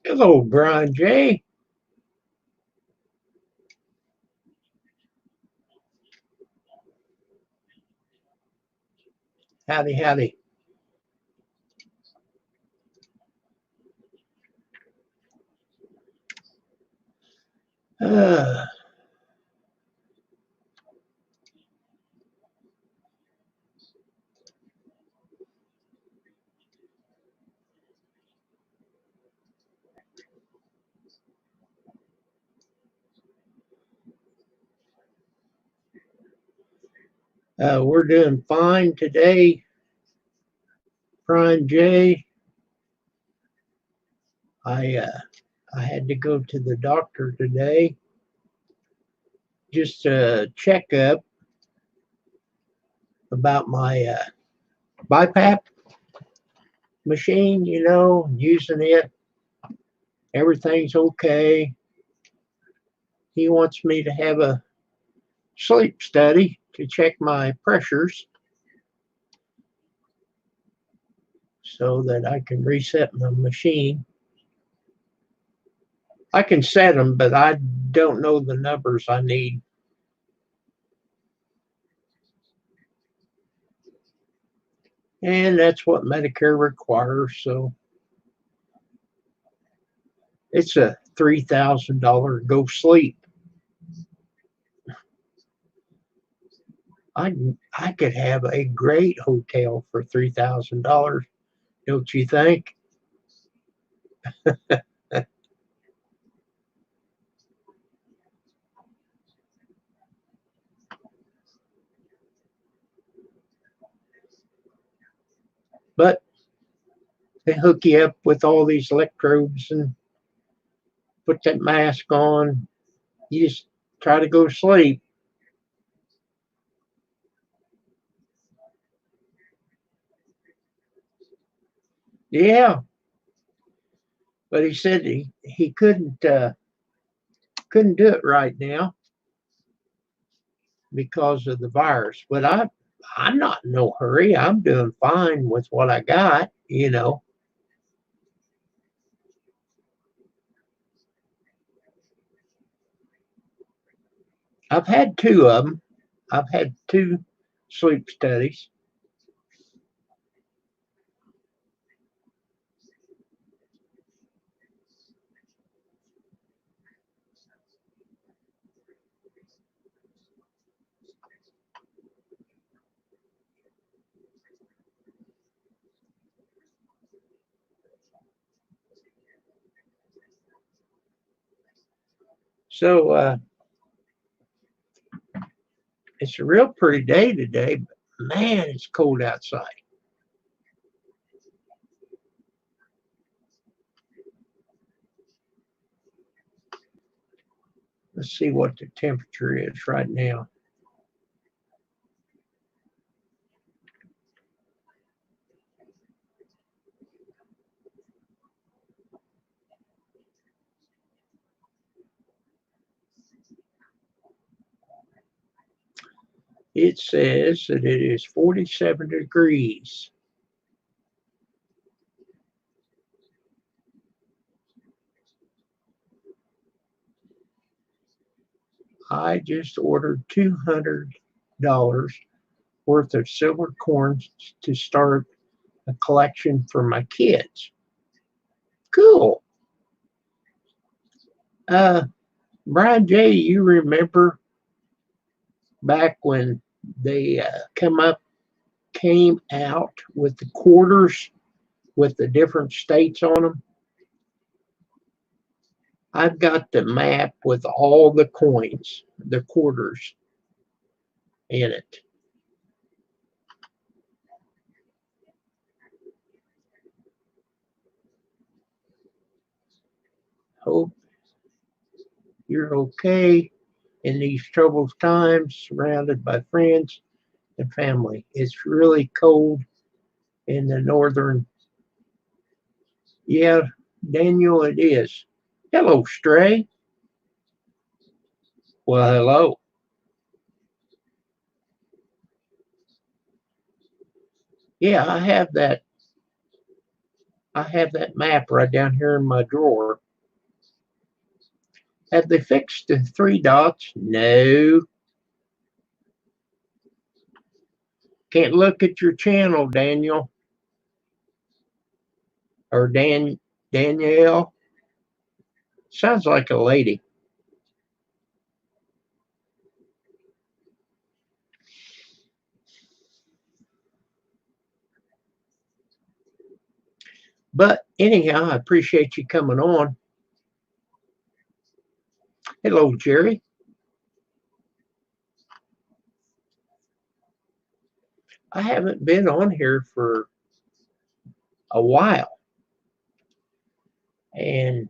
Hello, Brian J. Howdy, howdy. Uh, we're doing fine today, Brian J. I had to go to the doctor today, just a checkup about my BiPAP machine. Using it. Everything's okay. He wants me to have a sleep study to check my pressures so that I can reset my machine. I can set them, but I don't know the numbers I need. And that's what Medicare requires. So it's a $3,000 go sleep. I could have a great hotel for $3,000, don't you think? But they hook you up with all these electrodes and put that mask on. You just try to go to sleep. Yeah, but he said he couldn't do it right now because of the virus. But I'm not in no hurry. I'm doing fine with what I got. I've had two of them. I've had two sleep studies. So it's a real pretty day today, but man, it's cold outside. Let's see what the temperature is right now. It says that it is 47 degrees. I just ordered $200 worth of silver coins to start a collection for my kids. Cool. Uh, Brian J., you remember back when they came out with the quarters with the different states on them? I've got the map with all the coins, the quarters in it. Hope you're okay in these troubled times, surrounded by friends and family. It's really cold in the northern. Yeah, Daniel, it is. Hello, Stray. Well, hello. Yeah, I have that I have that map right down here in my drawer. Have they fixed the 3 dots? No. Can't look at your channel, Daniel. Or Danielle. Sounds like a lady. But anyhow, I appreciate you coming on. Hello, Jerry. I haven't been on here for a while. And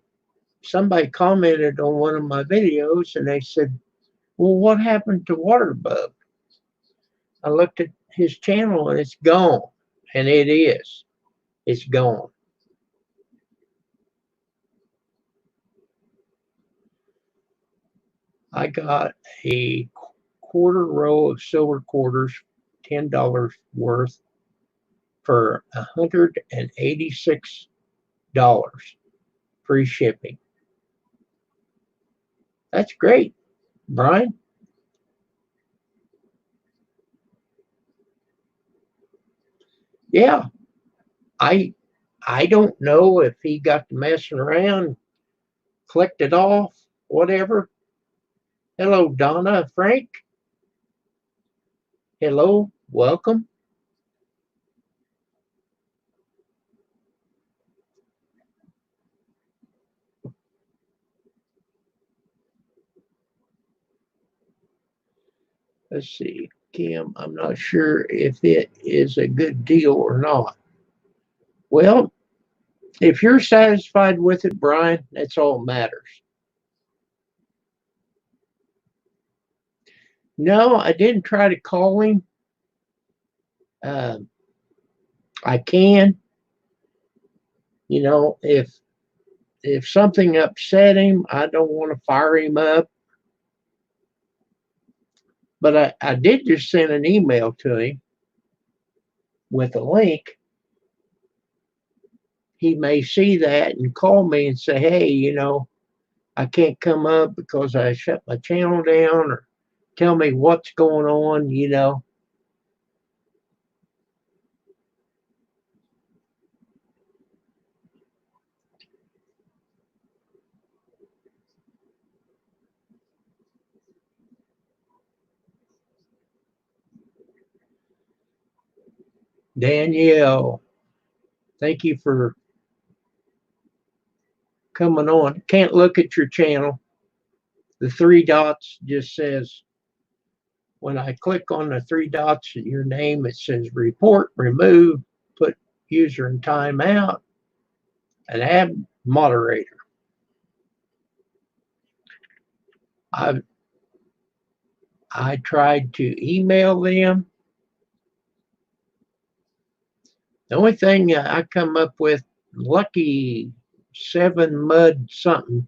somebody commented on one of my videos and they said, well, what happened to Waterbug? I looked at his channel and it's gone. And it is. It's gone. I got a quarter row of silver quarters, $10 worth, for $186 free shipping. That's great, Brian. Yeah, I don't know if he got to messing around, clicked it off, whatever. Hello, Donna, Frank. Hello, welcome. Let's see, Kim, I'm not sure if it is a good deal or not. Well, if you're satisfied with it, Brian, that's all that matters. No, I didn't try to call him. I can, if something upset him, I don't want to fire him up. But I did just send an email to him with a link. He may see that and call me and say, hey, I can't come up because I shut my channel down, or tell me what's going on. Danielle, thank you for coming on. Can't look at your channel. The 3 dots just says, when I click on the 3 dots at your name, it says report, remove, put user in timeout, and add moderator. I tried to email them. The only thing I come up with, Lucky 7 Mud something,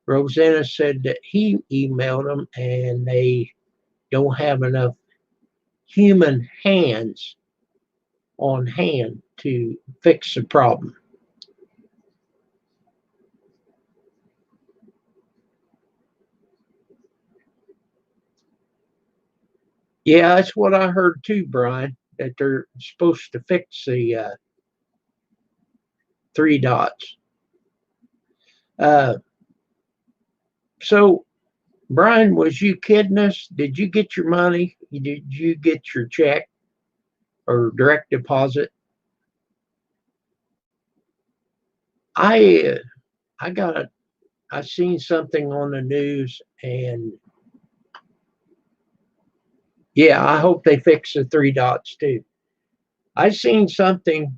Rosanna said that he emailed them and they don't have enough human hands on hand to fix the problem. Yeah, that's what I heard too, Brian, that they're supposed to fix the 3 dots. So, Brian, was you kidding us? Did you get your money? Did you get your check or direct deposit? I seen something on the news, and yeah, I hope they fix the 3 dots too. I seen something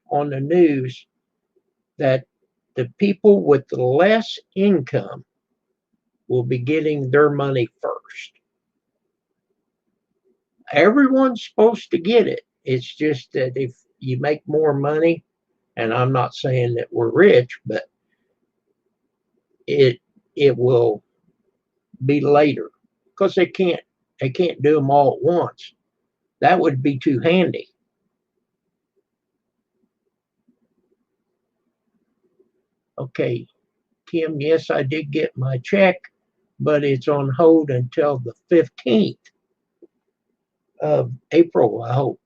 on the news that the people with less income will be getting their money first. Everyone's supposed to get it. It's just that if you make more money, and I'm not saying that we're rich, but it will be later, because they can't do them all at once. That would be too handy. Okay, Kim, yes, I did get my check, but it's on hold until the 15th of April, I hope.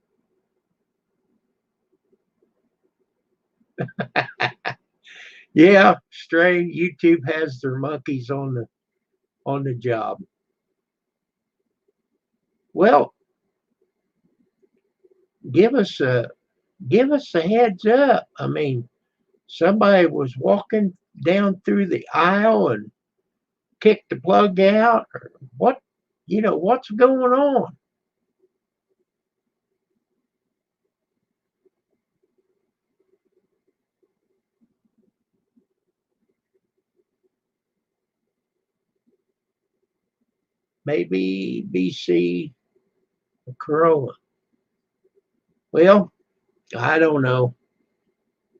Yeah, Stray, YouTube has their monkeys on the job. Well, give us a give us a heads up. I mean, somebody was walking down through the aisle and kicked the plug out, or what? What's going on? Maybe BC Corolla. Well, I don't know.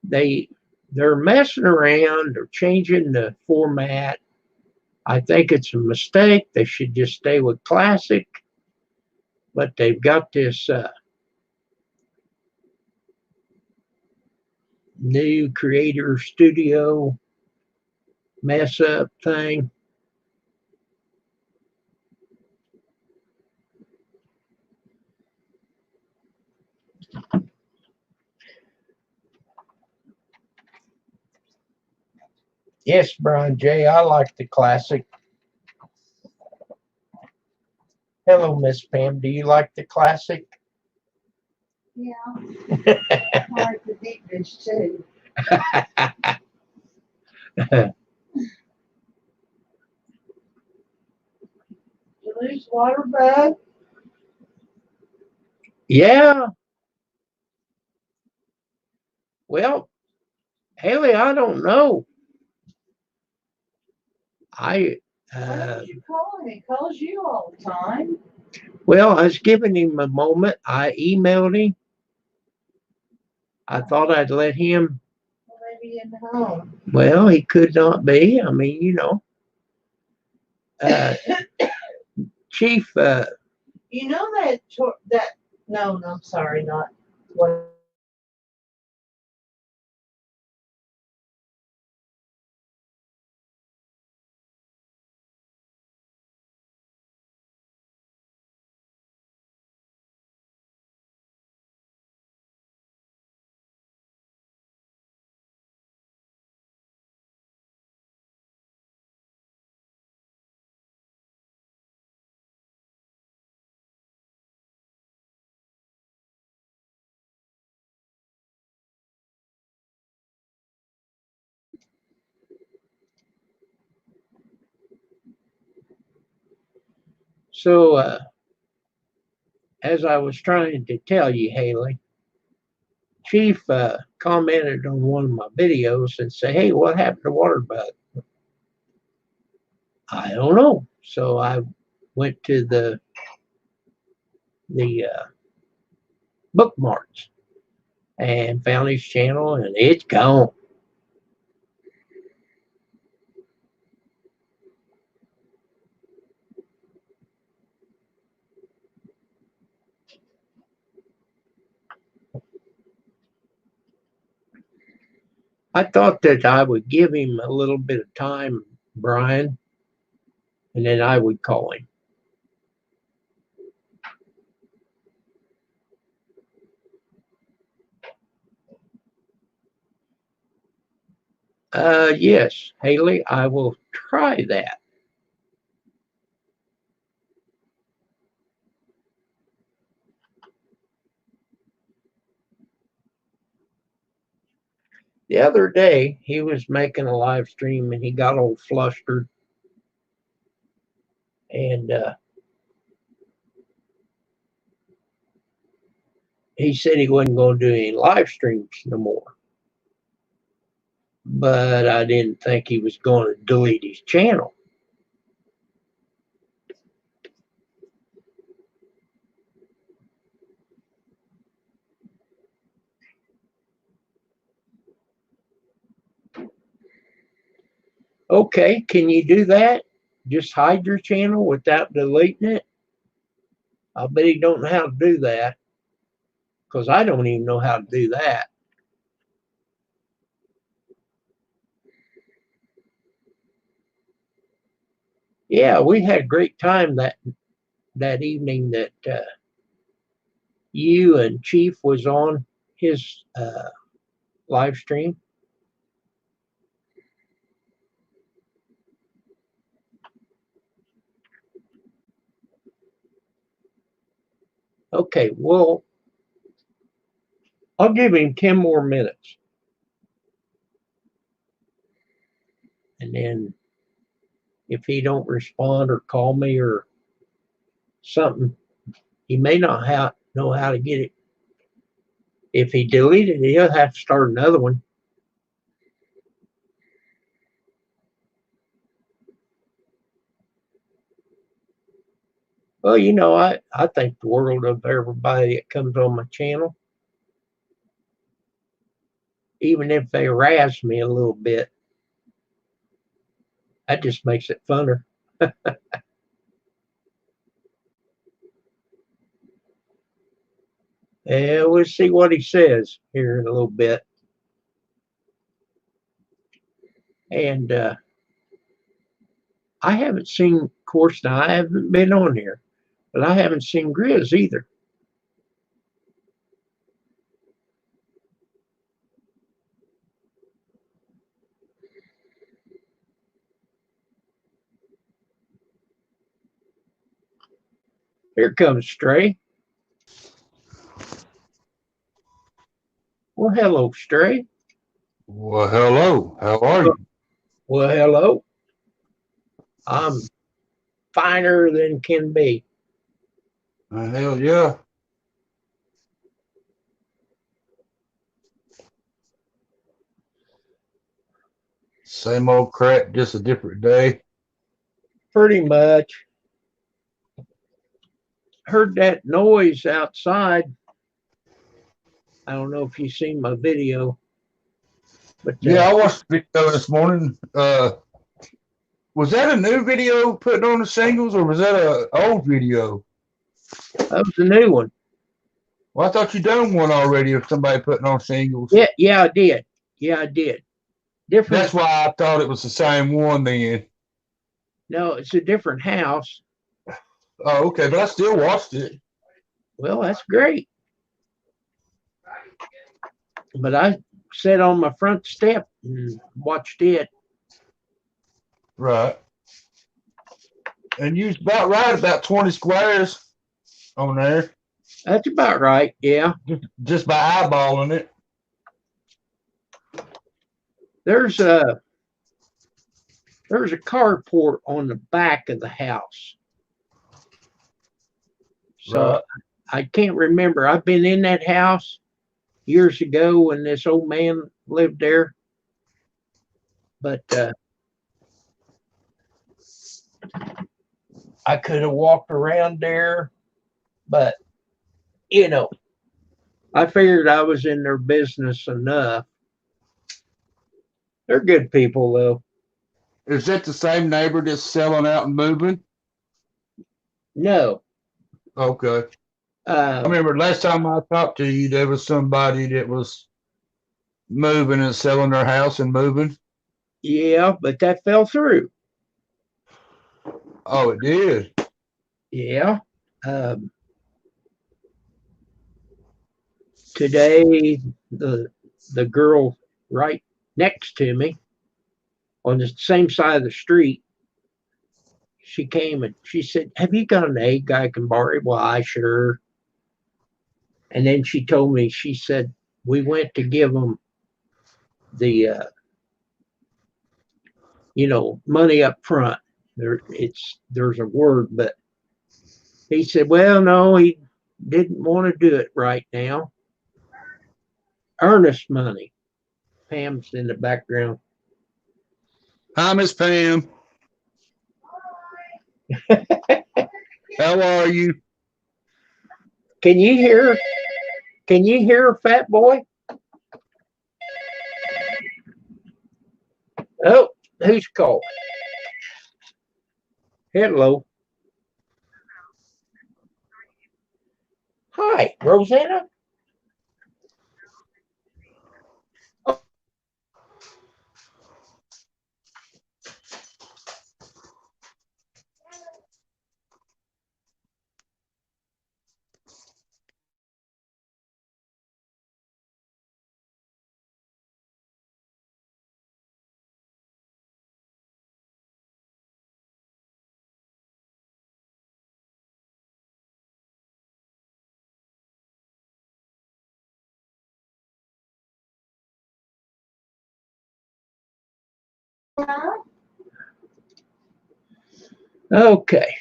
They they're messing around. They're changing the format. I think it's a mistake. They should just stay with classic. But they've got this new creator studio mess up thing. Yes, Brian J. I like the classic. Hello, Miss Pam. Do you like the classic? Yeah, I like the deep dish too. You lose water bug? Yeah. Well, Haley, I don't know. I Why uh, don't you call him? He calls you all the time. well, I was giving him a moment. I emailed him. I thought I'd let him. Well, maybe in the home. Well, he could not be. I mean, uh, Chief. You know that no, I'm sorry, not what. So, as I was trying to tell you, Haley, Chief commented on one of my videos and said, "Hey, what happened to Waterbug?" I don't know. So I went to the bookmarks and found his channel, and it's gone. I thought that I would give him a little bit of time, Brian, and then I would call him. Yes, Haley, I will try that. The other day, he was making a live stream and he got all flustered, and he said he wasn't going to do any live streams no more. But I didn't think he was going to delete his channel. Okay, can you do that? Just hide your channel without deleting it? I bet he don't know how to do that, because I don't even know how to do that. Yeah, we had a great time that evening that you and Chief was on his live stream. Okay, well, I'll give him 10 more minutes. And then if he don't respond or call me or something, he may not know how to get it. If he deleted it, he'll have to start another one. Well, I think the world of everybody that comes on my channel, even if they razz me a little bit. That just makes it funner. Yeah, we'll see what he says here in a little bit. And I haven't seen, of course, now I haven't been on here, but I haven't seen Grizz either. Here comes Stray. Well, hello, Stray. Well, hello. How are you? Well, hello. I'm finer than can be. Hell yeah. Same old crap, just a different day. Pretty much. Heard that noise outside. I don't know if you've seen my video, but Yeah, I watched the video this morning. Was that a new video putting on the singles, or was that a old video? that was a new one. Well, I thought you done one already of somebody putting on singles. Yeah, I did. Yeah, I did. Different. That's why I thought it was the same one then. No, it's a different house. Oh, okay, but I still watched it. Well, that's great. But I sat on my front step and watched it. Right. And you was about right, about 20 squares on there. That's about right. Yeah. Just by eyeballing it. There's a carport on the back of the house. So Right. I can't remember. I've been in that house years ago when this old man lived there. But I could have walked around there. But, I figured I was in their business enough. They're good people, though. Is that the same neighbor that's selling out and moving? No. Okay. I remember last time I talked to you, there was somebody that was moving and selling their house and moving. Yeah, but that fell through. Oh, it did. Yeah. Today, the girl right next to me on the same side of the street, she came and she said, "Have you got an egg I can borrow?" Well, I sure. And then she told me, she said, we went to give them the, money up front. There's a word, but he said, well, no, he didn't want to do it right now. Earnest money. Pam's in the background. Hi, Miss Pam. How are you? Can you hear? Can you hear, Fat Boy? Oh, who's called? Hello. Hi, Rosanna. Okay.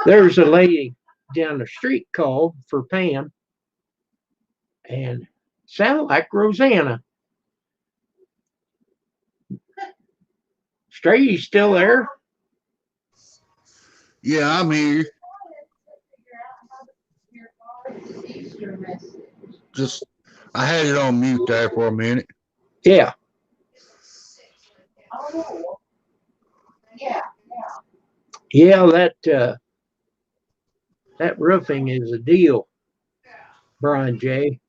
There's a lady down the street called for Pam, and sounded like Rosanna. Stray, you still there? Yeah, I'm here. Just, I had it on mute there for a minute. Yeah. Yeah, that roofing is a deal, Brian J.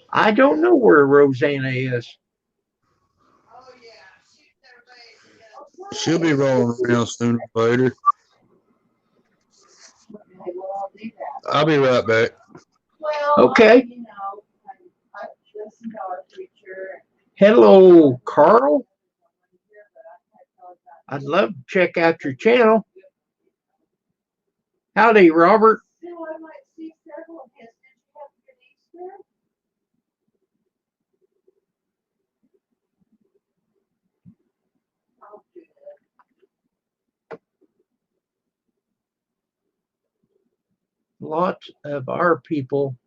I don't know where Rosanna is. She'll be rolling around sooner or later. I'll be right back. Okay. Hello, Carl. I'd love to check out your channel. Howdy, Robert. Lots of our people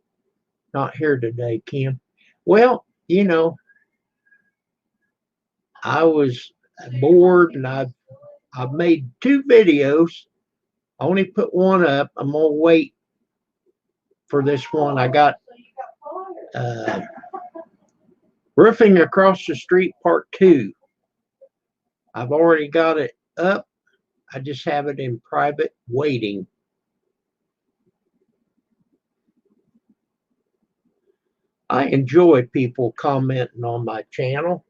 not here today, Kim. Well, you know, I was bored and I've made 2 videos. I only put one up. I'm gonna wait for this one. I got Roofing Across the Street Part 2. I've already got it up. I just have it in private waiting. I enjoy people commenting on my channel.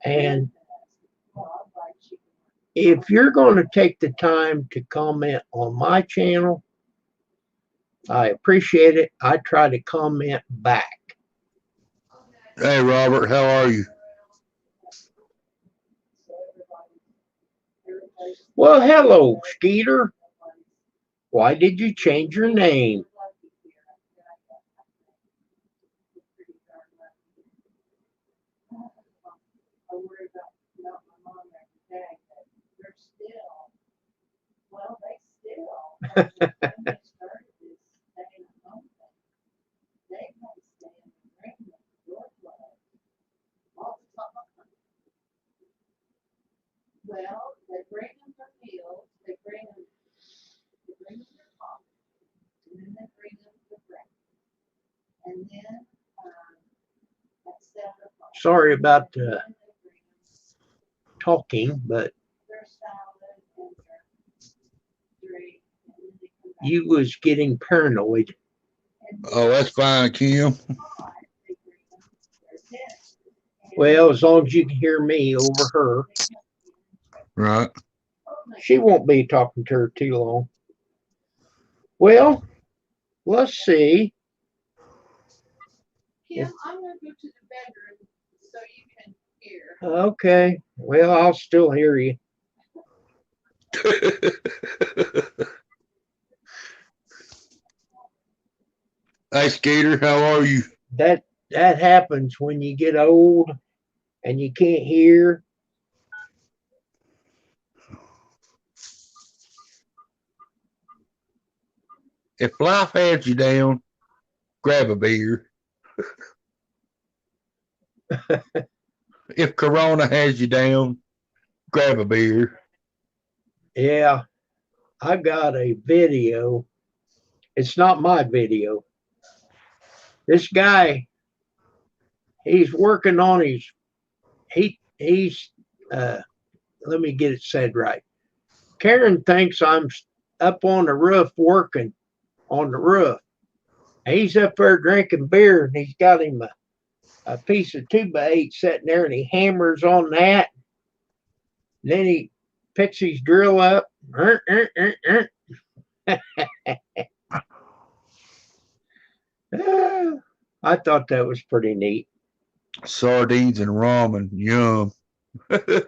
And if you're going to take the time to comment on my channel, I appreciate it. I try to comment back. Hey, Robert, how are you? Well, hello, Skeeter. Why did you change your name? Sorry about the talking, but you was getting paranoid. Oh, that's fine, Kim. Well, as long as you can hear me over her. Right. She won't be talking to her too long. Well, let's see. Kim, I'm going to go to the bedroom so you can hear. Okay. Well, I'll still hear you. Hey, Skater, how are you? That happens when you get old and you can't hear. If life has you down, grab a beer. If Corona has you down, grab a beer. Yeah, I got a video. It's not my video. This guy, he's working on his, he's let me get it said right. Karen thinks I'm up on the roof working on the roof. He's up there drinking beer and he's got him a piece of 2x8 sitting there and he hammers on that. And then he picks his drill up. I thought that was pretty neat. Sardines and ramen, yum. Hey,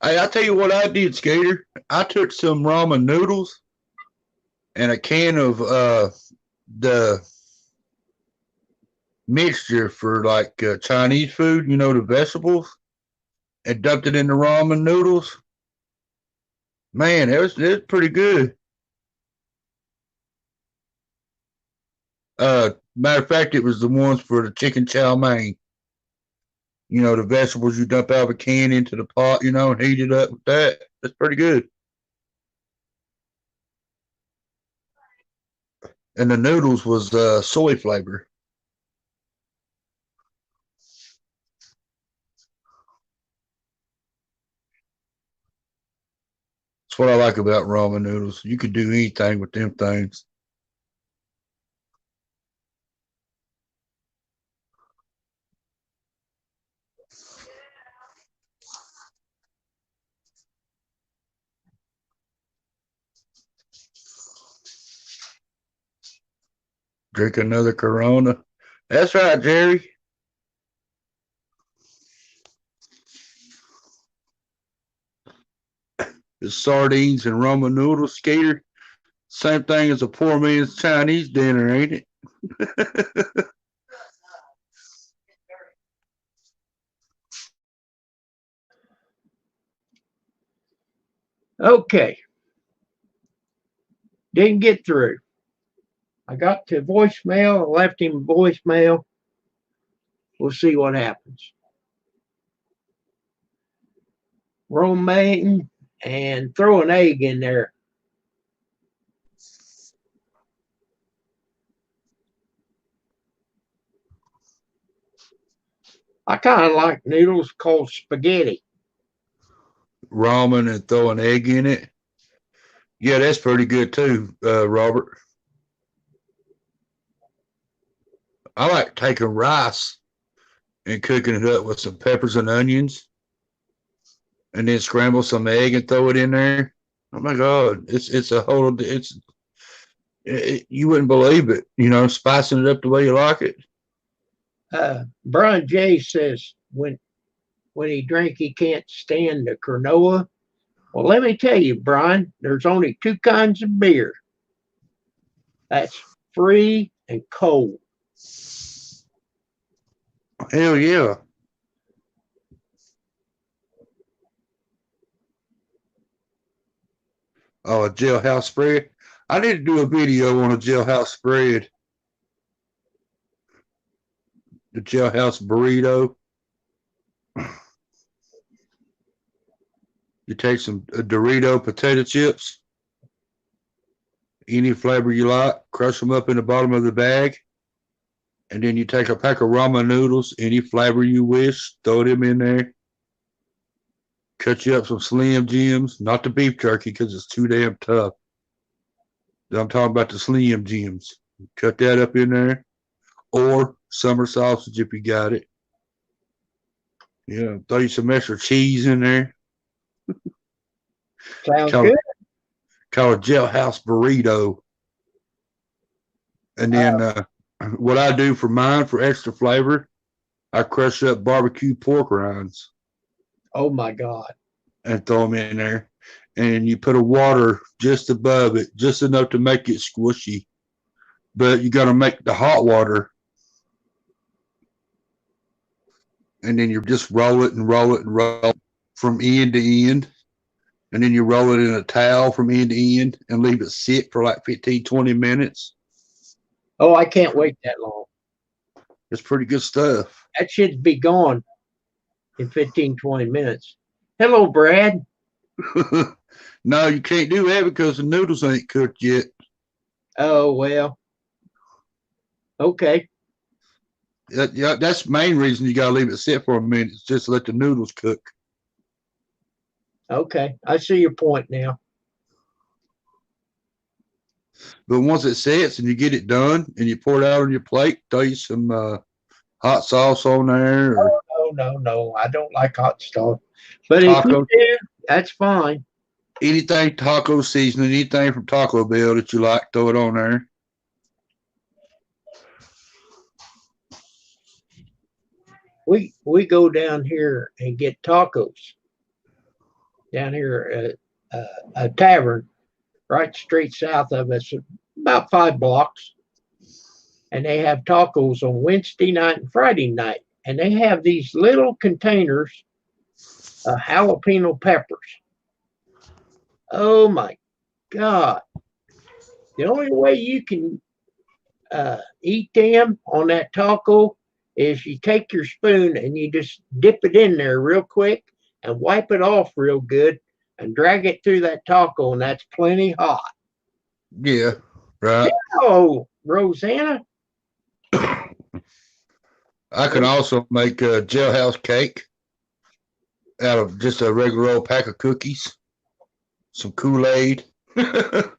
I tell you what I did, Skater. I took some ramen noodles and a can of the mixture for like Chinese food, you know, the vegetables, and dumped it in the ramen noodles. Man, it was pretty good. Matter of fact, it was the ones for the chicken chow mein. You know, the vegetables you dump out of a can into the pot, you know, and heat it up with that. That's pretty good. And the noodles was soy flavor. That's what I like about ramen noodles. You could do anything with them things. Drink another Corona. That's right, Jerry. The sardines and ramen noodles, Skater. Same thing as a poor man's Chinese dinner, ain't it? Okay. Didn't get through. I got to voicemail, left him voicemail. We'll see what happens. Romaine and throw an egg in there. I kind of like noodles called spaghetti. Ramen and throw an egg in it. Yeah, that's pretty good too, Robert. I like taking rice and cooking it up with some peppers and onions, and then scramble some egg and throw it in there. Oh my God, it's a whole you wouldn't believe it. You know, spicing it up the way you like it. Brian J says when he drink he can't stand the Cronulla. Well, let me tell you, Brian, there's only two kinds of beer. That's free and cold. Hell yeah. Oh, a jailhouse spread. I need to do a video on a jailhouse spread. The jailhouse burrito. You take some Dorito potato chips, any flavor you like, crush them up in the bottom of the bag, and then you take a pack of ramen noodles, any flavor you wish, throw them in there. Cut you up some Slim Jims, not the beef jerky because it's too damn tough. I'm talking about the Slim Jims. Cut that up in there, or summer sausage if you got it. Yeah, throw you some extra cheese in there. Sounds Call, good. call it jailhouse burrito. And then what I do for mine for extra flavor, I crush up barbecue pork rinds. Oh my God. And throw them in there. And you put a water just above it, just enough to make it squishy. But you got to make the hot water. And then you just roll it and roll it and roll it from end to end. And then you roll it in a towel from end to end and leave it sit for like 15, 20 minutes. Oh, I can't wait that long. It's pretty good stuff. That should be gone in 15, 20 minutes. Hello, Brad. No, you can't do that because the noodles ain't cooked yet. Oh, well. Okay. That's the main reason you got to leave it sit for a minute, just to let the noodles cook. Okay. I see your point now. But once it sets and you get it done and you pour it out on your plate, throw you some hot sauce on there. Or No. I don't like hot stuff. But taco, if you do, that's fine. anything taco seasoning, anything from Taco Bell that you like, throw it on there. We go down here and get tacos down here at a tavern right straight south of us, about 5 blocks. and they have tacos on Wednesday night and Friday night. And they have these little containers of jalapeno peppers. Oh my God. The only way you can eat them on that taco is you take your spoon and you just dip it in there real quick and wipe it off real good and drag it through that taco, and that's plenty hot. Yeah, right. Oh, Rosanna. I can also make a jailhouse cake out of just a regular old pack of cookies, some Kool-Aid. I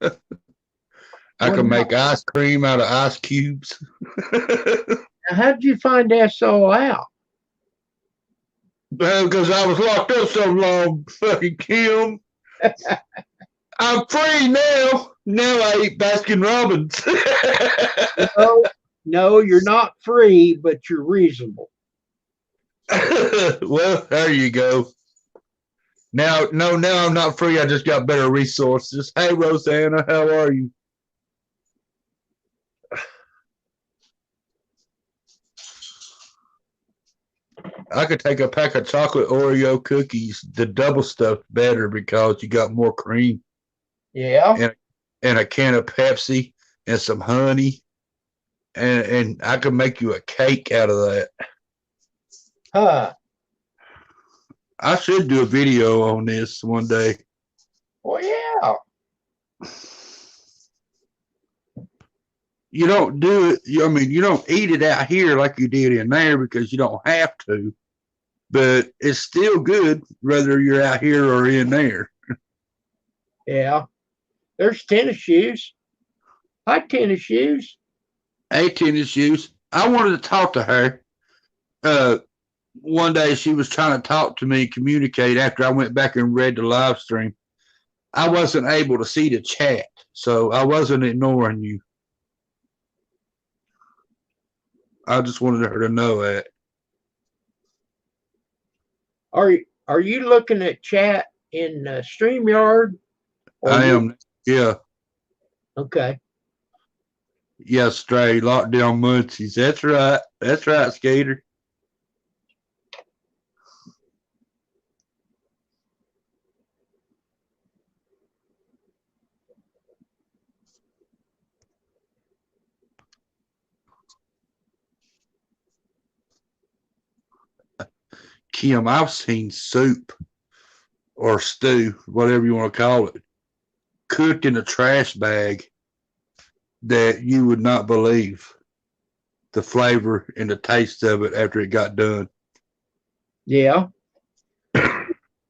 can make ice cream out of ice cubes. Now, how'd you find this all out? Because I was locked up so long, fucking Kim. I'm free now. Now I eat Baskin Robbins. No, you're not free, but you're reasonable. Well, there you go. Now I'm not free. I just got better resources. Hey, Rosanna, how are you? I could take a pack of chocolate Oreo cookies, the double stuffed better because you got more cream. Yeah. And a can of Pepsi and some honey. And I could make you a cake out of that. Huh. I should do a video on this one day. Well, yeah. You don't do it. I mean, you don't eat it out here like you did in there because you don't have to. But it's still good whether you're out here or in there. Yeah. There's tennis shoes. Hi, tennis shoes. Hey, tennis shoes. I wanted to talk to her. One day she was trying to talk to me, communicate after I went back and read the live stream. I wasn't able to see the chat, so I wasn't ignoring you. I just wanted her to know that. Are you looking at chat in StreamYard? I am. Yeah. Okay. Yeah, Stray. Lockdown munchies. That's right. That's right, Skater. Kim, I've seen soup or stew, whatever you want to call it, cooked in a trash bag that you would not believe the flavor and the taste of it after it got done. Yeah.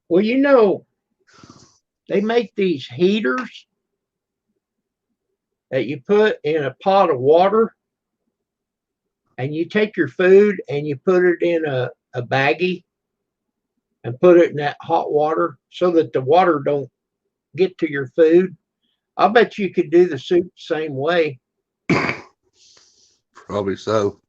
Well, you know, they make these heaters that you put in a pot of water, and you take your food and you put it in a baggie and put it in that hot water so that the water don't get to your food. I bet you could do the soup the same way. Probably so.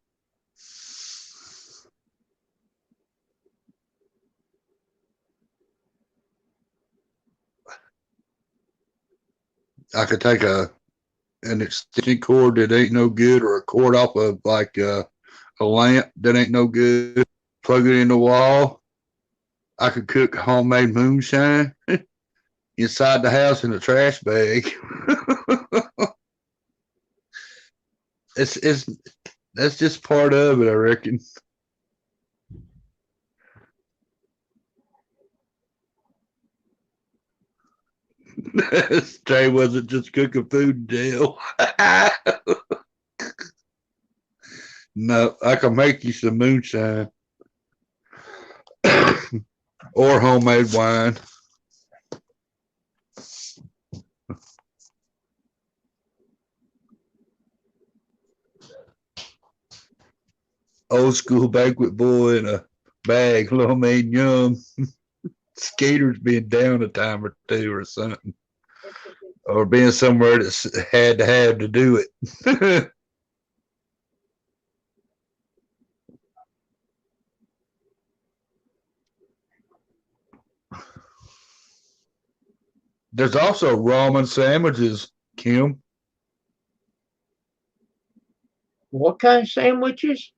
I could take an extension cord that ain't no good, or a cord off of like a lamp that ain't no good, plug it in the wall. I could cook homemade moonshine inside the house in a trash bag. it's that's just part of it, I reckon. Trey wasn't just cooking food in jail. No, I can make you some moonshine or homemade wine. Old school banquet boy in a bag, lo mein yum. Skaters being down a time or two or something, or being somewhere that's had to have to do it. There's also ramen sandwiches, Kim. What kind of sandwiches?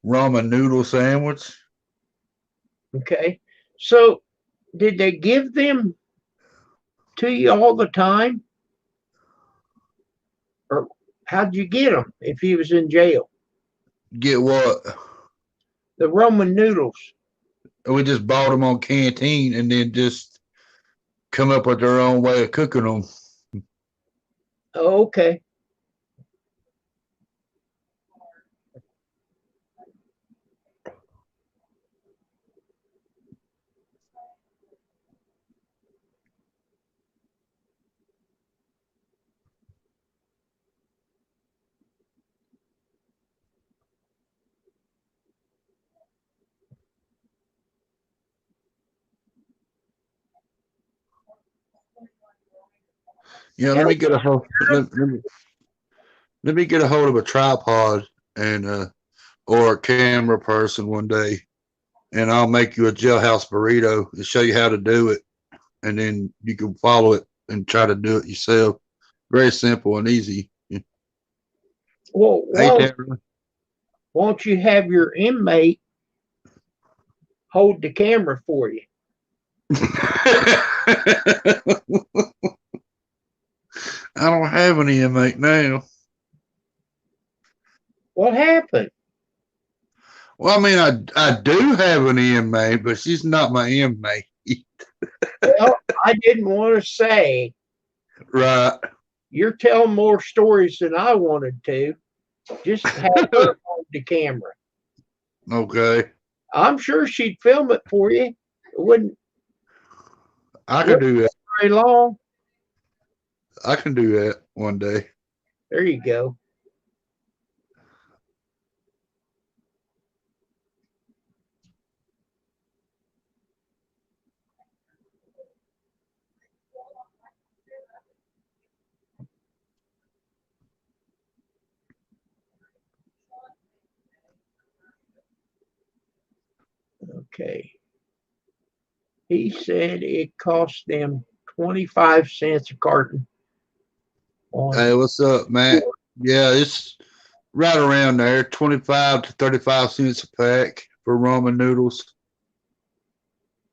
Ramen noodle sandwich. Okay. So did they give them to you all the time? Or how'd you get them if he was in jail? Get what? The Roman noodles. We just bought them on Canteen and then just come up with their own way of cooking them. Oh, okay. Yeah, let me get a hold. Let me get a hold of a tripod and or a camera person one day, and I'll make you a jailhouse burrito and show you how to do it, and then you can follow it and try to do it yourself. Very simple and easy. Well, Ain't won't, that right? won't you have your inmate hold the camera for you? I don't have any inmate now. What happened? Well, I mean, I do have an inmate, but she's not my inmate. Well, I didn't want to say Right. you're telling more stories than I wanted to. Just have her hold the camera. Okay. I'm sure she'd film it for you. It wouldn't I can do that. very long. I can do that one day. There you go. Okay. He said it cost them 25 cents a carton. Hey, what's up, Matt? Yeah, it's right around there, 25 to 35 cents a pack for ramen noodles.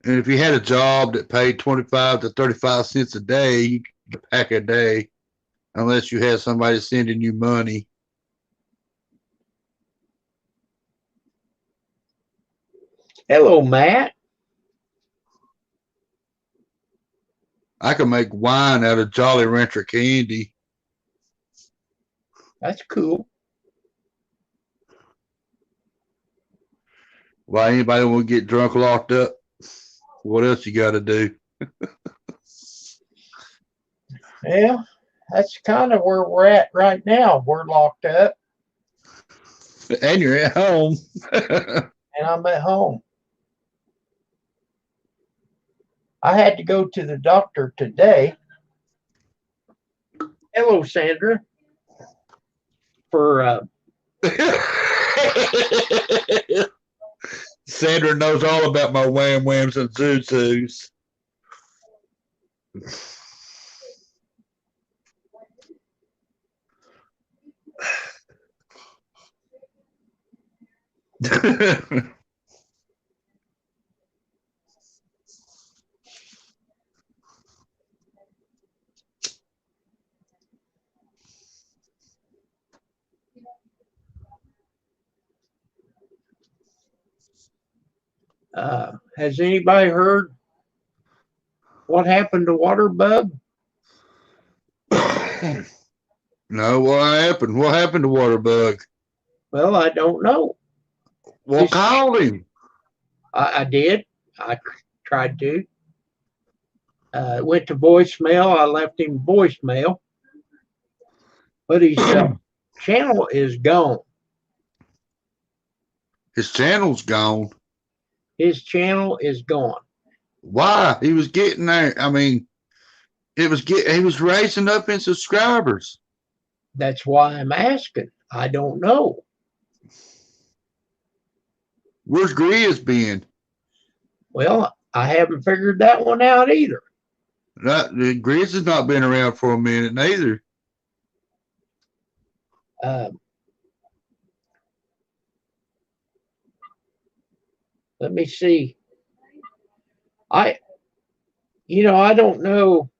And if you had a job that paid 25 to 35 cents a day, you could get a pack a day, unless you had somebody sending you money. Hello, Matt. I can make wine out of Jolly Rancher candy. That's cool. Why anybody want to get drunk locked up? What else you got to do? Well, that's kind of where we're at right now. We're locked up And you're at home. and I'm at home. I had to go to the doctor today. Hello, Sandra. For Sandra knows all about my wham whams and zuzus. has anybody heard what happened to Waterbug? No, what happened? What happened to Waterbug? Well, I don't know. Well, call him. I did. I tried to. Went to voicemail. I left him voicemail, but his channel is gone. His channel's gone. His channel is gone. Why? He was getting there. I mean, he was raising up in subscribers. That's why I'm asking. I don't know. Where's Grizz been? Well, I haven't figured that one out either. Grizz has not been around for a minute neither. Let me see. I I don't know.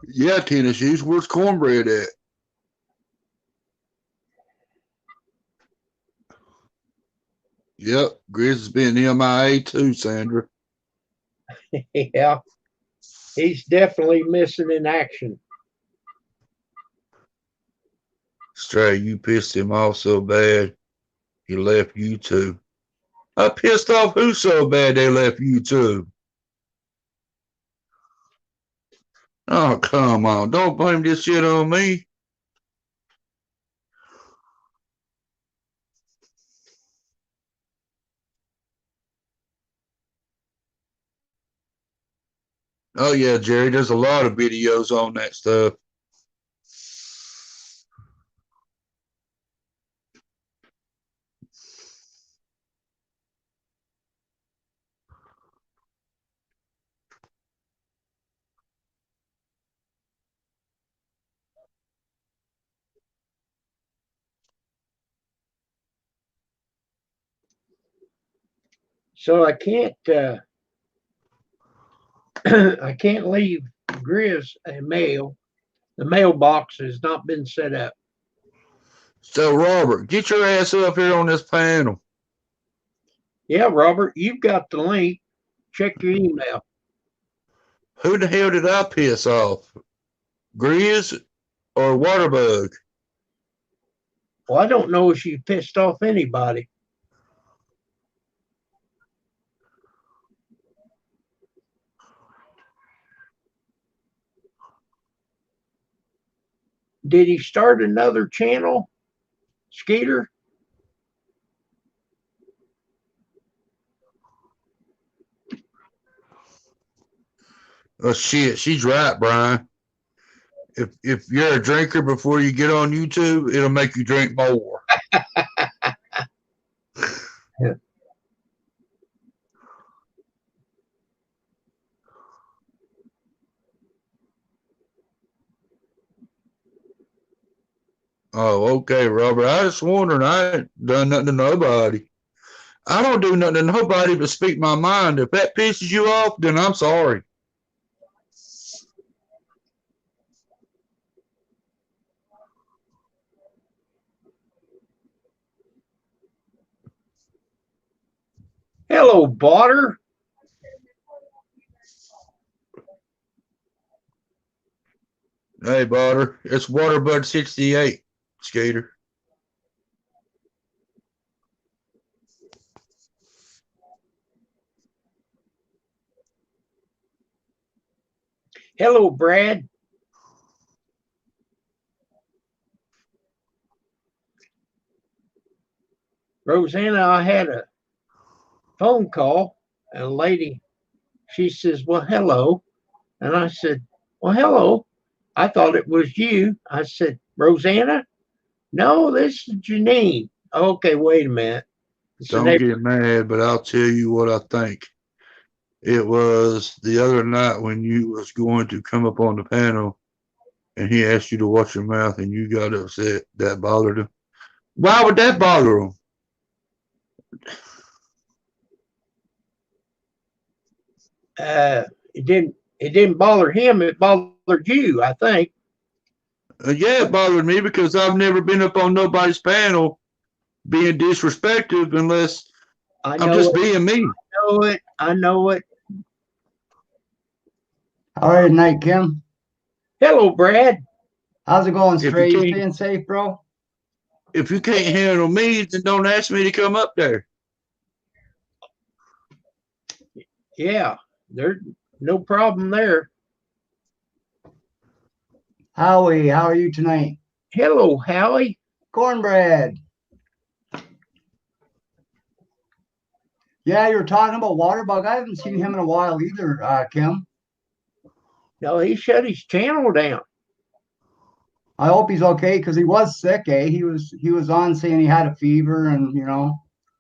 Yeah, tennis shoes. Where's Cornbread at? Yep, Grizz has been MIA too, Sandra. Yeah, he's definitely missing in action. Stray, you pissed him off so bad he left YouTube. I pissed off who so bad they left YouTube? Oh, come on. Don't blame this shit on me. Oh, yeah, Jerry, there's a lot of videos on that stuff. So I can't I can't leave Grizz a mail. The mailbox has not been set up. So, Robert, get your ass up here on this panel. Yeah, Robert, you've got the link. Check your email. Who the hell did I piss off? Grizz or Waterbug? Well, I don't know if you pissed off anybody. Did he start another channel, Skeeter? Oh, shit, she's right, Brian. If you're a drinker before you get on YouTube, it'll make you drink more. Yeah. Oh, okay, Robert. I just wondering. I ain't done nothing to nobody. I don't do nothing to nobody but speak my mind. If that pisses you off, then I'm sorry. Hello, Botter. Hey, Butter, it's Waterbud 68, Skater. Hello, Brad. Rosanna, I had a phone call, and a lady, she says, well, hello. And I said, well, hello. I thought it was you. I said, Rosanna? No, this is Janine. Okay, wait a minute. Don't get mad, but I'll tell you what I think. It was the other night when you was going to come up on the panel and he asked you to watch your mouth and you got upset. That bothered him. Why would that bother him? It didn't bother him. It bothered you, I think. Yeah, it bothered me because I've never been up on nobody's panel being disrespectful unless I'm just being me. I know it. How are you tonight, Kim? Hello, Brad. How's it going, If you Stray? You can't- staying safe, bro? If you can't handle me, then don't ask me to come up there. Yeah, there's no problem there. Howie, how are you tonight? Hello, Howie. Cornbread. Yeah, you were talking about Waterbug. I haven't seen him in a while either, Kim. No, he shut his channel down. I hope he's okay because he was sick, eh? He was on saying he had a fever and I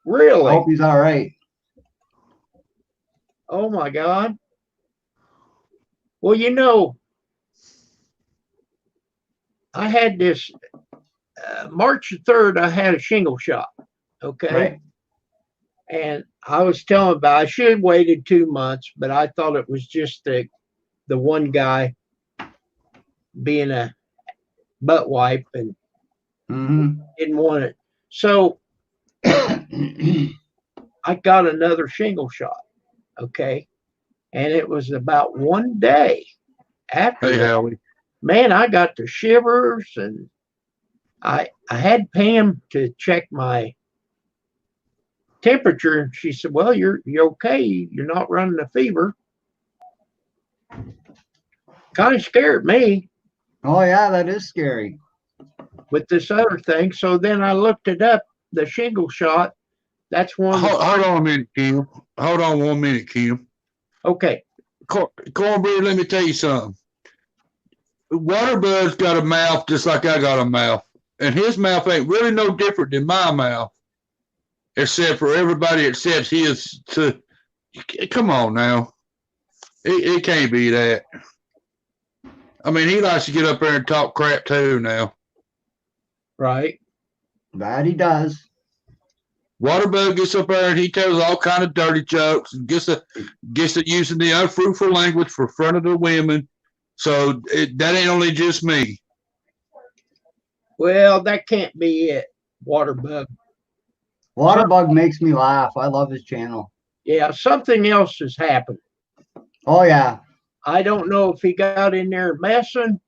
Really? hope he's all right. Oh my God. Well, I had this March the 3rd, I had a shingle shot. Okay. Right. And I was telling about I should have waited 2 months, but I thought it was just the one guy being a butt wipe and didn't want it. So I got another shingle shot. Okay. And it was about 1 day after Hey, that. Howie. Man, I got the shivers, and I had Pam to check my temperature, and she said, "Well, you're okay. You're not running a fever." Kind of scared me Oh yeah, that is scary. with this other thing. So then I looked it up. The shingle shot. That's one. Hold on a minute, Kim. Hold on 1 minute, Kim. Okay. Cornbread, let me tell you something. Waterbud's got a mouth just like I got a mouth. And his mouth ain't really no different than my mouth. Except for everybody accepts his to. Come on now. It can't be that. I mean, he likes to get up there and talk crap too now. Right. That he does. Waterbug gets up there and he tells all kind of dirty jokes and gets to using the unfruitful language for front of the women. So that ain't only just me. Well, that can't be it. Waterbug. Waterbug makes me laugh. I love his channel. Yeah, something else has happened. Oh yeah. I don't know if he got in there messing.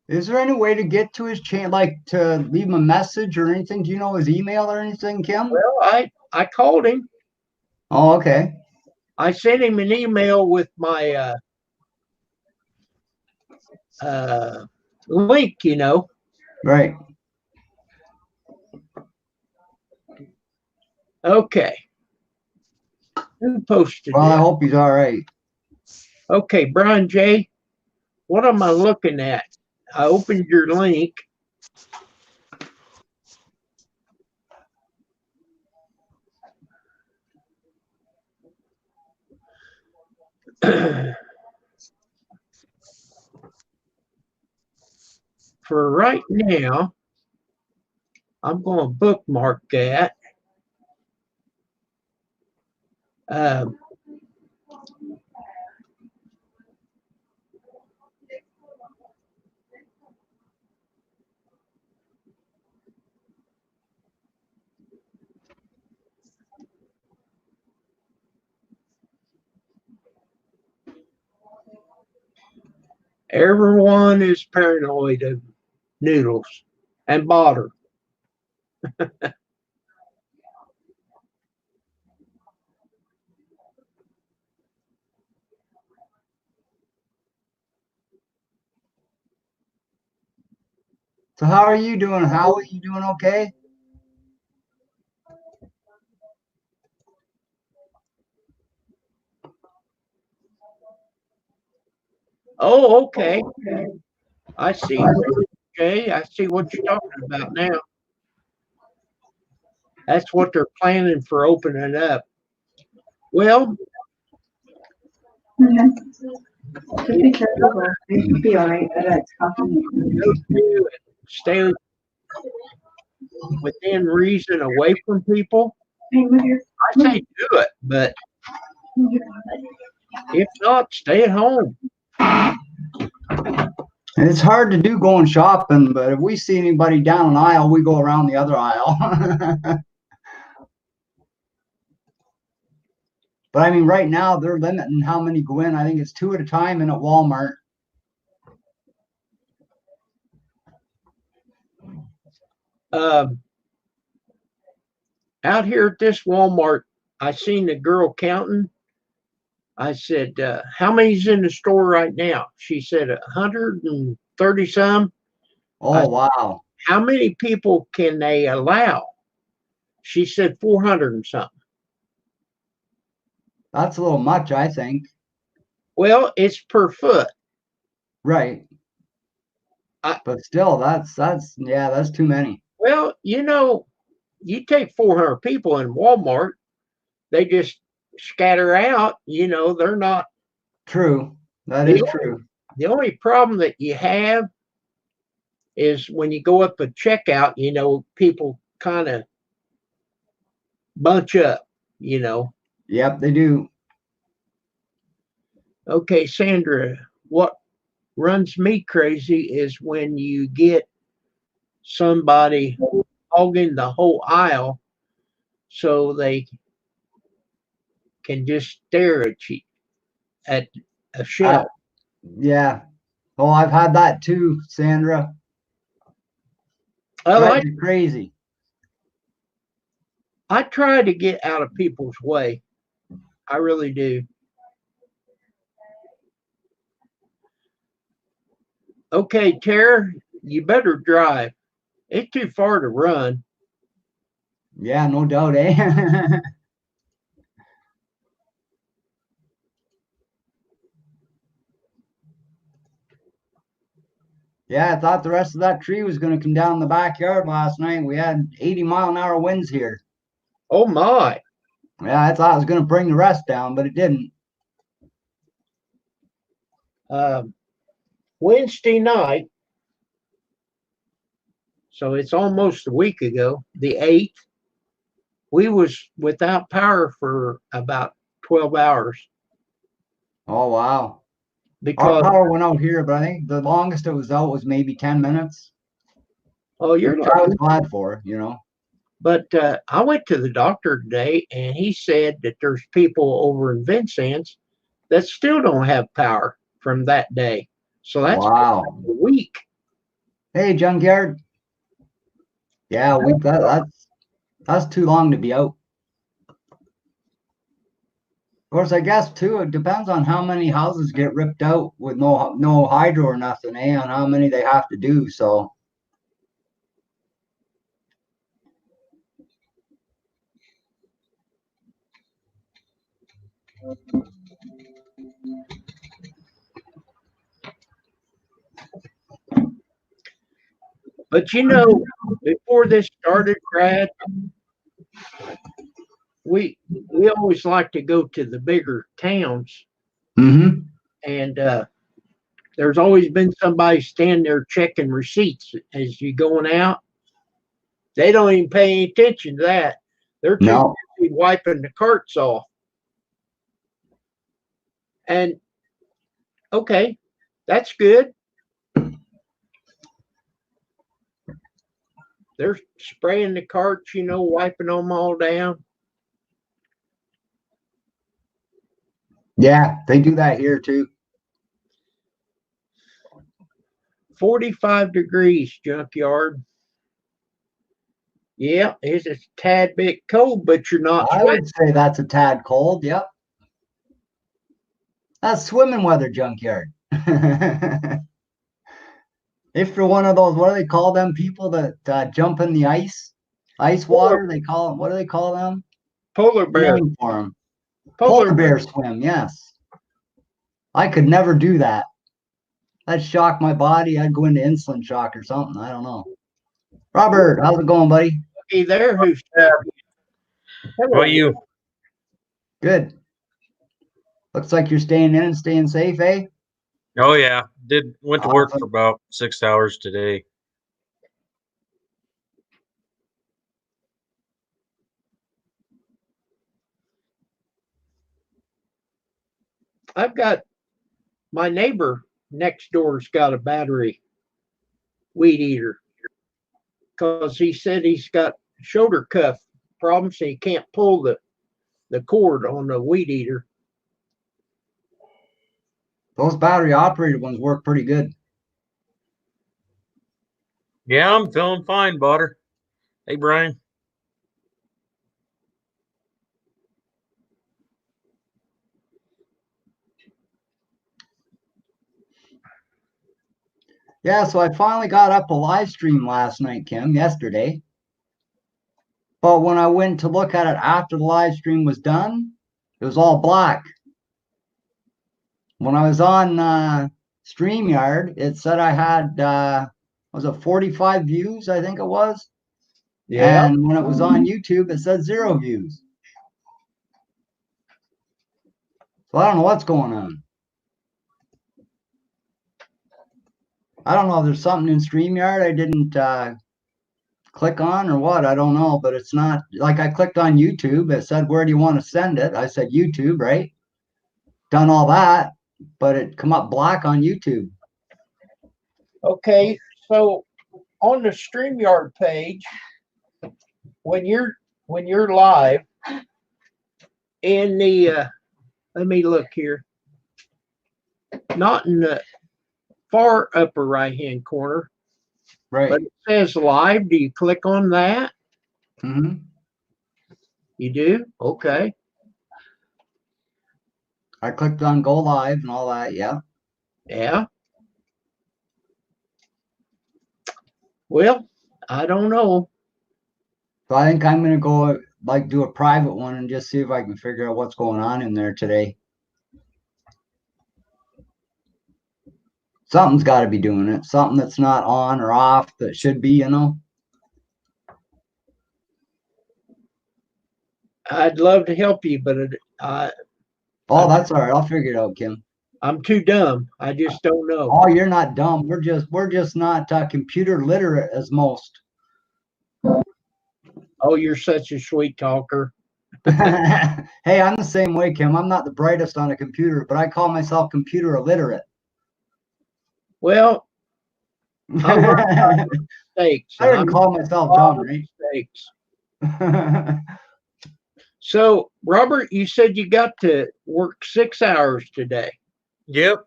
Is there any way to get to his channel, like to leave him a message or anything? Do you know his email or anything, Kim? Well, I called him. Oh, okay. I sent him an email with my link, you know. Right. Okay. Who posted Well, I that? hope he's all right. Okay, Brian J. What am I looking at? I opened your link. For right now, I'm going to bookmark that. Everyone is paranoid of Noodles and Botter. So how are you doing? How are you doing? Okay. Oh, okay. I see. Jay, I see what you're talking about now. That's what they're planning for opening up. Well, Be careful. It'll be all right. go to and stay within reason away from people. I say do it, but if not, stay at home. And it's hard to do going shopping, but if we see anybody down an aisle, we go around the other aisle. But I mean, right now they're limiting how many go in. I think it's 2 at a time in at Walmart. Out here at this Walmart, I seen the girl counting. I said, how many's in the store right now? She said 130 some. Oh, wow. How many people can they allow? She said 400 and something. That's a little much, I think. Well, it's per foot. Right. But still, that's too many. Well, you know, you take 400 people in Walmart, they just scatter out, you know, they're not. True. That is true. The only problem that you have is when you go up a checkout, you know, people kind of bunch up. you know. Yep, they do. Okay, Sandra, what runs me crazy is when you get somebody hogging the whole aisle so they can just stare at you at a shelf. Yeah. Oh, I've had that too, Sandra. I Drives like you crazy. I try to get out of people's way. I really do. Okay, Tara, you better drive. It's too far to run. Yeah, no doubt, eh? Yeah, I thought the rest of that tree was going to come down in the backyard last night. We had 80-mile-an-hour winds here. Oh my. Yeah, I thought it was going to bring the rest down, but it didn't. Um, Wednesday night, so it's almost a week ago, the 8th, we was without power for about 12 hours Oh, wow. Our because, power went out here, but I think the longest it was out was maybe 10 minutes. oh, you're Which I lucky. was glad for, you know. But I went to the doctor today and he said that there's people over in Vincennes that still don't have power from that day. So that's Wow. a week. Hey, Junkyard. Yeah, that's too long to be out. Of course, I guess too, it depends on how many houses get ripped out with no hydro or nothing, eh? On how many they have to do. So But you know, before this started, Brad, we always like to go to the bigger towns, mm-hmm. and there's always been somebody standing there checking receipts as you going out. They don't even pay any attention to that. They're too No. busy wiping the carts off. And okay, that's good. They're spraying the carts, you know, wiping them all down. Yeah, they do that here too. 45 degrees, junkyard. Yeah, it's a tad bit cold, but you're not I sweating. would say that's a tad cold. Yep. That's swimming weather, Junkyard. If you're one of those, what do they call them people that jump in the ice water? They call them, what do they call them? Polar bear. Name for them. Polar Polar bear swim. Yes. I could never do that. That'd shock my body. I'd go into insulin shock or something. I don't know. Robert, how's it going, buddy? Hey there, who's How about you? Good. Looks like you're staying in and staying safe, eh? Oh yeah, went to work Awesome. for about 6 hours today. I've got my neighbor next door's got a battery weed eater because he said he's got shoulder cuff problems and he can't pull the cord on the weed eater. Those battery operated ones work pretty good. Yeah, I'm feeling fine, Butter. Hey, Brian. Yeah, so I finally got up a live stream last night, Kim, yesterday. But when I went to look at it after the live stream was done, it was all black. When I was on StreamYard, it said I had was it 45 views, I think it was. Yeah. And when it was on YouTube, it said 0 views. So I don't know what's going on. I don't know if there's something in StreamYard I didn't click on or what? I don't know, but it's not like I clicked on YouTube. It said, where do you want to send it? I said YouTube, right? Done all that, but it come up black on YouTube. Okay, so on the StreamYard page, when you're live in the let me look here. Not in the far upper right hand corner, Right. but it says live. Do you click on that? Hmm. You do? Okay. I clicked on go live and all that. Yeah. Yeah. Well, I don't know. So I think I'm gonna go like do a private one and just see if I can figure out what's going on in there today. Something's got to be doing it. Something that's not on or off that should be, you know. I'd love to help you, but Oh, that's all right. I'll figure it out, Kim. I'm too dumb. I just don't know. Oh, you're not dumb. We're just not computer literate as most. Oh, you're such a sweet talker. Hey, I'm the same way, Kim. I'm not the brightest on a computer, but I call myself computer illiterate. Well, I learned I mistakes. didn't call myself dumb, right? Mistakes. So, Robert, you said you got to work 6 hours today. Yep.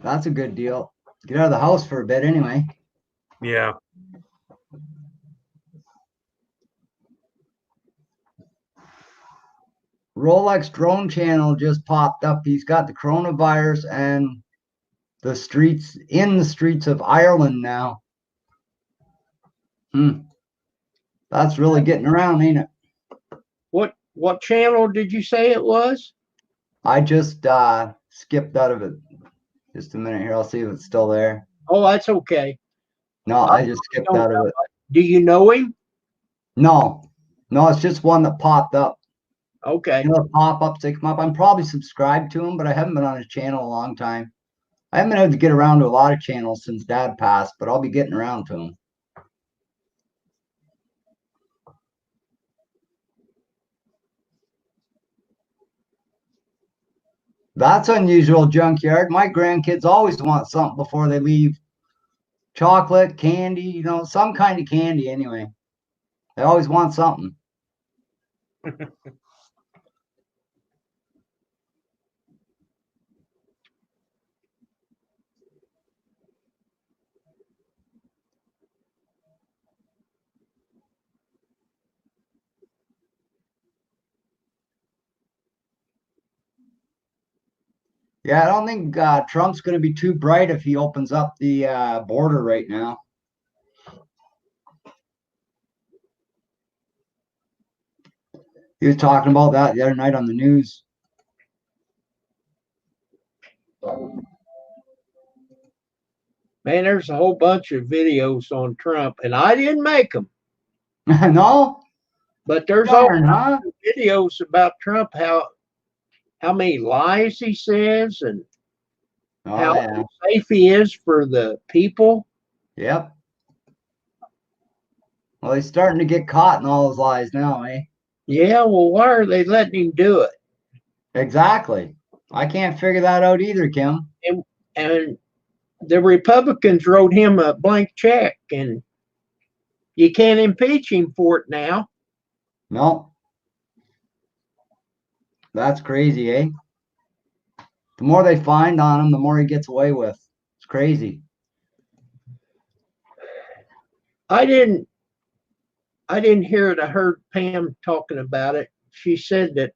That's a good deal. Get out of the house for a bit anyway. Yeah. Rolex drone channel just popped up. He's got the coronavirus and the streets of Ireland now. That's really getting around, ain't it? What channel did you say it was? I just skipped out of it. Just a minute here. I'll see if it's still there. Oh, that's okay. No, I just skipped out of it. Do you know him? No, it's just one that popped up. Okay. You know, the pop-ups, they come up. I'm probably subscribed to him, but I haven't been on his channel a long time. I haven't been able to get around to a lot of channels since Dad passed, but I'll be getting around to him. That's unusual, Junkyard. My grandkids always want something before they leave. Chocolate, candy, you know, some kind of candy anyway. They always want something. Yeah, I don't think Trump's going to be too bright if he opens up the border right now. He was talking about that the other night on the news. Man, there's a whole bunch of videos on Trump, and I didn't make them. No? But there's all Darn, huh? videos about Trump, how many lies he says and Oh, how yeah. safe he is for the people. Yep. Well, he's starting to get caught in all his lies now, eh? Yeah, well, why are they letting him do it? Exactly. I can't figure that out either, Kim. And the Republicans wrote him a blank check, and you can't impeach him for it now. No. That's crazy, eh? The more they find on him, the more he gets away with. It's crazy. I didn't hear it. I heard Pam talking about it. She said that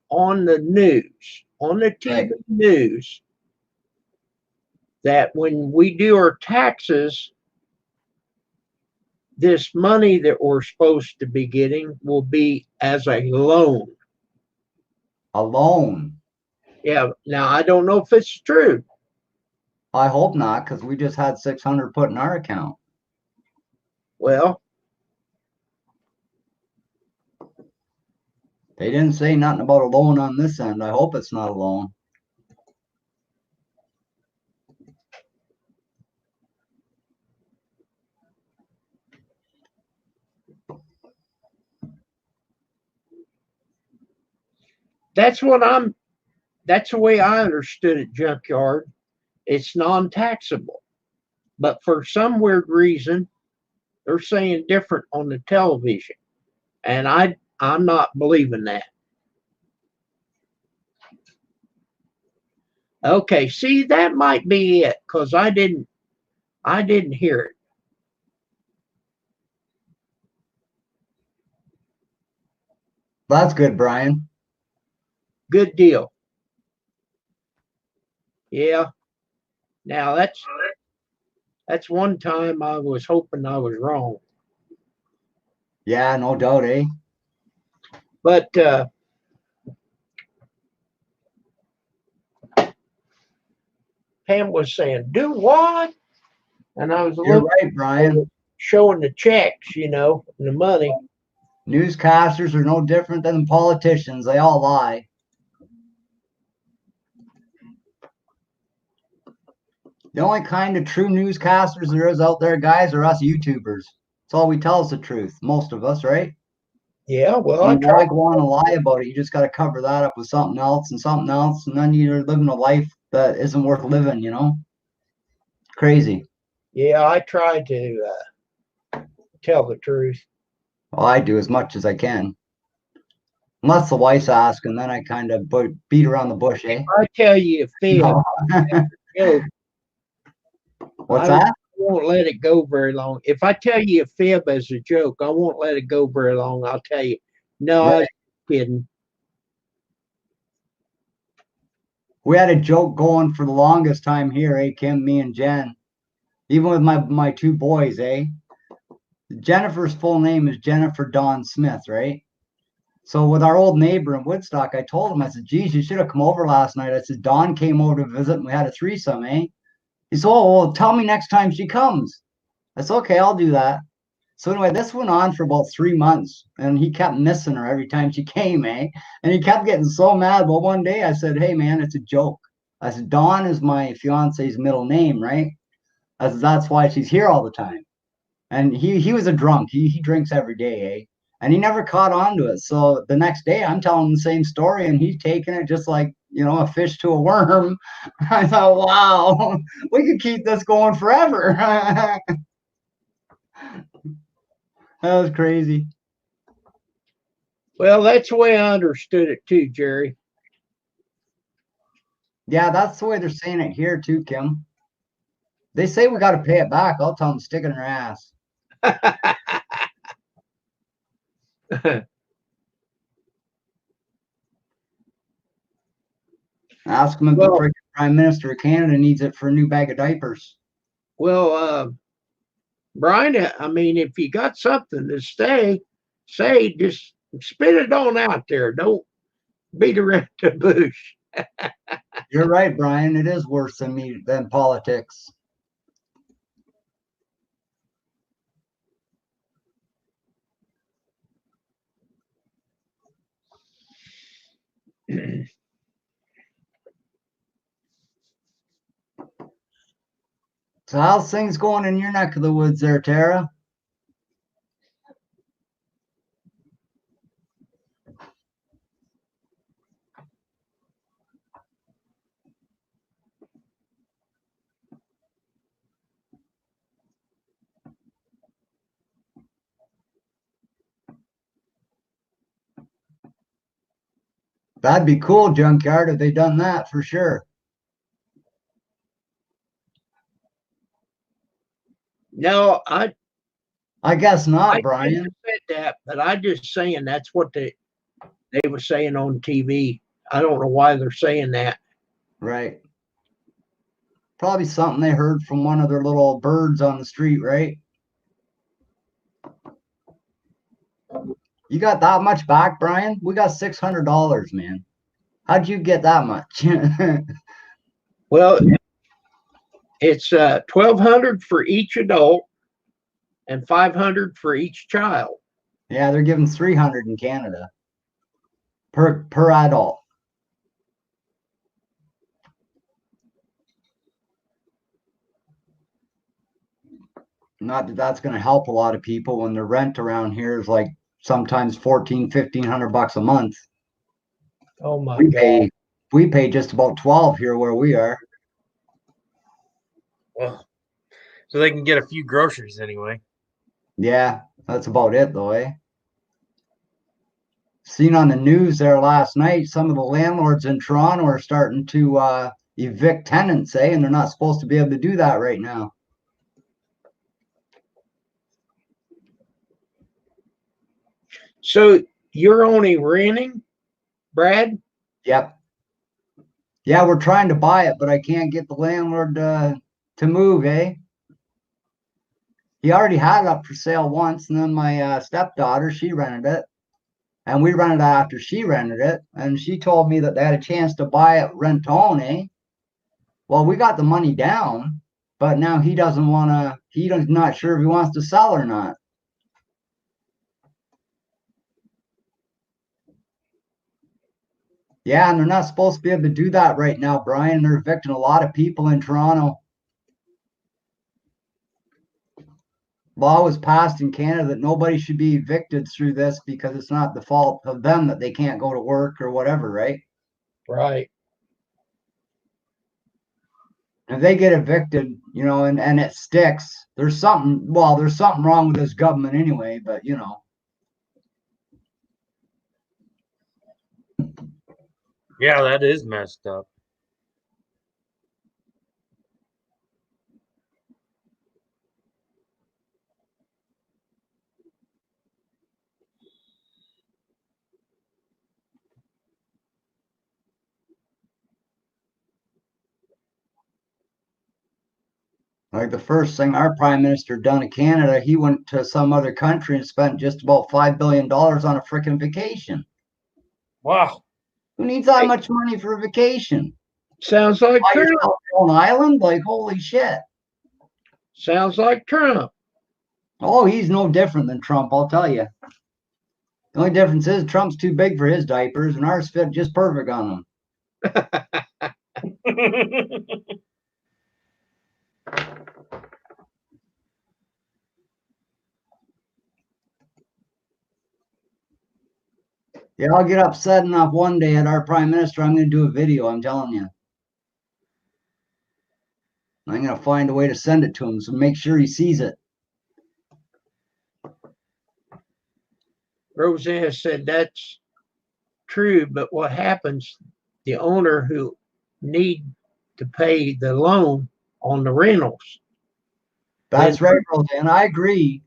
on the news, on the TV news, that when we do our taxes, this money that we're supposed to be getting will be as a loan. A loan. Yeah. Now, I don't know if it's true. I hope not, because we just had 600 put in our account. Well, they didn't say nothing about a loan on this end. I hope it's not a loan. that's the way I understood it, Junkyard. It's non-taxable. But for some weird reason, they're saying different on the television. And I'm not believing that. Okay, see, that might be it, because I didn't hear it. That's good, Brian. Good deal. Yeah. Now that's one time I was hoping I was wrong. Yeah, no doubt, eh? But Pam was saying, do what? And I was You're looking, right, Brian. showing the checks, and the money. Newscasters are no different than politicians. They all lie. The only kind of true newscasters there is out there, guys, are us YouTubers. That's all we tell us the truth. Most of us, right? Yeah, well, I I mean, tried. why go on and lie about it? You just got to cover that up with something else, and then you're living a life that isn't worth living, you know? Crazy. Yeah, I tried to tell the truth. Well, I do as much as I can. Unless the wife's asking, then I kind of beat around the bush, eh? I tell you, Phil, No. joke, What's I that? won't let it go very long. If I tell you a fib as a joke, I won't let it go very long. I'll tell you, no, I was kidding. We had a joke going for the longest time here, eh, Kim, me and Jen. Even with my two boys, eh? Jennifer's full name is Jennifer Dawn Smith, right? So with our old neighbor in Woodstock, I told him, I said, geez, you should have come over last night. I said, Dawn came over to visit and we had a threesome, eh? He said, oh, well, tell me next time she comes. I said, okay, I'll do that. So anyway, this went on for about 3 months and he kept missing her every time she came, eh? And he kept getting so mad. Well, one day I said, hey, man, it's a joke. I said, Dawn is my fiance's middle name, right? I said, that's why she's here all the time. And he was a drunk. He drinks every day, eh? And he never caught on to it. So the next day I'm telling him the same story and he's taking it just like, a fish to a worm. I thought, wow, we could keep this going forever. That was crazy. Well, that's the way I understood it too, Jerry. Yeah, that's the way they're saying it here too, Kim. They say we got to pay it back. I'll tell them stick it in their ass. Ask them if the freaking Prime Minister of Canada needs it for a new bag of diapers. Well, Brian, I mean, if you got something to say, just spit it on out there. Don't beat around the bush. You're right, Brian. It is worse than politics. So how's things going in your neck of the woods there, Tara? That'd be cool, Junkyard, if they done that for sure. No, I guess not, I Brian. said that, but I just saying that's what they were saying on TV. I don't know why they're saying that. Right. Probably something they heard from one of their little birds on the street, right? You got that much back, Brian? We got $600, man. How'd you get that much? Well, it's $1,200 for each adult and $500 for each child. Yeah, they're giving $300 in Canada per adult. Not that that's going to help a lot of people when the rent around here is like sometimes $1,400, $1,500 a month. Oh my We God. pay just about 12 here where we are. Well, so they can get a few groceries anyway. Yeah, that's about it though, eh? Seen on the news there last night, some of the landlords in Toronto are starting to evict tenants, eh? And they're not supposed to be able to do that right now. So you're only renting, Brad? Yep. Yeah, we're trying to buy it, but I can't get the landlord to move, eh? He already had it up for sale once, and then my stepdaughter, she rented it. And we rented it after she rented it. And she told me that they had a chance to buy it rent to own, eh? Well, we got the money down, but now he doesn't want to, he's not sure if he wants to sell or not. Yeah, and they're not supposed to be able to do that right now, Brian. They're evicting a lot of people in Toronto. Law was passed in Canada that nobody should be evicted through this because it's not the fault of them that they can't go to work or whatever, right? Right. If they get evicted, you know, and it sticks, there's something wrong with this government anyway, but you know. Yeah, that is messed up. Like the first thing our prime minister done in Canada, he went to some other country and spent just about $5 billion on a freaking vacation. Wow. Who needs that much money for a vacation? Sounds like Buy Trump. yourself your own island? Like, holy shit. Sounds like Trump. Oh, he's no different than Trump, I'll tell you. The only difference is Trump's too big for his diapers and ours fit just perfect on them. Yeah, I'll get upset enough one day at our prime minister. I'm going to do a video, I'm telling you. I'm going to find a way to send it to him, so make sure he sees it. Roseanne said that's true, but what happens, the owner who need to pay the loan on the rentals, That's right, Roseanne. I agree.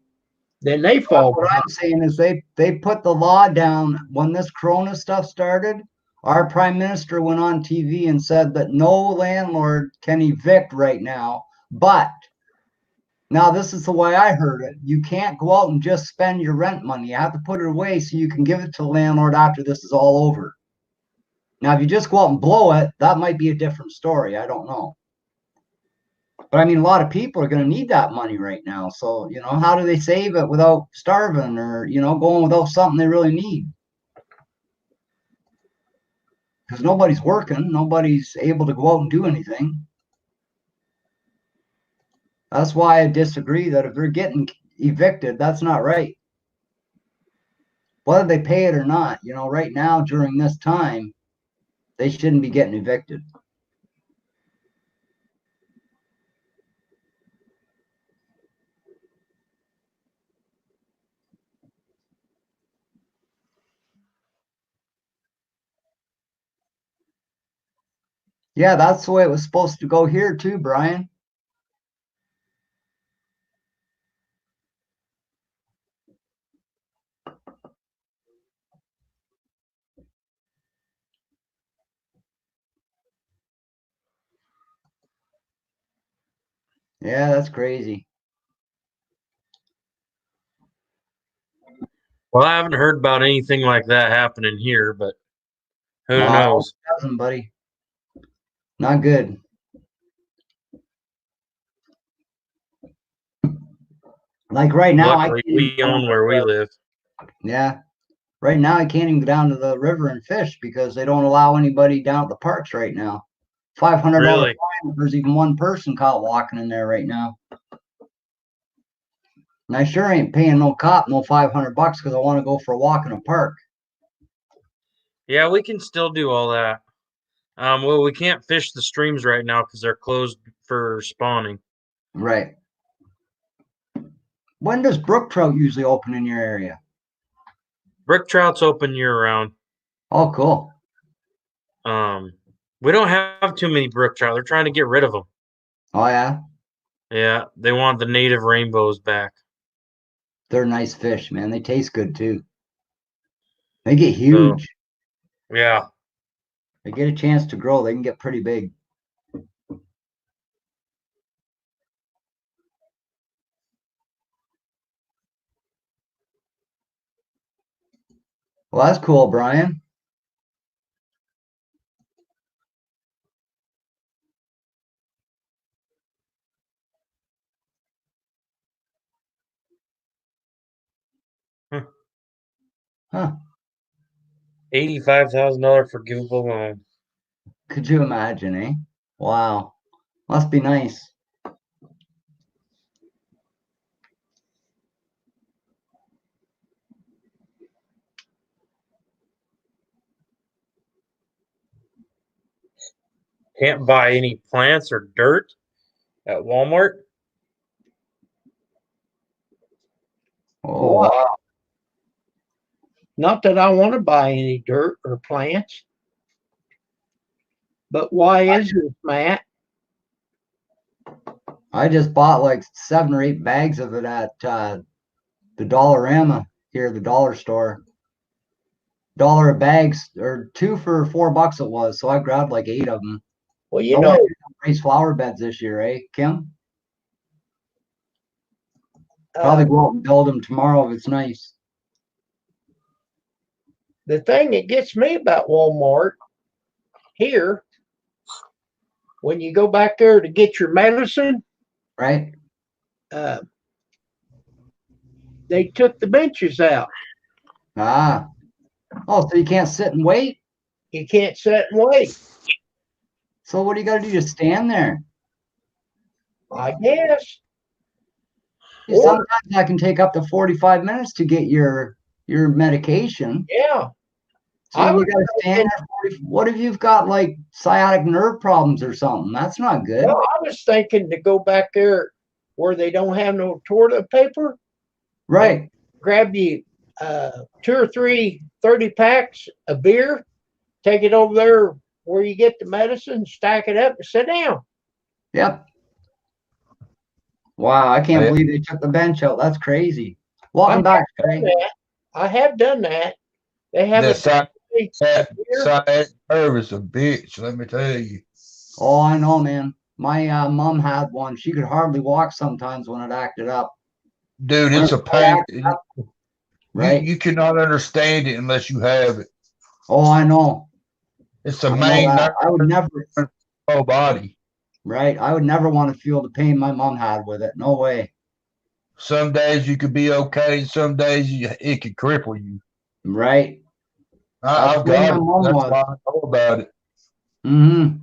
then they fall What behind. I'm saying is they put the law down when this Corona stuff started. Our prime minister went on TV and said that no landlord can evict right now. But now this is the way I heard it. You can't go out and just spend your rent money. You have to put it away so you can give it to the landlord after this is all over. Now, if you just go out and blow it, that might be a different story. I don't know. But I mean, a lot of people are going to need that money right now. So, you know, how do they save it without starving or, you know, going without something they really need? Because nobody's working. Nobody's able to go out and do anything. That's why I disagree that if they're getting evicted, that's not right. Whether they pay it or not, you know, right now during this time, they shouldn't be getting evicted. Yeah, that's the way it was supposed to go here too, Brian. Yeah, that's crazy. Well, I haven't heard about anything like that happening here, but who No, knows? it doesn't, buddy. Not good. Like right now, I Luckily, can't even we own where we live. yeah. Right now, I can't even go down to the river and fish because they don't allow anybody down at the parks right now. $500 Really? fine if there's even one person caught walking in there right now. And I sure ain't paying no cop no $500 because I want to go for a walk in a park. Yeah, we can still do all that. Well, we can't fish the streams right now because they're closed for spawning. Right. When does brook trout usually open in your area? Brook trout's open year round. Oh, cool. We don't have too many brook trout. They're trying to get rid of them. Oh, yeah. Yeah, they want the native rainbows back. They're nice fish, man. They taste good too. They get huge. Yeah. They get a chance to grow. They can get pretty big. Well, that's cool, Brian. Huh. $85,000 forgivable loan. Could you imagine, eh? Wow. Must be nice. Can't buy any plants or dirt at Walmart. Oh, Wow. wow. Not that I want to buy any dirt or plants. But why is this, Matt? I just bought like 7 or 8 bags of it at the Dollarama here, the dollar store. $1 a bags, or 2 for $4 it was. So I grabbed like 8 of them. Well, you I know, want to raise flower beds this year, eh, Kim? Probably go out and build them tomorrow if it's nice. the thing that gets me about Walmart here, when you go back there to get your medicine, Right? they took the benches out. Ah. Oh, so you can't sit and wait? You can't sit and wait. So what do you got to do? Just stand there? I guess. Yeah, sometimes I can take up to 45 minutes to get your medication. Yeah. So I you was got to stand there. What if you've got like sciatic nerve problems or something? That's not good. Well, I was thinking to go back there where they don't have no toilet paper, Right. grab you 2 or 3 30 packs of beer, take it over there where you get the medicine, stack it up, and sit down. Yep. Wow, I can't Yeah. believe they took the bench out. That's crazy. Welcome back, Trey. I have done that. They have That a sciatic nerve is a bitch, let me tell you. Oh, I know, man. My mom had one. She could hardly walk sometimes when it acted up. Dude, it's a pain. Right? You cannot understand it unless you have it. Oh, I know. It's the I know main that. nerve I would never. of the whole body. Right? I would never want to feel the pain my mom had with it. No way. Some days you could be okay, some days it could cripple you. Right? I've the way got my it. mom That's was. why I know about it. Mm-hmm.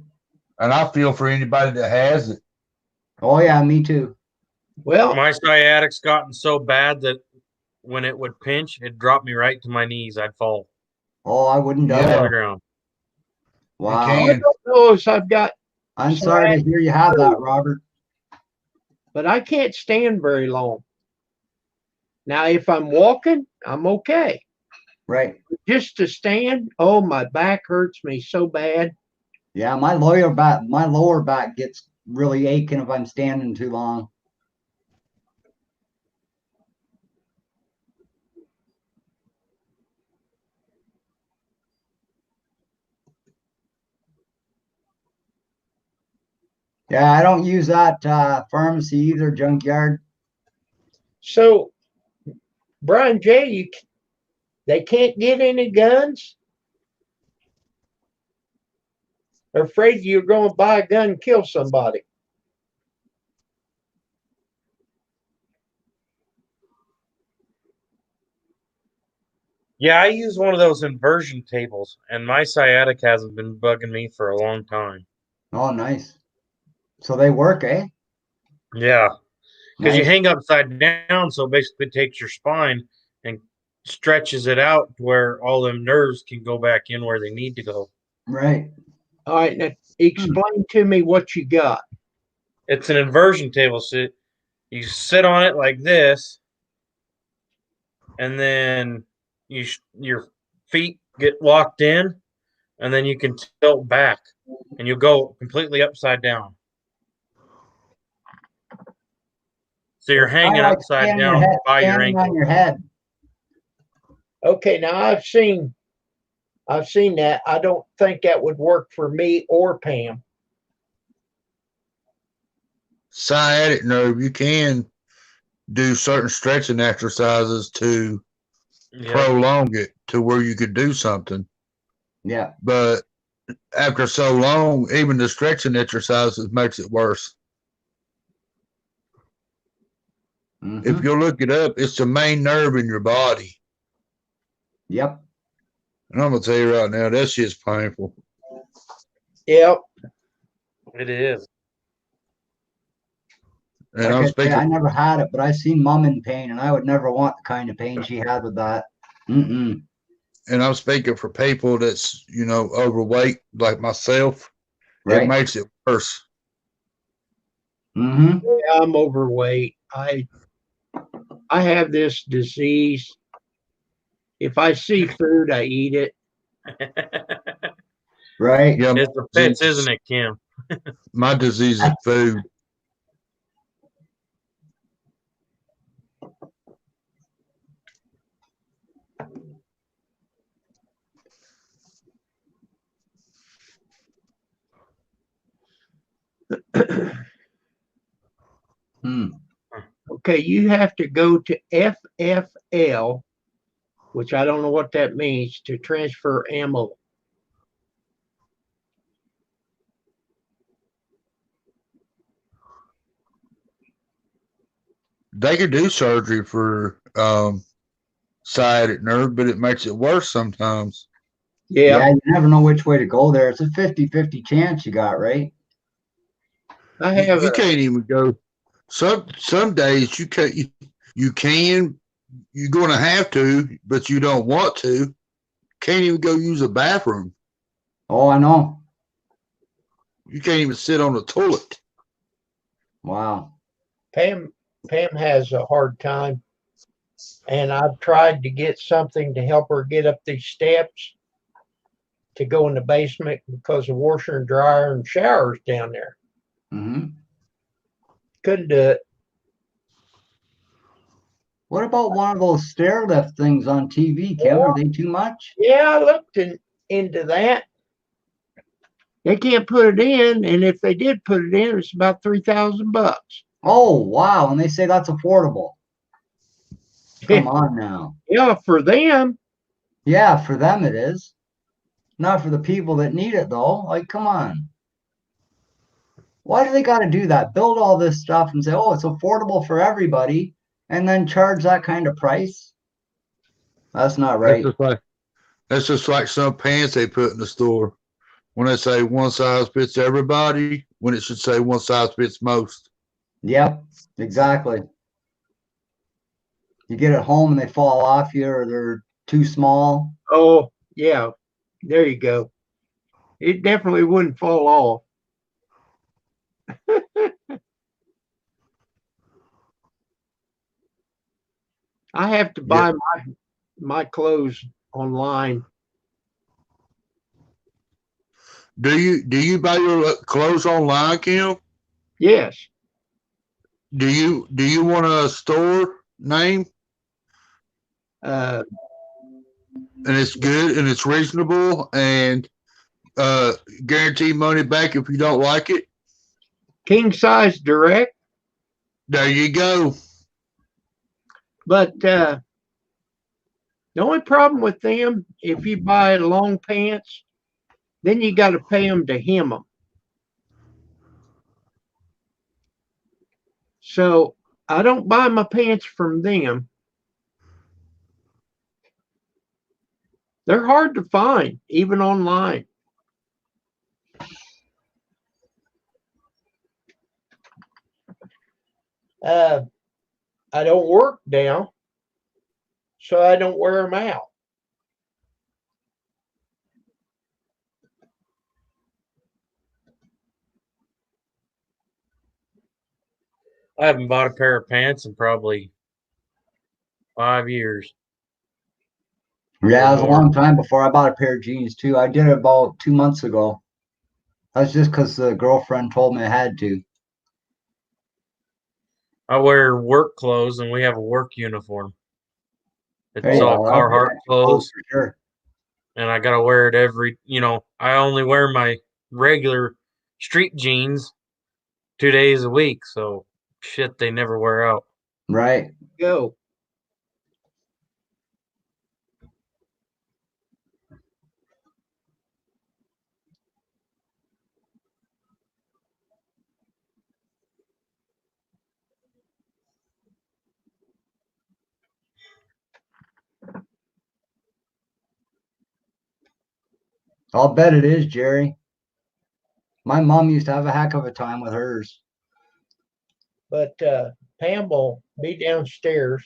And I feel for anybody that has it. Oh yeah, me too. well, My sciatic's gotten so bad that when it would pinch, it'd drop me right to my knees. I'd fall Oh, I wouldn't doubt Yeah. on it. the ground. Wow. I can. don't know if I've got, I'm sorry to hear you have that, Robert. but I can't stand very long. Now, if I'm walking, I'm okay. Right. Just to stand, oh, my back hurts me so bad. Yeah, my lower back gets really aching if I'm standing too long. Yeah, I don't use that pharmacy either, junkyard. So, Brian J., they can't get any guns? They're afraid you're going to buy a gun and kill somebody. Yeah, I use one of those inversion tables, and my sciatic hasn't been bugging me for a long time. Oh, nice. So they work, eh? Yeah, because you Nice. hang upside down, so basically it takes your spine and stretches it out to where all them nerves can go back in where they need to go. Right. All right, now explain to me what you got. It's an inversion table. So you sit on it like this, and then your feet get locked in, and then you can tilt back, and you'll go completely upside down. So you're hanging Kinda like upside standing down by your standing on ankle. your head. Okay, now I've seen that. I don't think that would work for me or Pam. Sciatic nerve, you can do certain stretching exercises to Yeah. prolong it to where you could do something. Yeah. But after so long, even the stretching exercises makes it worse. Mhm. If you look it up, it's the main nerve in your body. Yep. And I'm gonna tell you right now, that shit's painful. Yep. It is. And Like I'm I say, speaking. I never had it, but I seen mom in pain, and I would never want the kind of pain she had with that. Mm-mm. And I'm speaking for people that's overweight like myself. It Right. makes it worse. Mm-hmm. Yeah, I'm overweight. I have this disease. If I see food, I eat it. Right. Yeah, It's the pits, isn't it, Kim? my disease is food. Hmm. Okay, you have to go to FFL, which I don't know what that means, to transfer ammo. They could do surgery for sciatic nerve, but it makes it worse sometimes. Yeah, Yeah, you never know which way to go there. It's a 50-50 chance you got, right? I You, have you a, can't even go. Some days you can you're going to have to, but you don't want to. Can't even go use a bathroom. Oh, I know. You can't even sit on the toilet. Wow. Pam has a hard time, and I've tried to get something to help her get up these steps to go in the basement because the washer and dryer and showers down there. Mm-hmm. Couldn't do it. What about one of those stair lift things on TV, Kim? Are they too much? Yeah, I looked into that. They can't put it in, and if they did put it in, it's about $3,000. Oh, wow. And they say that's affordable. Come on now. Yeah, for them. Yeah, for them it is. Not for the people that need it, though. Like, come on. Why do they got to do that? Build all this stuff and say, oh, it's affordable for everybody, and then charge that kind of price? That's not right. That's just like some pants they put in the store when they say one size fits everybody, when it should say one size fits most. Yep, exactly. You get it home and they fall off you, or they're too small. Oh, yeah. There you go. It definitely wouldn't fall off. I have to buy my clothes online. Do you buy your clothes online, Kim? Yes. Do you want a store name Uh, and it's good and it's reasonable and guarantee money back if you don't like it? King Size Direct. There you go. But the only problem with them, if you buy long pants, then you got to pay them to hem them. So I don't buy my pants from them. They're hard to find, even online. I don't work now, so I don't wear them out. I haven't bought a pair of pants in probably 5 years. Yeah, it was a More. long time before I bought a pair of jeans too. I did it about 2 months ago. That's just because the girlfriend told me I had to. I wear work clothes and we have a work uniform. There It's you all go. Carhartt Okay. clothes, For sure. and I gotta wear it every. I only wear my regular street jeans 2 days a week, so shit, they never wear out. Right. Go. I'll bet it is, Jerry. My mom used to have a heck of a time with hers. But Pam will be downstairs,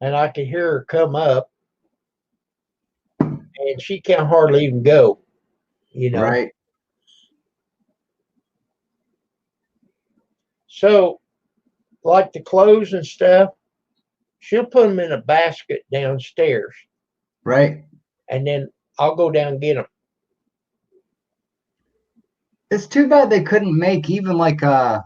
and I can hear her come up, and she can't hardly even go. Right. So, like the clothes and stuff, she'll put them in a basket downstairs, Right. and then I'll go down and get them. It's too bad they couldn't make even like a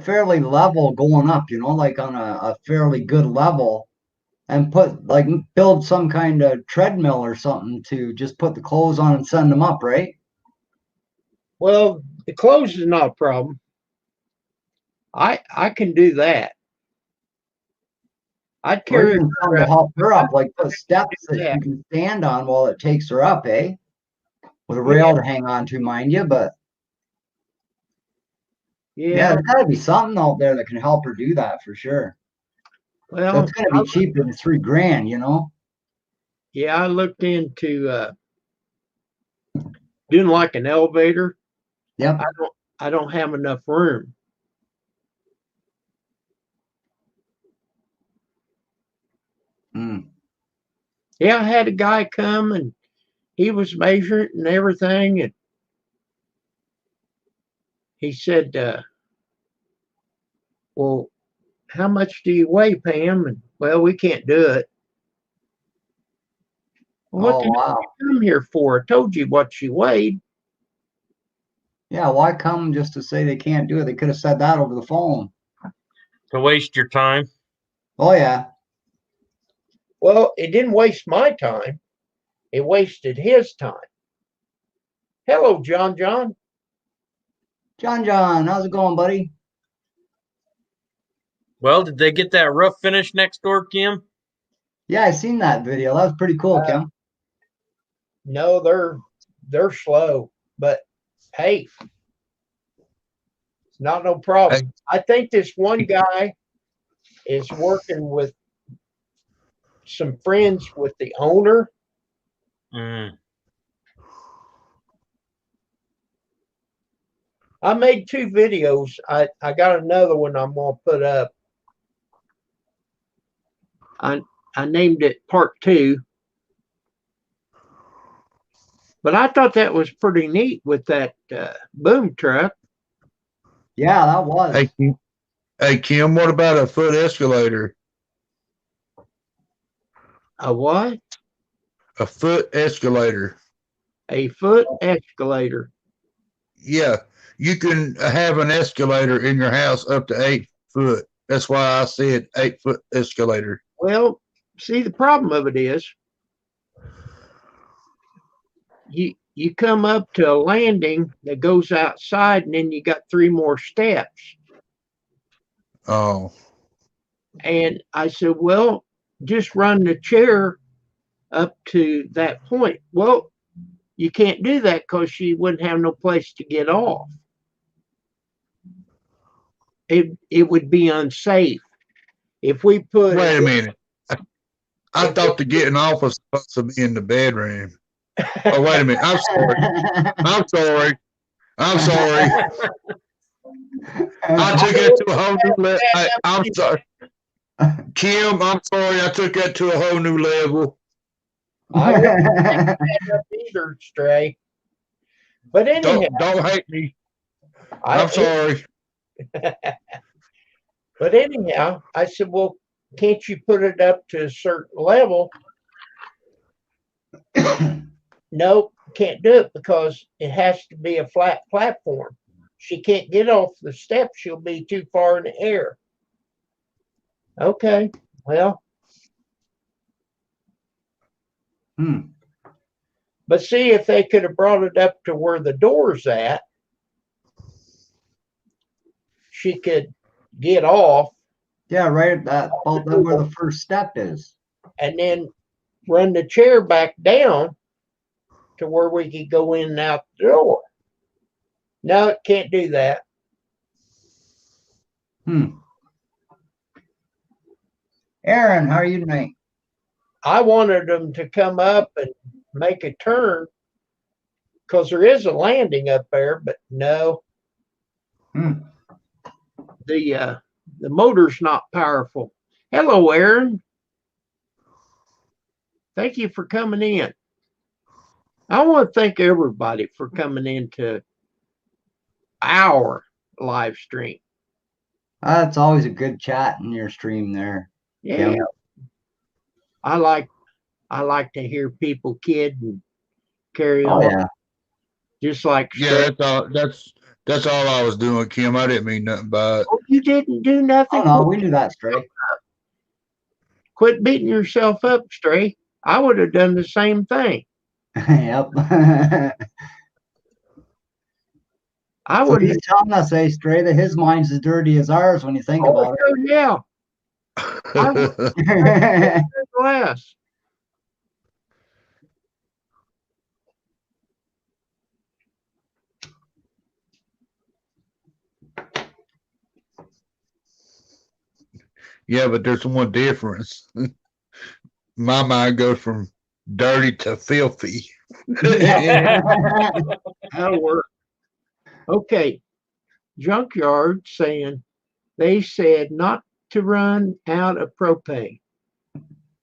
fairly level going up, like on a fairly good level, and build some kind of treadmill or something to just put the clothes on and send them up, right? Well, the clothes is not a problem. I can do that. I'd Or carry even her something to up. help her up, like put steps that Yeah. you can stand on while it takes her up, eh? With a rail to hang on to, mind you, but yeah, there's gotta be something out there that can help her do that for sure. Well, That's gonna be cheaper than $3,000, yeah, I looked into doing like an elevator. Yep. I don't have enough room. Mm. Yeah, I had a guy come and he was measuring and everything, and he said, well, how much do you weigh, Pam? And well, we can't do it. Well, what Oh, the hell wow. did you come here for? I told you what she weighed. Yeah, why come just to say they can't do it? They could have said that over the phone. To waste your time. Oh, yeah. Well, it didn't waste my time. It wasted his time. Hello, John. John, how's it going, buddy? Well, did they get that roof finished next door, Kim? Yeah, I seen that video. That was pretty cool, Kim. No, they're slow, but hey, it's not no problem. I think this one guy is working with some friends with the owner. Mm. I made 2 videos. I got another one I'm gonna put up. I named it part 2. But I thought that was pretty neat with that boom truck. Yeah, that was. Hey, Kim, what about a foot escalator? A what? A foot escalator. A foot escalator. Yeah, you can have an escalator in your house up to 8 foot. That's why I said 8-foot escalator. Well, see, the problem of it is you come up to a landing that goes outside, and then you got 3 more steps. Oh, And I said, well, just run the chair up to that point. Well, you can't do that because she wouldn't have no place to get off. It would be unsafe if we put. wait a minute. I thought the getting off was supposed to be in the bedroom. Oh, wait a minute. I'm sorry. I'm sorry. I'm sorry. I took it to a whole new level. I'm sorry. Kim, I'm sorry. I took that to a whole new level. I wouldn't either, Stray. But anyhow, Don't hate me. I, I'm sorry. but anyhow, I said, well, can't you put it up to a certain level? Nope, can't do it because it has to be a flat platform. She can't get off the steps. She'll be too far in the air. Okay, well, but see if they could have brought it up to where the door's at, she could get off Yeah, right at that about that where the first step is. and then run the chair back down to where we could go in and out the door. No, it can't do that. Aaron, how are you tonight? I wanted them to come up and make a turn because there is a landing up there, but no. The motor's not powerful. Hello, Aaron. Thank you for coming in. I want to thank everybody for coming into our live stream. It's always a good chat in your stream there. Yeah. Yeah. I like to hear people kid and carry Oh on. yeah. Just like Yeah, that's all I was doing, Kim. I didn't mean nothing by it. Oh, you didn't do nothing. Oh no, we knew that, Stray. Quit beating yourself up, Stray. I would have done the same thing. Yep. I So would he's have. telling us, Stray, that his mind's as dirty as ours when you think about Oh, yeah. it. Glass. Yeah, but there's one difference. My mind goes from dirty to filthy. That'll work. Okay. Junkyard saying they said not to run out of propane.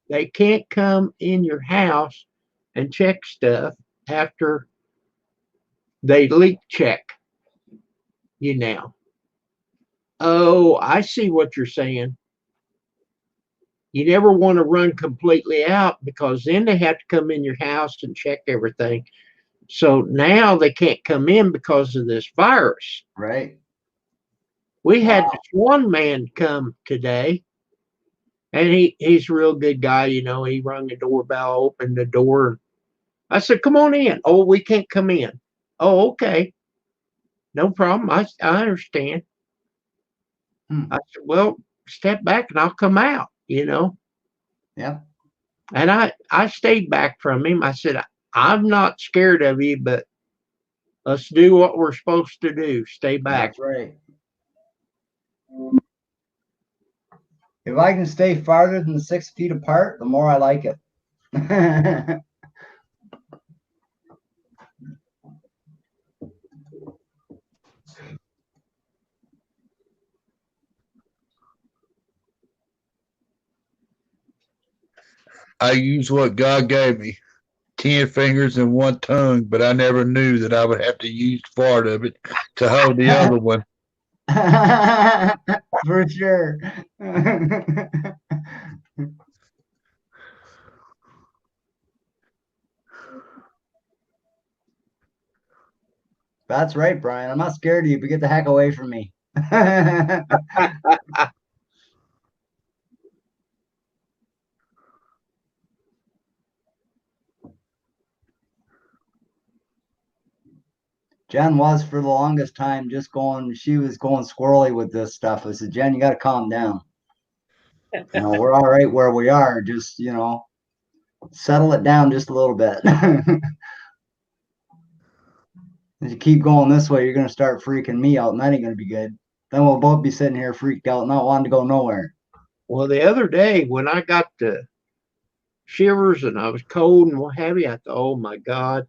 They can't come in your house and check stuff after they leak check you now. Oh, I see what you're saying. You never want to run completely out because then they have to come in your house and check everything. So now they can't come in because of this virus. Right. We had this one man come today, and he's a real good guy. You know, he rung the doorbell, opened the door. I said, come on in. Oh, we can't come in. Oh, okay. No problem. I understand. I said, well, step back and I'll come out, you know. Yeah. And I stayed back from him. I said, I'm not scared of you, but let's do what we're supposed to do. Stay back. That's right. If I can stay farther than 6 feet apart, the more I like it. I use what God gave me. 10 fingers and 1 tongue, but I never knew that I would have to use part of it to hold the other one. For sure. That's right, Brian. I'm not scared of you, but get the heck away from me. Jen was for the longest time just going, she was going squirrely with this stuff. I said, Jen, you got to calm down. You know, we're all right where we are. Just, you know, settle it down just a little bit. If you keep going this way, you're going to start freaking me out, and that ain't going to be good. Then we'll both be sitting here freaked out, not wanting to go nowhere. Well, the other day when I got the shivers and I was cold and what have you, I thought, oh my God.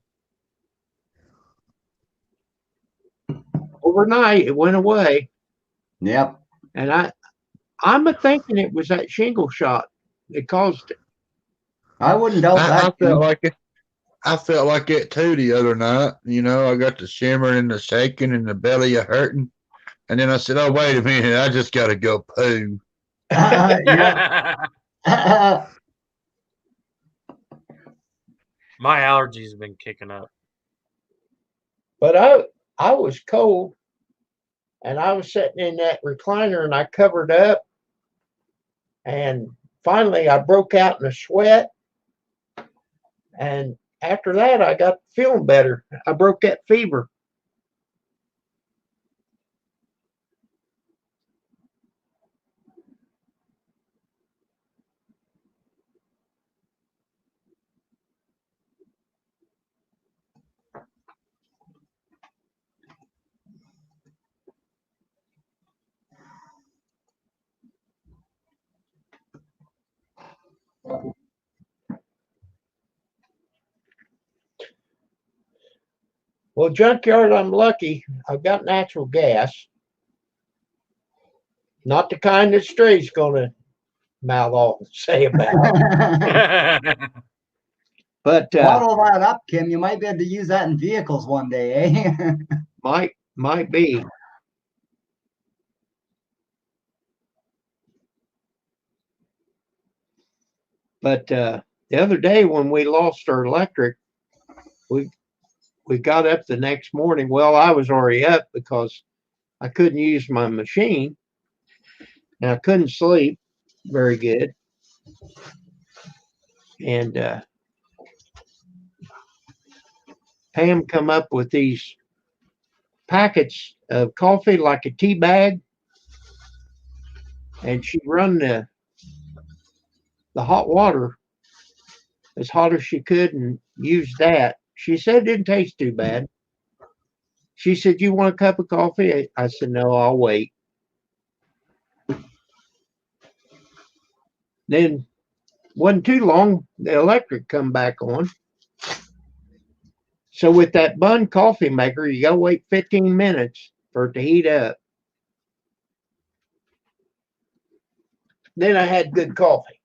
Oh, overnight it went away. Yep. And I'm a thinking it was that shingle shot that caused it. I wouldn't doubt I that. felt like it. I felt like it too the other night. You know, I got the shimmering and the shaking and the belly a hurting. And then I said, oh, wait a minute. I just got to go poo. Yeah. My allergies have been kicking up. But I was cold and I was sitting in that recliner and I covered up. And finally I broke out in a sweat. And after that, I got feeling better. I broke that fever. Well, Junkyard, I'm lucky. I've got natural gas. Not the kind that Stray's going to mouth off and say about. But Bottle that up, Kim. You might be able to use that in vehicles one day, eh? might be. But the other day when we lost our electric, we got up the next morning. Well, I was already up because I couldn't use my machine and I couldn't sleep very good. And Pam come up with these packets of coffee like a tea bag, and she run the hot water as hot as she could and used that. She said it didn't taste too bad. She said, "You want a cup of coffee?" I said, "No, I'll wait." Then wasn't too long, the electric come back on. So with that Bunn coffee maker, you gotta wait 15 minutes for it to heat up. Then I had good coffee.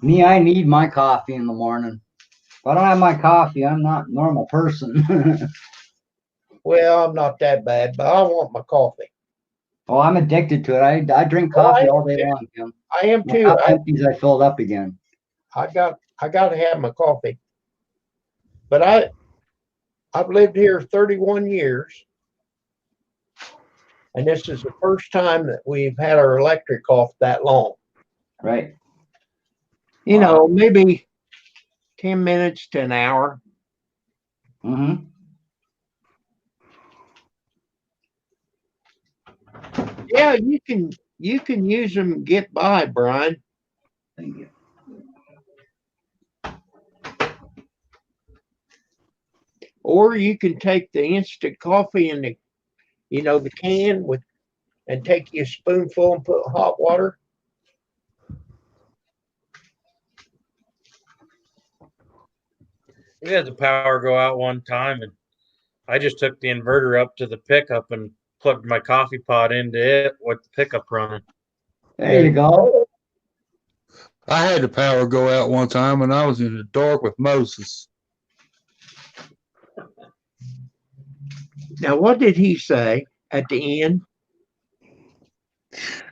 Me, I need my coffee in the morning. If I don't have my coffee, I'm not a normal person. Well, I'm not that bad, but I want my coffee. Oh, I'm addicted to it. I drink Oh, coffee I all day am too. long, Kim. I am My too. cup empties, I fill it up again. I got to have my coffee. But I've lived here 31 years, and this is the first time that we've had our electric off that long. Right. You Wow. know, maybe 10 minutes to an hour. Mm-hmm. Yeah, you can use them and get by, Brian. Thank you. Or you can take the instant coffee in the can and take you a spoonful and put hot water. We had the power go out one time, and I just took the inverter up to the pickup and plugged my coffee pot into it with the pickup running. There you go. I had the power go out one time and I was in the dark with Moses. Now, what did he say at the end?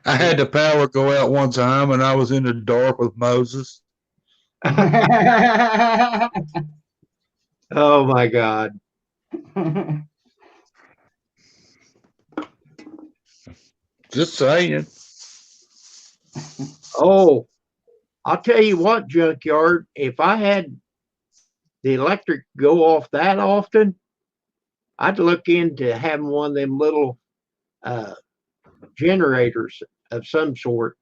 I had the power go out one time and I was in the dark with Moses. Oh my God. Just saying. Oh, I'll tell you what, Junkyard, if I had the electric go off that often, I'd look into having one of them little generators of some sort.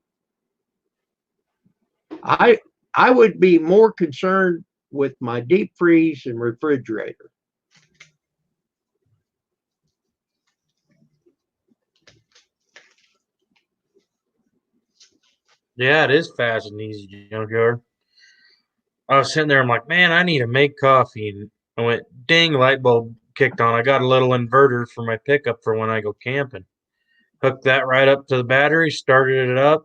I would be more concerned with my deep freeze and refrigerator. Yeah, it is fast and easy, Junkyard. I was sitting there, I'm like, man, I need to make coffee. And I went, ding, light bulb kicked on. I got a little inverter for my pickup for when I go camping. Hooked that right up to the battery, started it up,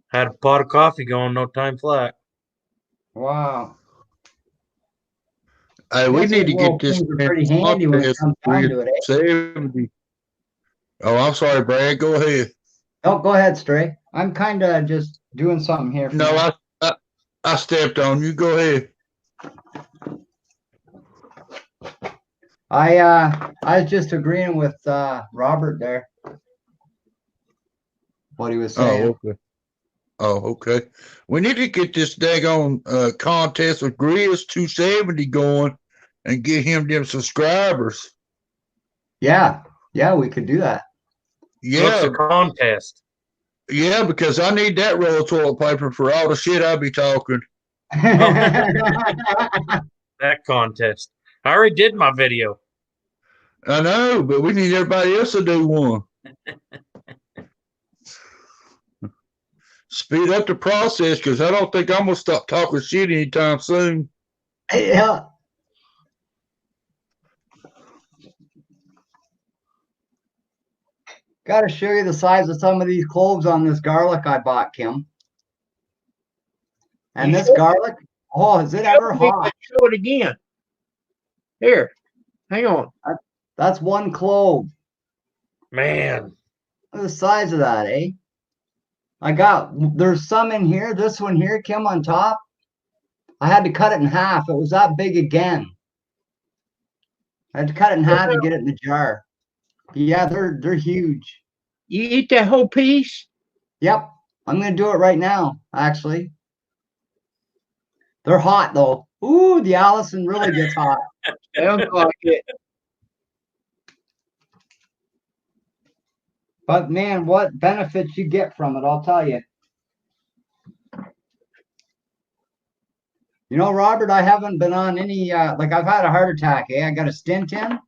had a pot of coffee going, no time flat. Wow. Hey, we Guess need to those little get this things are damn pretty handy when it contest comes for down to it, eh? 70. Oh, I'm sorry, Brad. Go ahead. Oh, go ahead, Stray. I'm kind of just doing something here. For No, now. I stepped on you. Go ahead. I was just agreeing with Robert there. What he was saying. Oh, okay. Oh, okay. We need to get this daggone contest with Grizz 270 going and get him them subscribers. Yeah, we could do that. What's Yeah, the contest? yeah, because I need that roll of toilet paper for all the shit I be talking. That contest. I already did my video. I know, but we need everybody else to do one. Speed up the process because I don't think I'm gonna stop talking shit anytime soon. Yeah. Got to show you the size of some of these cloves on this garlic I bought, Kim. And You this should- garlic, oh, is it ever hot? Show it again. Here, hang on. That's one clove. Man. Look at the size of that, eh? There's some in here. This one here, Kim, on top. I had to cut it in half. It was that big again. I had to cut it in half to get it in the jar. But yeah, they're huge. You eat that whole piece? Yep. I'm gonna do it right now, actually. They're hot though. Ooh, the Allison really gets hot. Sounds like it. But man, what benefits you get from it, I'll tell you. You know, Robert, I haven't been on any, like I've had a heart attack, eh? I got a stent in.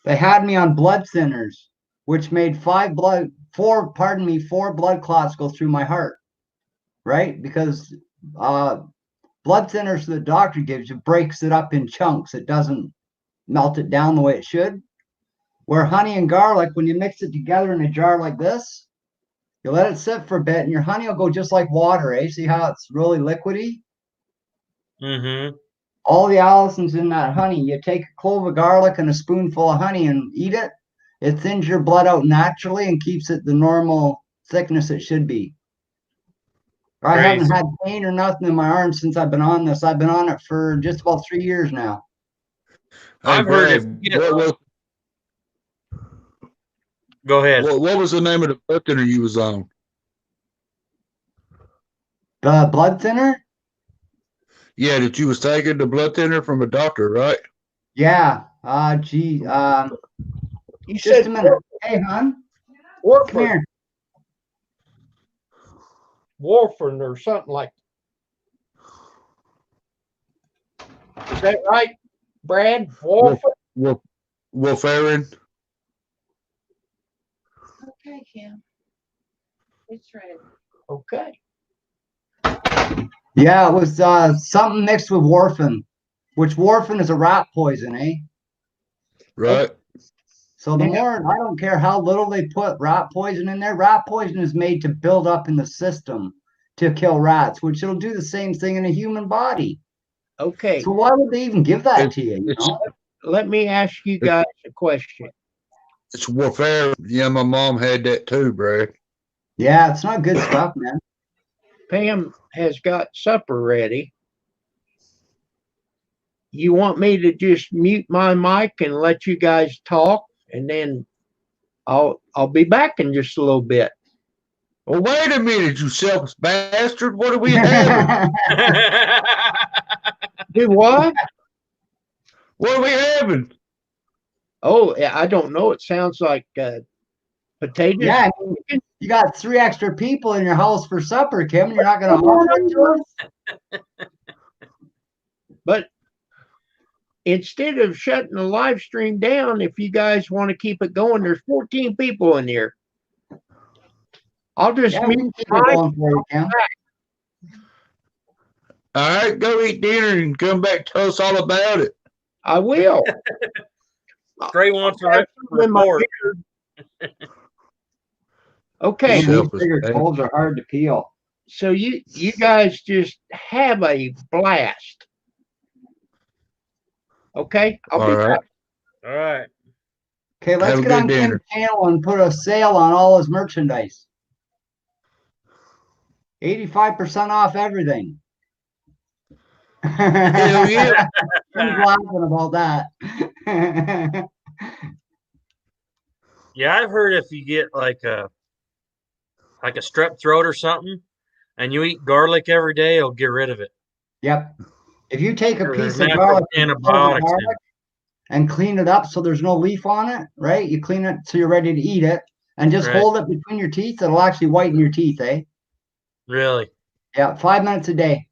They had me on blood thinners, which made four blood clots go through my heart, right? Because blood thinners the doctor gives you breaks it up in chunks. It doesn't melt it down the way it should. Where honey and garlic, when you mix it together in a jar like this, you let it sit for a bit and your honey will go just like water, eh? See how it's really liquidy? Mm-hmm. All the allicins in that honey. You take a clove of garlic and a spoonful of honey and eat it. It thins your blood out naturally and keeps it the normal thickness it should be. I haven't had pain or nothing in my arms since I've been on this. I've been on it for just about 3 years now. I've heard it. Go ahead. What was the name of the blood thinner you was on? The blood thinner? Yeah, that you was taking the blood thinner from a doctor, right? Yeah. You Just said a minute. Hey, hon. Come warfarin, here. warfarin or something like. Is that right, Brad? Warfarin? Warfarin. Okay, Kim. It's ready. Okay. Yeah, it was something mixed with warfarin, which warfarin is a rat poison, eh? Right. So the Yeah. more, I don't care how little they put rat poison in there, rat poison is made to build up in the system to kill rats, which it'll do the same thing in a human body. Okay. So why would they even give that to you? You know? Let me ask you guys a question. It's warfarin. Yeah, my mom had that too, Brad. Yeah, it's not good stuff, man. Pam has got supper ready. You want me to just mute my mic and let you guys talk, and then I'll be back in just a little bit. Well, wait a minute, you selfish bastard. What are we having? Do what? What are we having? Oh, I don't know. It sounds like potatoes. Yeah, I mean, you got 3 extra people in your house for supper, Kim, and you're not going to offer it to us? But instead of shutting the live stream down, if you guys want to keep it going, there's 14 people in here. I'll just Yeah, we mute can keep the it mic. going for you, Kim. All right, go eat dinner and come back and tell us all about it. I will. Stray one for Have some in my report. beard. Okay, These Self-respect. bigger coals are hard to peel. so you guys just have a blast. Okay, I'll All be right. back. All right. Okay, let's Have a get good on dinner. Kim's channel and put a sale on all his merchandise. 85% off everything. Hell yeah. He's laughing about that. Yeah, I've heard if you get like a strep throat or something, and you eat garlic every day, it'll get rid of it. Yep. If you take a There's piece of natural garlic antibiotics in it. and clean it up so there's no leaf on it, right? You clean it so you're ready to eat it and just Right. hold it between your teeth. It'll actually whiten your teeth, eh? Really? Yeah, 5 minutes a day.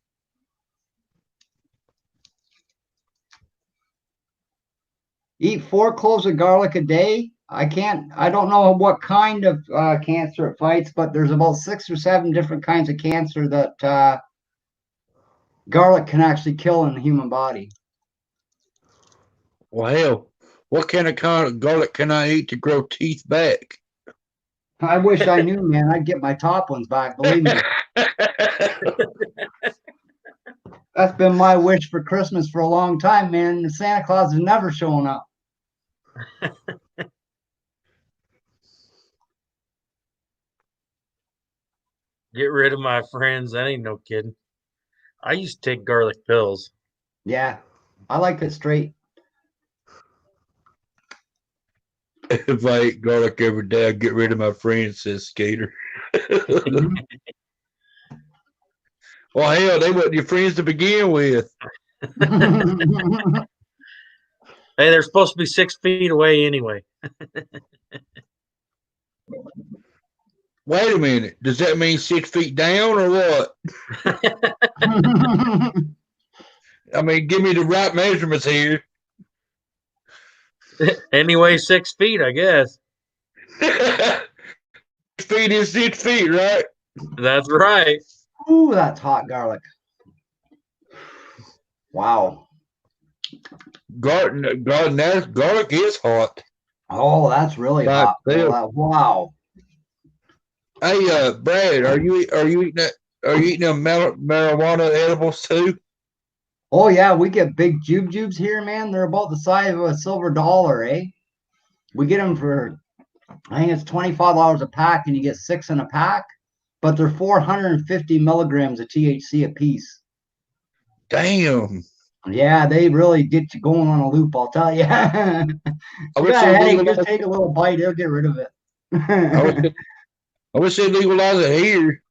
Eat 4 cloves of garlic a day. I don't know what kind of cancer it fights, but there's about 6 or 7 different kinds of cancer that garlic can actually kill in the human body. Well, hell, what kind of garlic can I eat to grow teeth back? I wish I knew, man. I'd get my top ones back, believe me. That's been my wish for Christmas for a long time, man. Santa Claus has never shown up. Get rid of my friends. That ain't no kidding. I used to take garlic pills. Yeah, I like it straight. If I eat garlic every day, I'll get rid of my friends, says Skater. Well, hell, they weren't your friends to begin with. Hey, they're supposed to be 6 feet away anyway. Wait a minute. Does that mean 6 feet down or what? I mean, give me the right measurements here. Anyway, 6 feet, I guess. 6 feet is 6 feet, right? That's right. Ooh, that's hot garlic. Wow. Garlic is hot. Oh, that's really By hot. itself. Wow. Hey, Brad, are you eating that? Are you eating them marijuana edibles too? Oh yeah, we get big jubes here, man. They're about the size of a silver dollar, eh? We get them for, I think it's $25 a pack, and you get 6 in a pack. But they're 450 milligrams of THC a piece. Damn. Yeah, they really get you going on a loop, I'll tell you. I You wish got a they headache, just legalized. take a little bite, it'll get rid of it. I wish they legalized it here.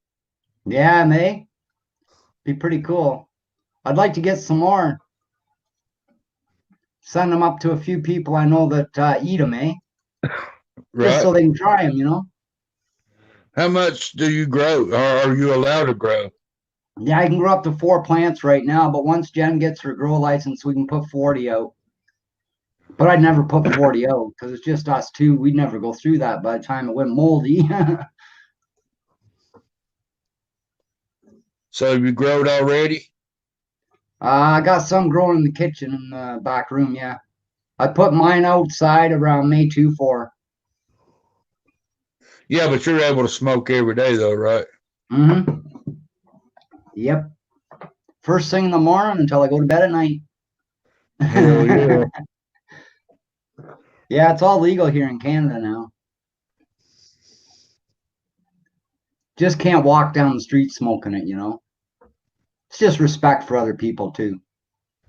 Yeah, May. Be pretty cool. I'd like to get some more. Send them up to a few people I know that eat them, eh? Just Right? so they can try them, you know? How much do you grow, or are you allowed to grow? Yeah, I can grow up to 4 plants right now, but once Jen gets her grow license, we can put 40 out. But I'd never put 40 out because it's just us two. We'd never go through that by the time it went moldy. So you growed already? I got some growing in the kitchen in the back room, yeah. I put mine outside around May 2-4. Yeah, but you're able to smoke every day though, right? Mm-hmm. Yep. First thing in the morning until I go to bed at night. Hell yeah. Yeah, it's all legal here in Canada now. Just can't walk down the street smoking it, you know? It's just respect for other people too.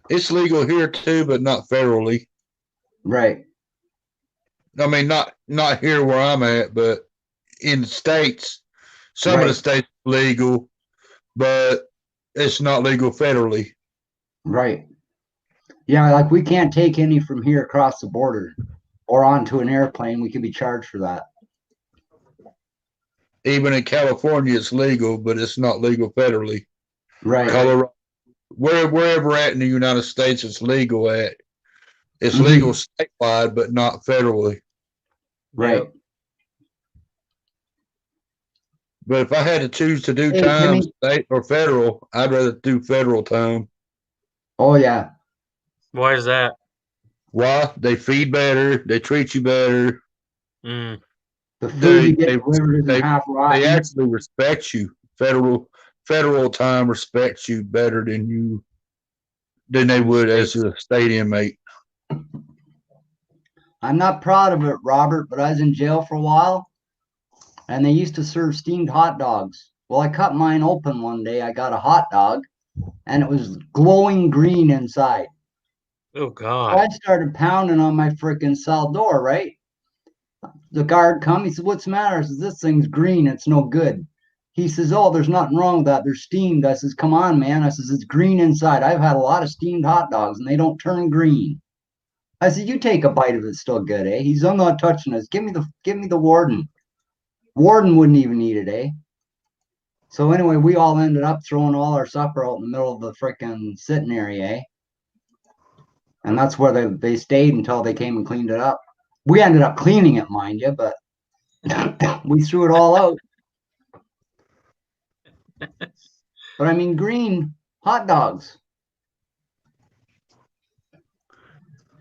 It's legal here too, but not federally. Right. I mean, not here where I'm at, but in the states, some of the Right. states legal, but it's not legal federally. Right. Yeah, like we can't take any from here across the border or onto an airplane. We could be charged for that. Even in California, it's legal, but it's not legal federally. Right. Colorado, wherever at in the United States, it's legal at. It's Mhm. legal statewide, but not federally. Right. But if I had to choose to do Hey, time, Timmy. state or federal, I'd rather do federal time. Oh yeah. Why is that? Why? They feed better. They treat you better. Mm. The food you get They- delivered isn't they- half They rotten. actually respect you. Federal time respects you better than they would as a state inmate. I'm not proud of it, Robert, but I was in jail for a while and they used to serve steamed hot dogs. Well, I cut mine open one day. I got a hot dog and it was glowing green inside. Oh So God. I started pounding on my freaking cell door, right? The guard come, he said, "What's the matter?" I says, "This thing's green, it's no good." He says, "Oh, there's nothing wrong with that. They're steamed." I says, "Come on, man." I says, "It's green inside. I've had a lot of steamed hot dogs and they don't turn green." I said, "You take a bite of it, still good, eh?" He's, "I'm not touching this. Give me the warden." Warden wouldn't even eat it, eh? So anyway, we all ended up throwing all our supper out in the middle of the frickin' sitting area, eh? And that's where they stayed until they came and cleaned it up. We ended up cleaning it, mind you, but we threw it all out. But I mean, green hot dogs.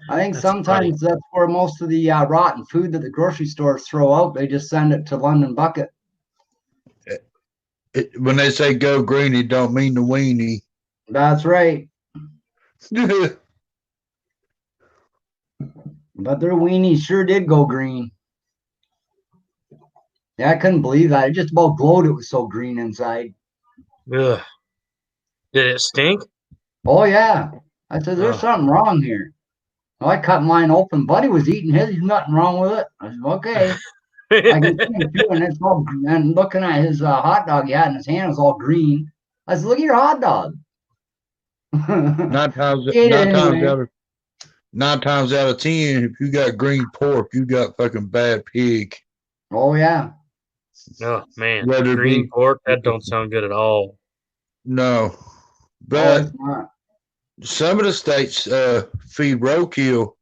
I think That's sometimes that's where most of the rotten food that the grocery stores throw out, they just send it to London Bucket. When they say go green, it don't mean the weenie. That's right. But their weenies sure did go green. Yeah, I couldn't believe that. It just about glowed. It was so green inside. Ugh. Did it stink? Oh, yeah. I said, "There's something wrong here." Well, I cut mine open. Buddy was eating his. There's nothing wrong with it. I said, "Okay." I can see him too, and it's all, and looking at his hot dog he had in his hand was all green. I said, "Look at your hot dog." nine times, Ate it nine times anyway. out of 9 times out of 10, if you got green pork, you got fucking bad pig. Oh yeah. Oh man, Whether it green be- pork, that don't sound good at all. No, Oh, but it's not. some of the states feed roadkill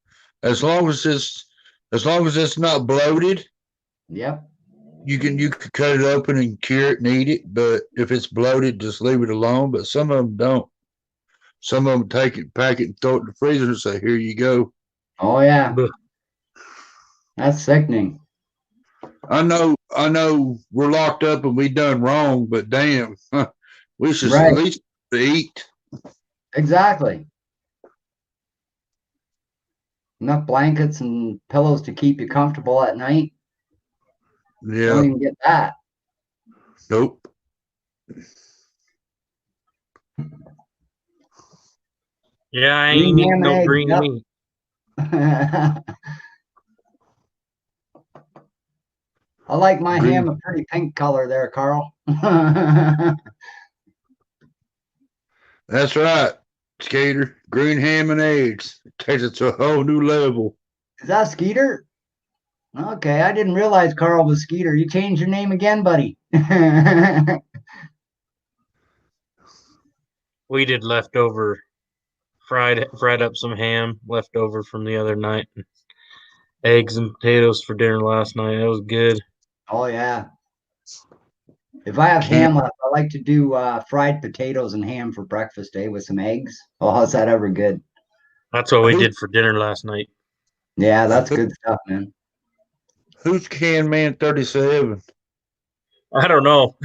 as long as it's not bloated. Yep. You can cut it open and cure it and eat it, but if it's bloated, just leave it alone. But some of them don't. Some of them take it, pack it, and throw it in the freezer and say, "Here you go." Oh yeah. Ugh. That's sickening. I know, we're locked up and we done wrong, but damn, we should Right. at least eat. Exactly. Enough blankets and pillows to keep you comfortable at night. Yeah, Don't even get that. nope. Yeah, I Green ain't eating ham no and eggs, green yep. meat. I like my Green- ham a pretty pink color there, Carl. That's right, Skater. Green ham and eggs. It takes it to a whole new level. Is that Skeeter? Okay, I didn't realize Carl was Skeeter. You changed your name again, buddy. We did leftover fried up some ham left over from the other night. Eggs and potatoes for dinner last night. It was good. Oh yeah. If I have ham left, I like to do fried potatoes and ham for breakfast, with some eggs. Oh, how's that ever good? That's what we did for dinner last night. Yeah, that's good stuff, man. Who's Can Man 37? I don't know.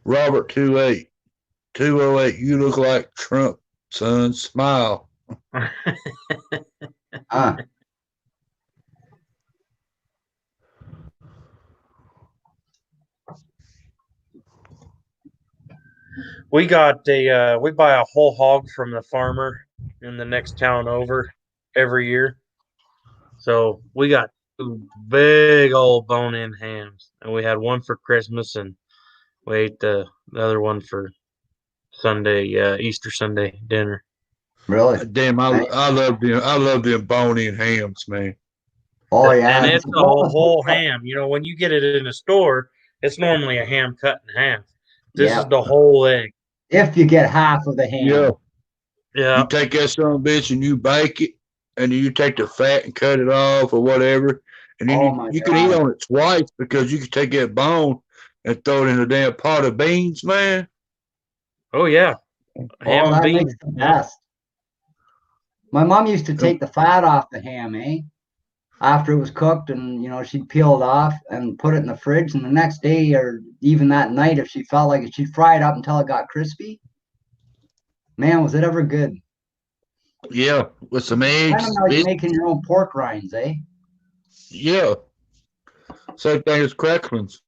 Robert 28. 208. You look like Trump, son. Smile. Huh. We got we buy a whole hog from the farmer in the next town over every year. So we got 2 big old bone-in hams, and we had one for Christmas, and we ate the other one for Sunday, Easter Sunday dinner. Really? Damn, I love them. I love them bone-in hams, man. Oh yeah. And it's a whole ham. You know, when you get it in a store, it's normally a ham cut in half. This Yeah. is the whole egg. If you get half of the ham. Yeah. Yeah. You take that son of a bitch and you bake it, and then you take the fat and cut it off or whatever, and then Oh, my you can eat God. on it twice because you can take that bone and throw it in a damn pot of beans, man. Oh yeah. Ham Oh, and that beans. makes the best. My mom used to take the fat off the ham, eh? After it was cooked, and she'd peel it off and put it in the fridge, and the next day or even that night, if she felt like it, she'd fry it up until it got crispy. Man, was it ever good. Yeah, with some eggs. Kind of like making your own pork rinds, eh? Yeah. Same thing as Cracklins.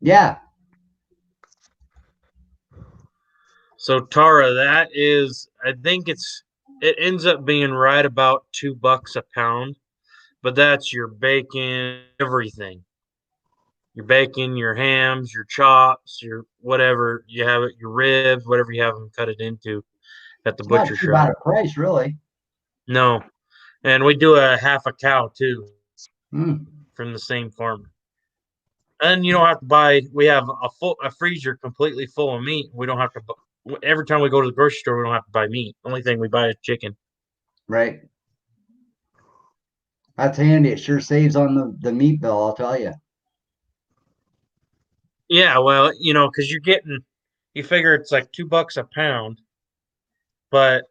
Yeah. So Tara, that is, I think it ends up being right about $2 a pound, but that's your bacon, everything. Your bacon, your hams, your chops, your whatever you have it, your ribs, whatever you have them cut it into at the It's not butcher too bad shop. a price, really. No, and we do a half a cow too Mm. from the same farmer. And you don't have to buy. We have a freezer completely full of meat. We don't have to. Every time we go to the grocery store, we don't have to buy meat. Only thing we buy is chicken. Right. That's handy. It sure saves on the meat bill, I'll tell you. Yeah, well, because you figure it's like $2 a pound, but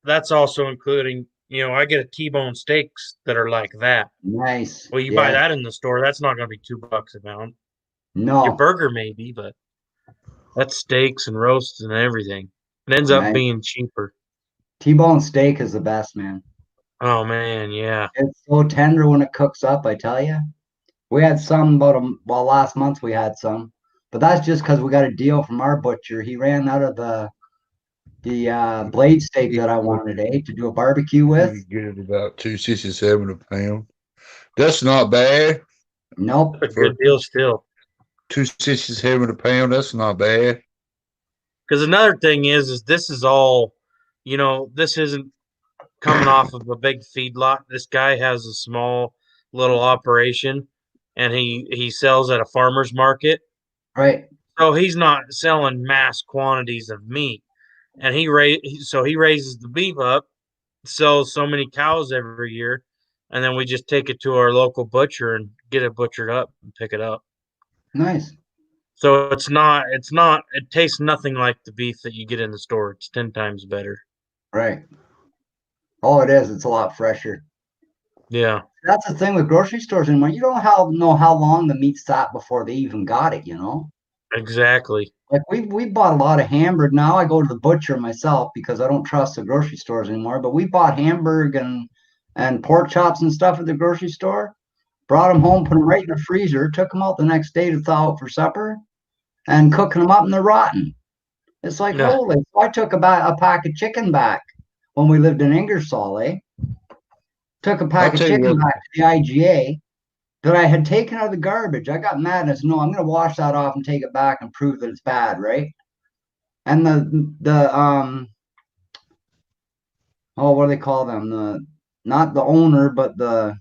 that's also including, I get a T-bone steaks that are like that. Nice. Well, you Yeah. buy that in the store, that's not going to be $2 a pound. Your No. burger maybe, but that's steaks and roasts and everything. It ends up Nice. being cheaper. T-bone steak is the best, man. Oh man, yeah. It's so tender when it cooks up, I tell you. We had some last month we had some, but that's just because we got a deal from our butcher. He ran out of the blade steak that I wanted, to do a barbecue with. You get it about $2.67 a pound. That's not bad. Nope. A good deal still. $2.67 a pound. That's not bad. Because another thing is this is all, this isn't coming off of a big feedlot. This guy has a small little operation, and he sells at a farmer's market. Right. So he's not selling mass quantities of meat, and he raises the beef up, sells so many cows every year, and then we just take it to our local butcher and get it butchered up and pick it up. Nice. So it tastes nothing like the beef that you get in the store. It's 10 times better. Right. Oh, it is. It's a lot fresher. Yeah. That's the thing with grocery stores anymore. You don't know how long the meat sat before they even got it, Exactly. Like we bought a lot of Hamburg. Now I go to the butcher myself because I don't trust the grocery stores anymore. But we bought Hamburg and pork chops and stuff at the grocery store. Brought them home, put them right in the freezer, took them out the next day to thaw out for supper, and cooking them up, and they're rotten. It's like, Yeah. holy! So I took a pack of chicken back when we lived in Ingersoll, Took a pack of tell you chicken what. back to the IGA that I had taken out of the garbage. I got mad and I said, no, I'm going to wash that off and take it back and prove that it's bad, right? And what do they call them? Not the owner, but the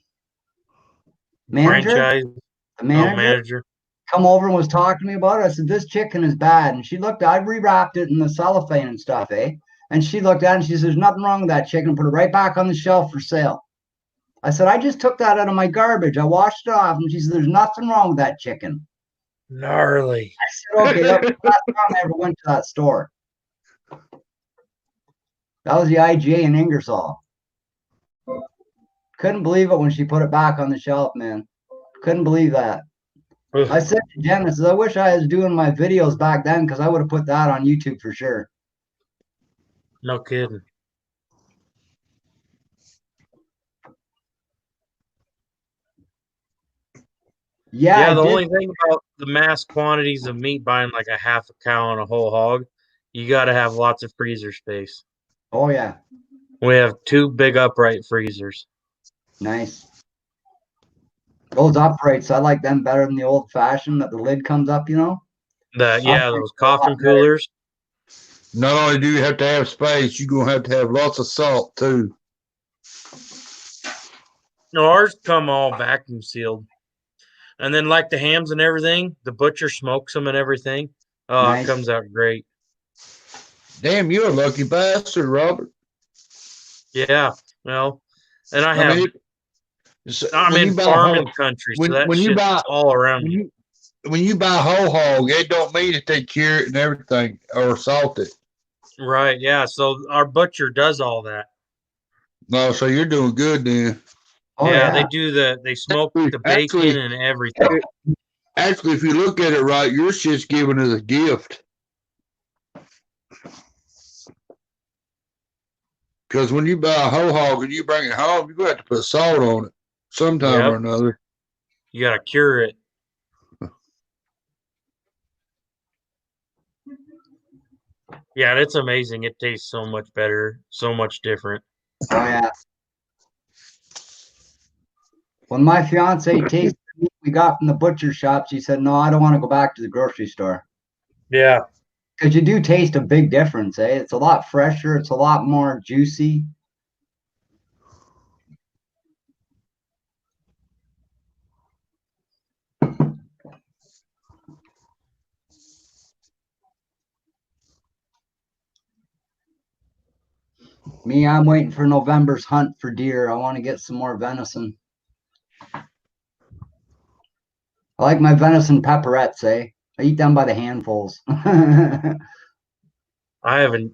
manager. Franchise. The manager. Manager. Come over and was talking to me about it. I said, this chicken is bad. And she looked, I rewrapped it in the cellophane and stuff, And she looked at it and she says, there's nothing wrong with that chicken. Put it right back on the shelf for sale. I said, I just took that out of my garbage. I washed it off. And she said, there's nothing wrong with that chicken. Gnarly. I said, okay, that was the last time I ever went to that store. That was the IGA in Ingersoll. Couldn't believe it when she put it back on the shelf, man. Couldn't believe that. I said to Jen, I said, I wish I was doing my videos back then because I would have put that on YouTube for sure. No kidding. Yeah, The only thing about the mass quantities of meat buying like a half a cow and a whole hog, you got to have lots of freezer space. Oh, yeah. We have 2 big upright freezers. Nice. Those uprights, I like them better than the old fashioned that the lid comes up, Those coffin coolers. Not only do you have to have space, you're going to have lots of salt too. No, ours come all vacuum sealed. And then like the hams and everything, the butcher smokes them and everything. Oh, Nice. It comes out great. Damn, you're a lucky bastard, Robert. Yeah. Well, and I'm when in you buy farming whole- country, when- so that when you shit's buy- all around me. when you buy whole hog, it don't mean that they cure it and everything or salt it. Right, yeah. So our butcher does all that. No, so you're doing good then. Oh yeah, yeah. they smoke the Actually- bacon and everything. Actually, if you look at it right, your shit's given as a gift. Because when you buy a whole hog and you bring it home, you're going to have to put salt on it sometime Yep. or another. You gotta cure it. Yeah, it's amazing. It tastes so much better, so much different. Oh yeah. When my fiance tasted the meat we got from the butcher shop, she said, "No, I don't want to go back to the grocery store." Yeah. Because you do taste a big difference, eh? It's a lot fresher. It's a lot more juicy. Me, I'm waiting for November's hunt for deer. I want to get some more venison. I like my venison pepperettes, eh? I eat them by the handfuls. I haven't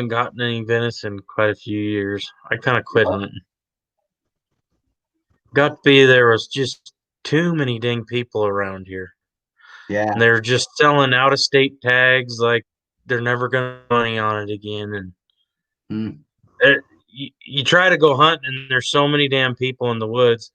gotten any venison in quite a few years. I kind of quit hunting. Got to be there was just too many dang people around here. Yeah. And they're just selling out of state tags like they're never gonna make money on it again. And Mm. you try to go hunting and there's so many damn people in the woods.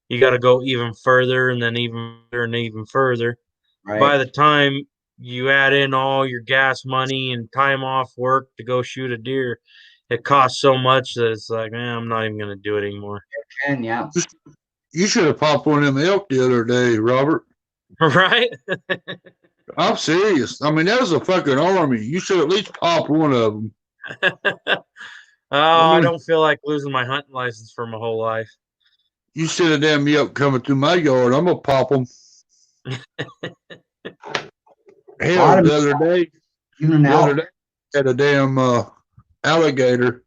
You got to go even further and then even further and even further. By Right. the time you add in all your gas money and time off work to go shoot a deer, it costs so much that it's like, man, I'm not even gonna do it anymore. And yeah. You should have popped one of them elk the other day, Robert. Right? I'm serious. I mean, that was a fucking army. You should at least pop one of them. I don't feel like losing my hunting license for my whole life. You see the damn elk coming through my yard, I'm gonna pop them. Hell, the other day, Even an the other elk. day, had a damn alligator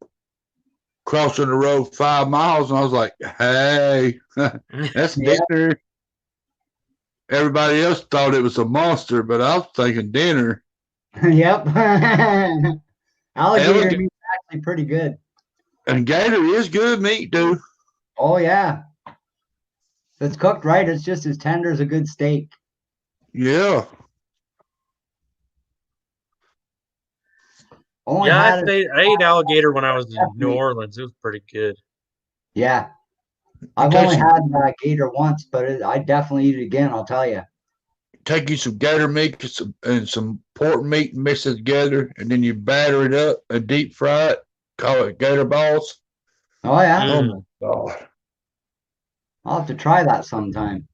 crossing the road 5 miles, and I was like, "Hey, that's Yeah. dinner." Everybody else thought it was a monster, but I was thinking dinner. Yep. Alligator Alligator. meat's actually pretty good. And gator is good meat, dude. Oh yeah. If it's cooked right, it's just as tender as a good steak. Yeah. Only Yeah, had it. I ate alligator when I was in New Orleans. It was pretty good. Yeah. I've Take only some- had gator once, but I definitely eat it again. I'll tell you. Take you some gator meat and some pork meat and mix it together, and then you batter it up and deep fry it. Call it gator balls. Oh yeah. Mm. Oh my God. I'll have to try that sometime.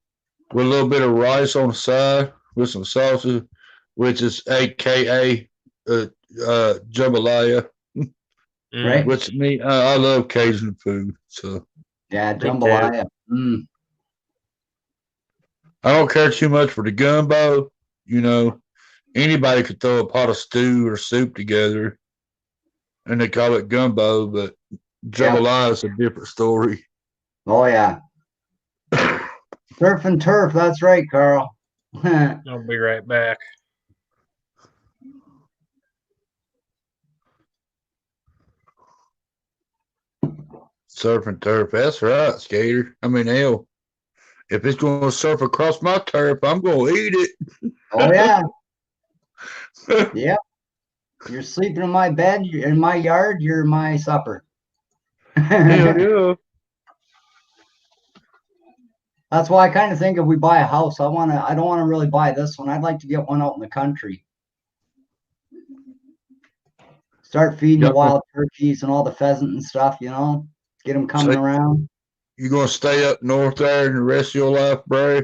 With a little bit of rice on the side with some sausage, which is AKA jambalaya. Right? Which me, I love Cajun food, so Yeah, too. jambalaya. Mm. I don't care too much for the gumbo. You know, anybody could throw a pot of stew or soup together, and they call it gumbo, but jambalaya is a different story. Oh yeah. Surf and turf. That's right, Carl. I'll be right back. Surf and turf. That's right, Skater. I mean, hell, if it's going to surf across my turf, I'm going to eat it. Oh yeah. Yep. You're sleeping in my bed, you're in my yard, you're my supper. Hell yeah. That's why I kind of think if we buy a house, I don't want to really buy this one. I'd like to get one out in the country. Start feeding the Yep. wild turkeys and all the pheasant and stuff, get them coming So- around. You going to stay up north there and the rest of your life, bro?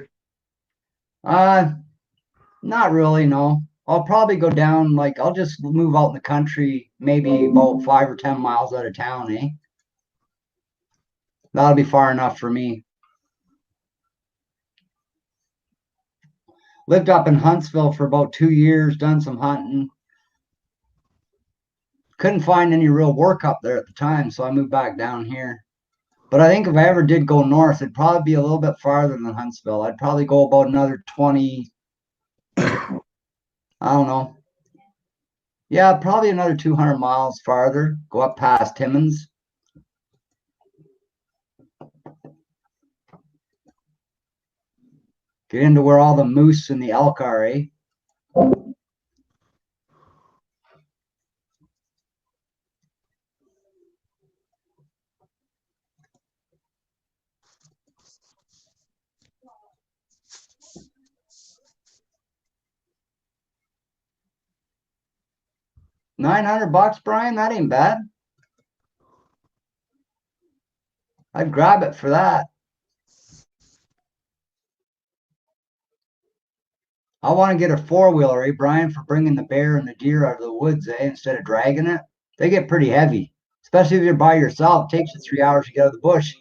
Not really, no. I'll probably go down, I'll just move out in the country, maybe about 5 or 10 miles out of town, eh? That'll be far enough for me. Lived up in Huntsville for about 2 years, done some hunting. Couldn't find any real work up there at the time, so I moved back down here. But I think if I ever did go north, it'd probably be a little bit farther than Huntsville. I'd probably go about another 20, I don't know. Yeah, probably another 200 miles farther, go up past Timmins. Get into where all the moose and the elk are, eh? $900, Brian? That ain't bad. I'd grab it for that. I want to get a four-wheeler, eh, Brian, for bringing the bear and the deer out of the woods, eh, instead of dragging it. They get pretty heavy, especially if you're by yourself. It takes you 3 hours to get out of the bush.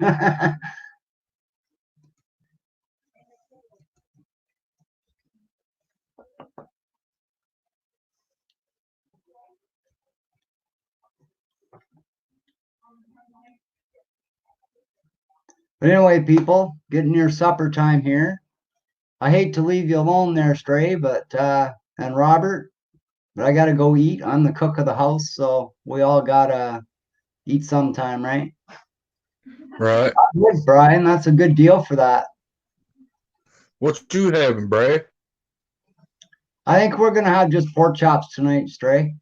But anyway, people, getting near supper time here. I hate to leave you alone there, Stray, but and Robert, but I gotta go eat. I'm the cook of the house, so we all gotta eat sometime, right? Right. Good, Brian. That's a good deal for that. What you having, Brad? I think we're gonna have just pork chops tonight, Stray.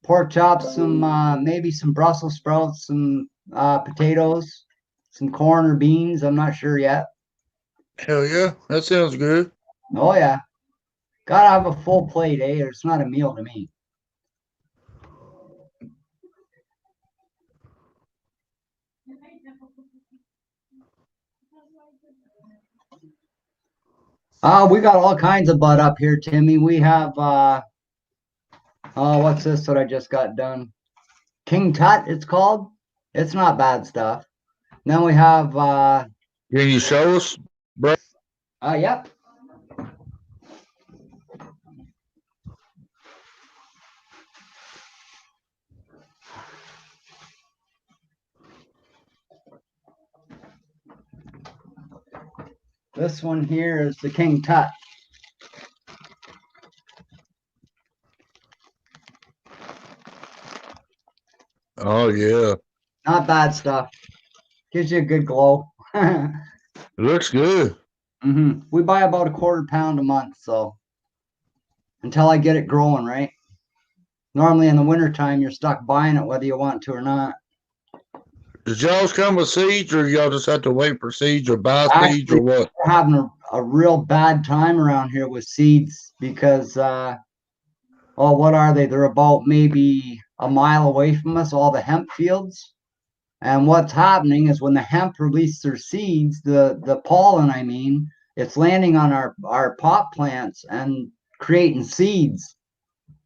Pork chops, some maybe some Brussels sprouts, some potatoes, some corn or beans. I'm not sure yet. Hell yeah, that sounds good. Oh yeah, gotta have a full plate, eh? Or it's not a meal to me. We got all kinds of bud up here, Timmy. We have oh, what's this that I just got done? King Tut, it's called. It's not bad stuff. Then we have Can you show us, Brad? yep. This one here is the King Tut. Oh yeah, Not bad stuff. Gives you a good glow. it looks good. We buy about a quarter pound a month, so until I get it growing, right? Normally in the wintertime, you're stuck buying it whether you want to or not. Does y'all's come with seeds, or y'all just have to wait for seeds, or buy seeds, or Actually, what? we're having a real bad time around here with seeds because, oh, what are they? They're about maybe a mile away from us, all the hemp fields. And what's happening is when the hemp release their seeds, the pollen, I mean, it's landing on our pot plants and creating seeds.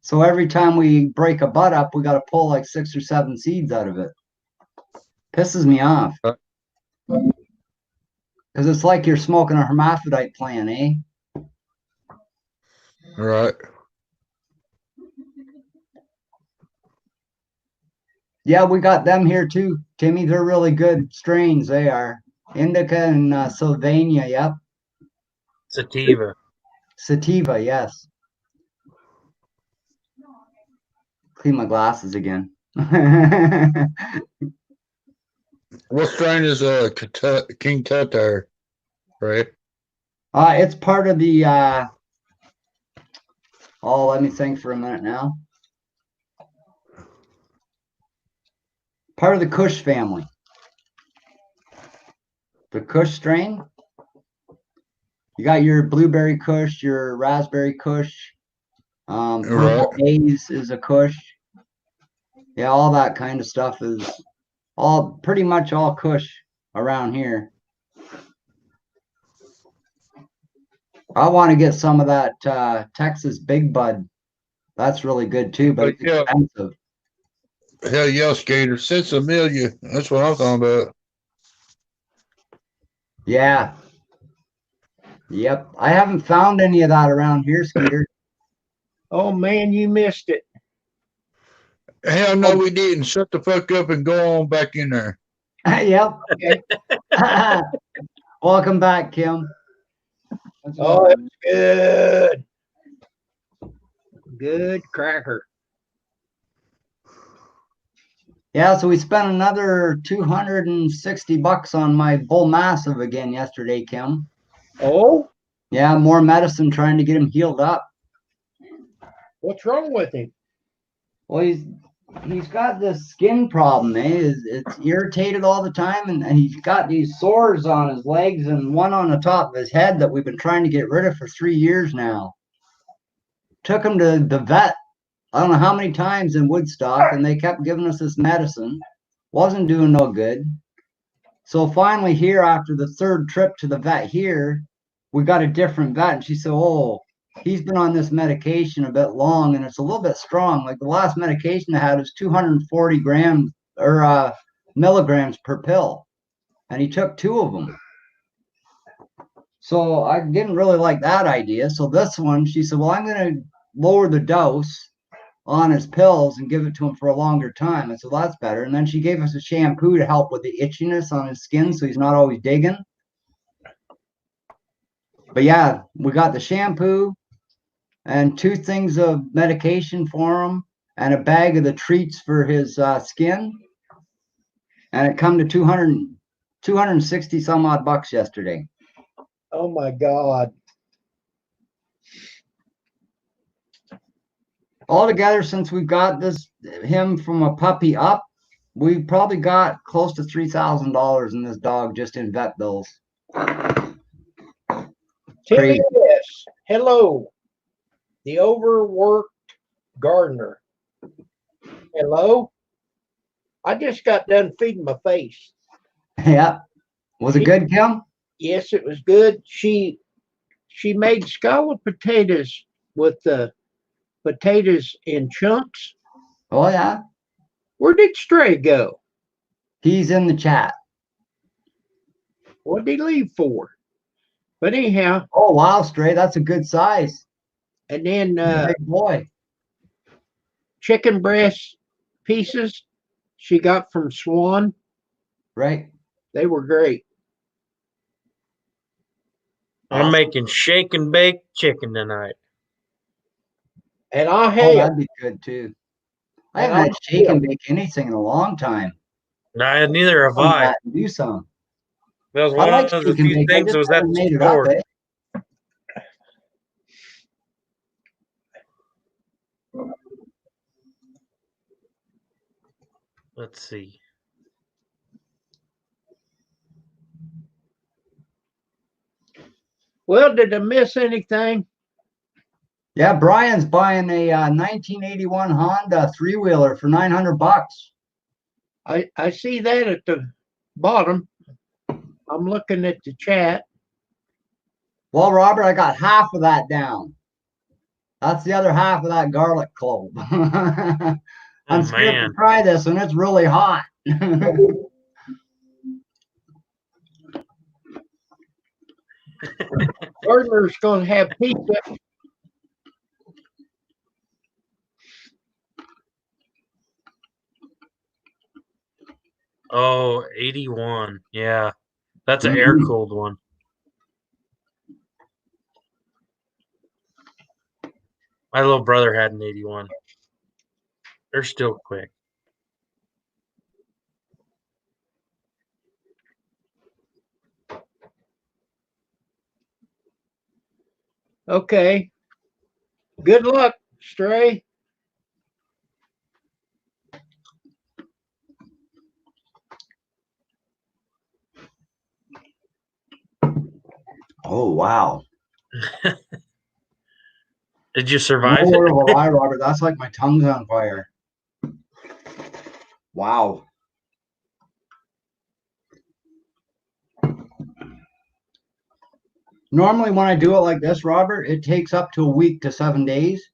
So every time we break a bud up, we got to pull like 6 or 7 seeds out of it. Pisses me off. Because it's like you're smoking a hermaphrodite plant, eh? Right. Yeah, we got them here too, Timmy. They're really good strains. They are. Indica and Sylvania, yep. Sativa. Sativa, yes. Clean my glasses again. What strain is King Tut there, Brad? It's part of the oh, let me think for a minute now. Part of the Kush family. The Kush strain. You got your blueberry Kush, your raspberry Kush. Purple haze is a Kush. Yeah, all that kind of stuff is all pretty much all Kush around here. I want to get some of that Texas Big Bud. That's really good too, but it's expensive. Hell yeah, Skater. Cents a million. That's what I'm talking about. Yeah. Yep. I haven't found any of that around here, Skater. Oh man, you missed it. Hell no, we didn't. Shut the fuck up and go on back in there. Yep. Okay. Welcome back, Kim. Oh, it was good. Good cracker. Yeah, so we spent another $260 on my Bull Massive again yesterday, Kim. Oh, Yeah, more medicine trying to get him healed up. what's wrong with him? Well, he's got this skin problem, eh? It's irritated all the time, and he's got these sores on his legs and one on the top of his head that we've been trying to get rid of for 3 years now. Took him to the vet, I don't know how many times in Woodstock, and they kept giving us this medicine. Wasn't doing no good. So finally here, after the third trip to the vet here, we got a different vet, and she said, oh, he's been on this medication a bit long and it's a little bit strong. Like the last medication I had was 240 grams or milligrams per pill, and he took 2 of them. So I didn't really like that idea. So this one, she said, well, I'm going to lower the dose on his pills and give it to him for a longer time. And so that's better. And then she gave us a shampoo to help with the itchiness on his skin so he's not always digging. But yeah, we got the shampoo and 2 things of medication for him and a bag of the treats for his skin. And it come to 260 some odd bucks yesterday. Oh my God. Altogether, since we've got him from a puppy up, we probably got close to $3,000 in this dog just in vet bills. Timmy Crazy. S. Hello. The overworked gardener. Hello. I just got done feeding my face. Yeah. Was it good, Kim? Yes, it was good. She made scalloped potatoes with the potatoes in chunks. Oh, yeah. Where did Stray go? He's in the chat. What did he leave for? But anyhow, Oh, wow, Stray. That's a good size. and then Big boy. chicken breast pieces she got from Swan. Right. They were great. I'm making shake and bake chicken tonight. And I'll Oh, have that'd be good, too. I And haven't had I'll shake and feel- bake anything in a long time. Nah, neither have Come I. back and do some. That was I one like of the shake and few bake. I things just that was at haven't the made it up, store. eh? Let's see. Well, did I miss anything? Yeah, Brian's buying a 1981 Honda 3-wheeler for 900 bucks. I see that at the bottom. I'm looking at the chat. Well, Robert, I got half of that down. That's the other half of that garlic clove. I'm Oh, scared man. to try this, and it's really hot. Gardner's gonna have pizza. Oh, 81. Yeah. That's an Mhm. air cooled one. My little brother had an 81. They're still quick. Okay. Good luck, Stray. Oh, wow. Did you survive No it? word of a lie, Robert. That's like my tongue's on fire. Wow. Normally, when I do it like this, Robert, it takes up to a week to 7 days.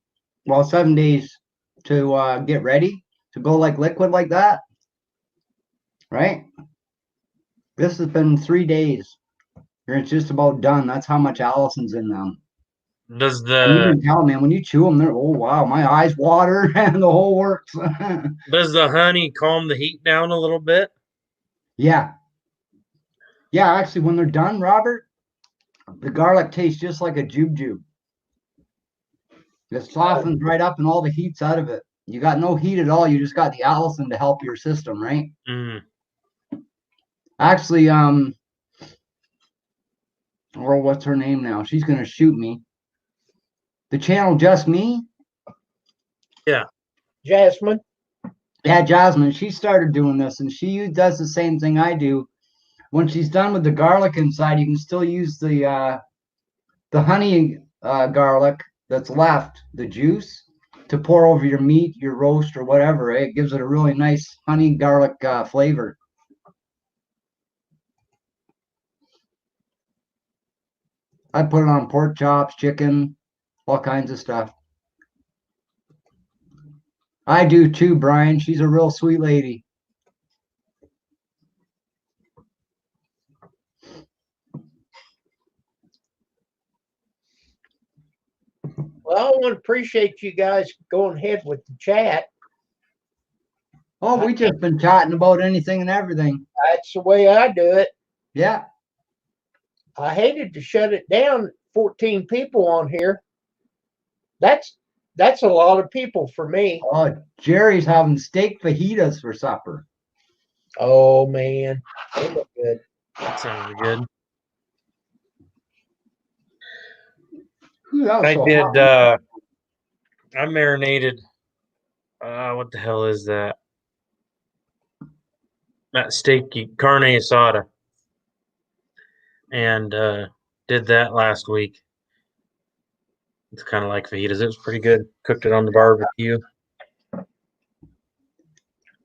Well, 7 days to get ready to go like liquid like that. Right? This has been 3 days. And it's just about done. That's how much Allison's in them. Does And you the can tell, man, when you chew them, they're, oh, wow, my eyes water and the whole works. honey calm the heat down a little bit? Yeah. Yeah, actually, when they're done, Robert, the garlic tastes just like a jube. It softens right up and all the heat's out of it. You got no heat at all. You just got the Allison to help your system, right? Mm. Actually, Or what's her name now? She's gonna shoot me. The channel Just Me? Jasmine. Yeah, Jasmine. She started doing this, and she does the same thing I do. When she's done with the garlic inside, you can still use the honey garlic that's left, the juice, to pour over your meat, your roast, or whatever. It gives it a really nice honey garlic flavor. I put it on pork chops, chicken, all kinds of stuff. I do too, Brian. She's a real sweet lady. Well, I want to appreciate you guys going ahead with the chat. Oh, we just been chatting about anything and everything. That's the way I do it. Yeah. I hated to shut it down. 14 people on here. That's a lot of people for me. Oh, Jerry's having steak fajitas for supper. Oh man, they look good. That sounds good. Ooh, that was I so did. hot. I marinated. What the hell is that? That steaky carne asada, and did that last week. It's kind of like fajitas. It was pretty good. Cooked it on the barbecue.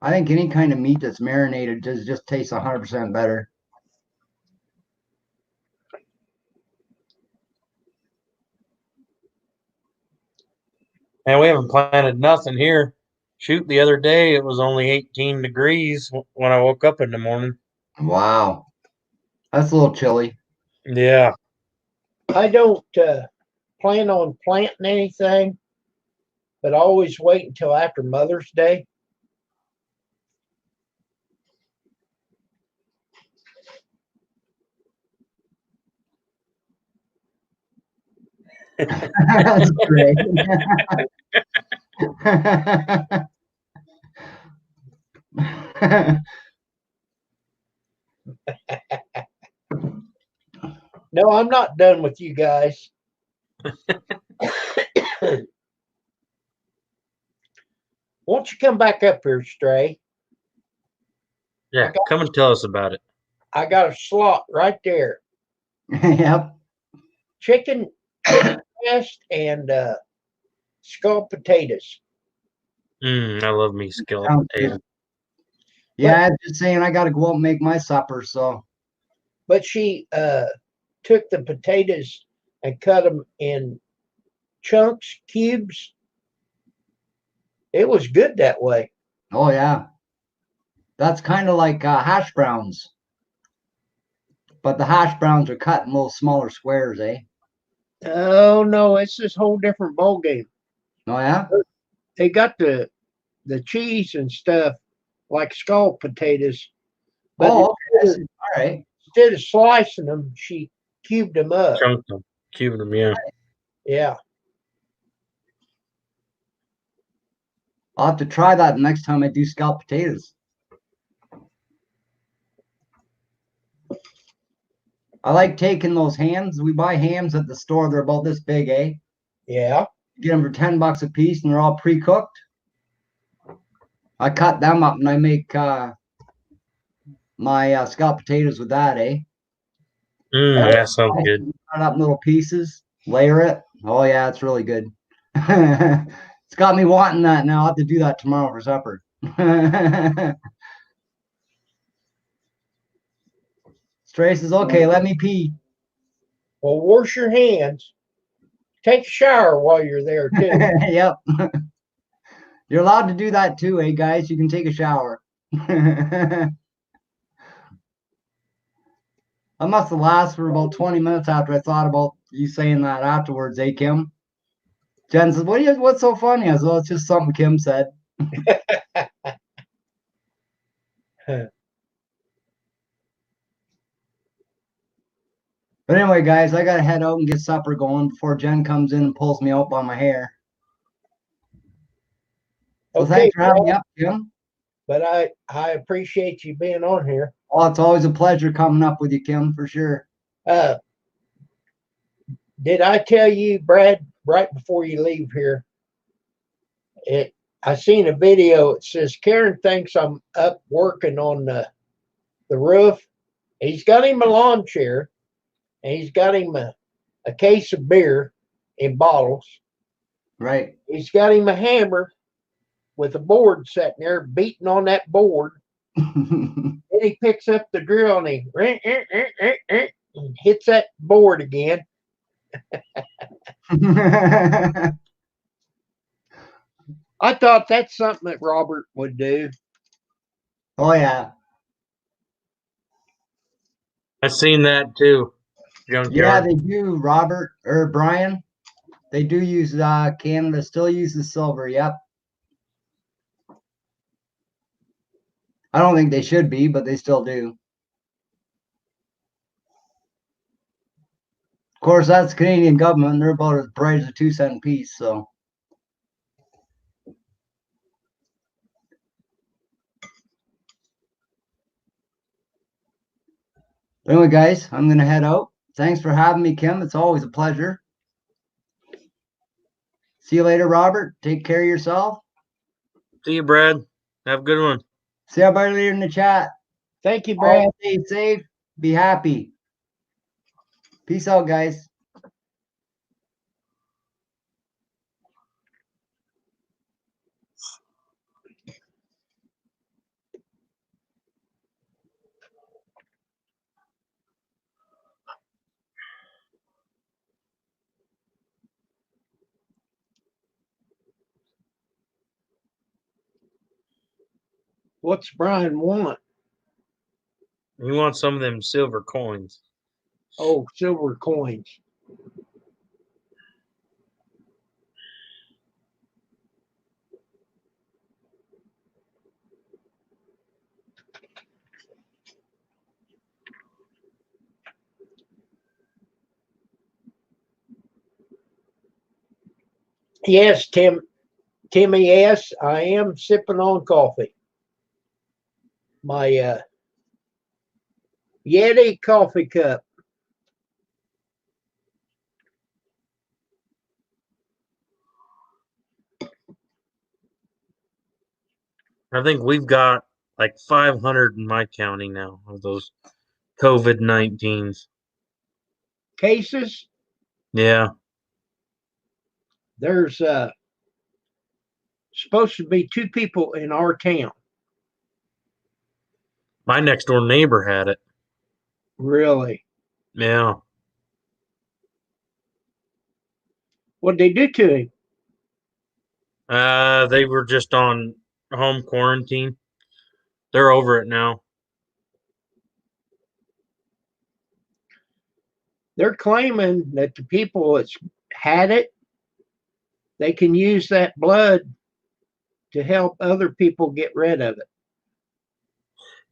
I think any kind of meat that's marinated just tastes 100% better. And we haven't planted nothing here. Shoot, the other day it was only 18 degrees when I woke up in the morning. Wow. That's a little chilly. Yeah. I don't plan on planting anything, but I always wait until after Mother's Day. That's great. No, I'm not done with you guys. Won't you come back up here, Stray? Yeah. Come and tell us about it. I got a slot right there. Yep. Chicken breast and scalloped potatoes. I love me skillet Sounds potato. good. Yeah, I'm just saying I gotta go out and make my supper, so But she took the potatoes and cut them in chunks, cubes. It was good that way. oh yeah. That's kind of like hash browns. But the hash browns are cut in little smaller squares, eh? Oh no, it's this whole different ball game. Oh yeah? They got the cheese and stuff like scalloped potatoes, but Oh, okay. All right. instead of slicing them, she cubed them up. Chunked them. Cubed them, yeah. Yeah. I'll have to try that next time I do scalloped potatoes. I like taking those hams. We buy hams at the store. They're about this big, eh? Yeah. Get them for $10 a piece, and they're all pre-cooked. I cut them up, and I make my scalloped potatoes with that, eh? That sounds good. Cut up in little pieces, layer it. Oh yeah, it's really good. It's got me wanting that now. I'll have to do that tomorrow for supper. Stray says, okay, let me pee. Well, wash your hands. Take a shower while you're there too. Yep. You're allowed to do that too, eh, guys? You can take a shower. I must have lasted for about 20 minutes after I thought about you saying that afterwards, eh, Kim? Jen says, what's so funny? I said, well, it's just something Kim said. But anyway, guys, I gotta head out and get supper going before Jen comes in and pulls me out by my hair. So Okay, thanks for having me well, up, Kim. but I appreciate you being on here. Oh, it's always a pleasure coming up with you, Kim, for sure. did I tell you, Brad, right before you leave here? I seen a video. It says Karen thinks I'm up working on the roof. He's got him a lawn chair, and he's got him a case of beer in bottles. Right. He's got him a hammer with a board sitting there beating on that board. Then he picks up the drill and he and hits that board again. I thought that's something that Robert would do. Oh yeah. I seen that too. Yeah, Junkyard. they do, Robert or Brian. They do use Canada still uses silver, yep. I don't think they should be, but they still do. Of course, that's Canadian government. They're about as bright as a 2-cent piece, so. Anyway, guys, I'm gonna head out. Thanks for having me, Kim. It's always a pleasure. See you later, Robert. Take care of yourself. See you, Brad. Have a good one. See everybody later in the chat. Thank you, Brad. All stay safe. Be happy. Peace out, guys. What's Brian want? You want some of them silver coins? Oh, silver coins. Yes, Timmy. Yes, I am sipping on coffee. My Yeti coffee cup. I think we've got like 500 in my county now of those COVID-19s. Cases. Yeah. There's supposed to be 2 people in our town. My next door neighbor had it. Really? Yeah. What'd they do to him? They were just on home quarantine. They're over it now. They're claiming that the people that's had it, they can use that blood to help other people get rid of it.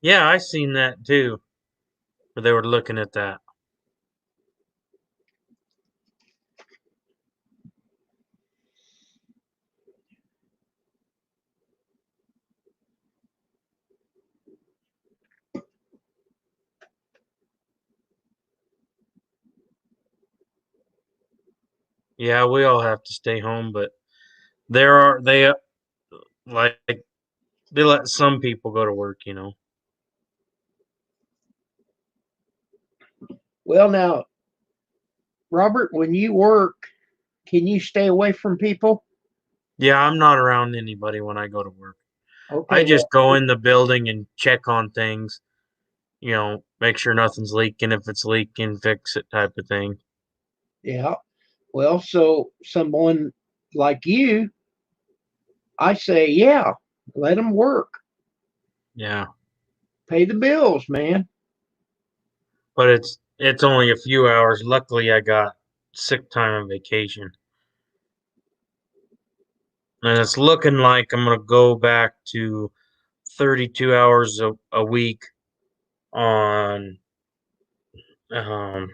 Yeah, I seen that too. Where they were looking at that. Yeah, we all have to stay home, but they like they let some people go to work, you know. Well, now, Robert, when you work, can you stay away from people? Yeah, I'm not around anybody when I go to work. Okay. I just go in the building and check on things, you know, make sure nothing's leaking. If it's leaking, fix it type of thing. Yeah. Well, so someone like you, I say, yeah, let them work. Yeah. Pay the bills, man. But it's only a few hours. Luckily I got sick time and vacation. And it's looking like I'm gonna go back to 32 hours a week on um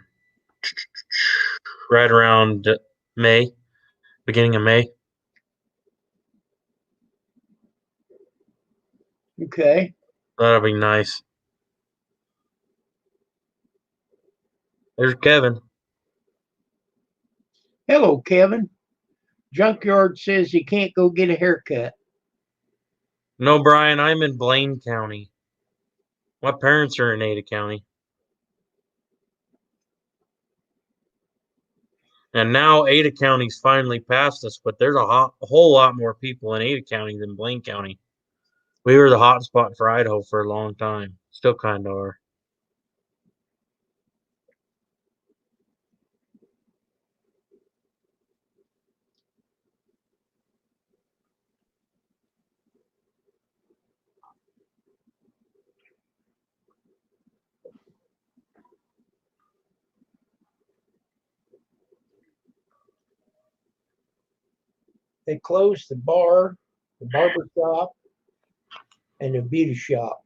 right around May, beginning of May. Okay. That'll be nice. There's Kevin. Hello, Kevin. Junkyard says he can't go get a haircut. No, Brian, I'm in Blaine County. My parents are in Ada County. And now Ada County's finally passed us, but there's a whole lot more people in Ada County than Blaine County. We were the hot spot for Idaho for a long time. Still kind of are. They closed the bar, the barber shop, and the beauty shop.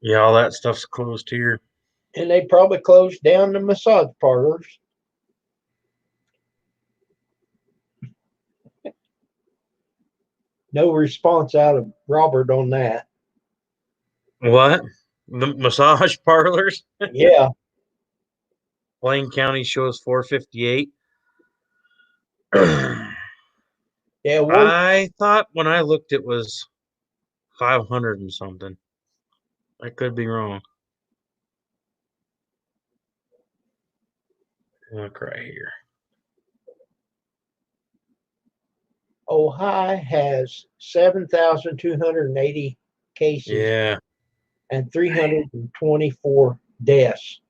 Yeah, all that stuff's closed here. And they probably closed down the massage parlors. No response out of Robert on that. What? The massage parlors? Yeah. Blaine County shows 458. Yeah, I thought when I looked it was 500 and something. I could be wrong. Look right here. Ohio has 7,280 cases Yeah. and 324 deaths.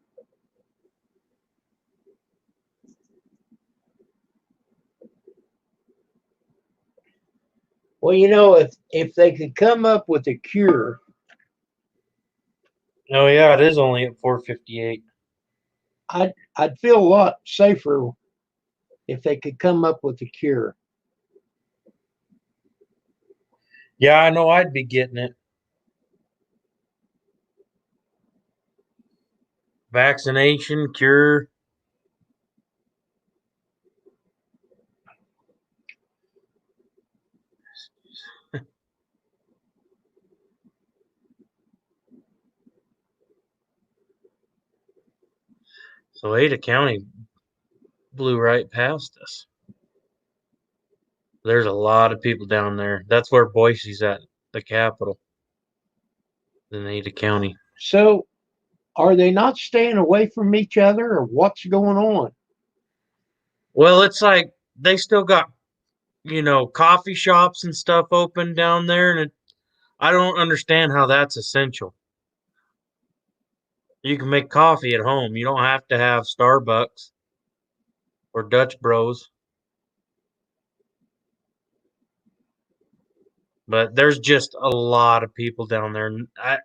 Well, you know, if they could come up with a cure, Oh yeah, it is only at 458. I'd feel a lot safer if they could come up with a cure. Yeah, I know I'd be getting it. Vaccination, cure. So Ada County blew right past us. There's a lot of people down there. That's where Boise's at, the capital. In Ada County. So, are they not staying away from each other, or what's going on? Well, it's like they still got, coffee shops and stuff open down there, and I don't understand how that's essential. You can make coffee at home. You don't have to have Starbucks or Dutch Bros. But there's just a lot of people down there. And I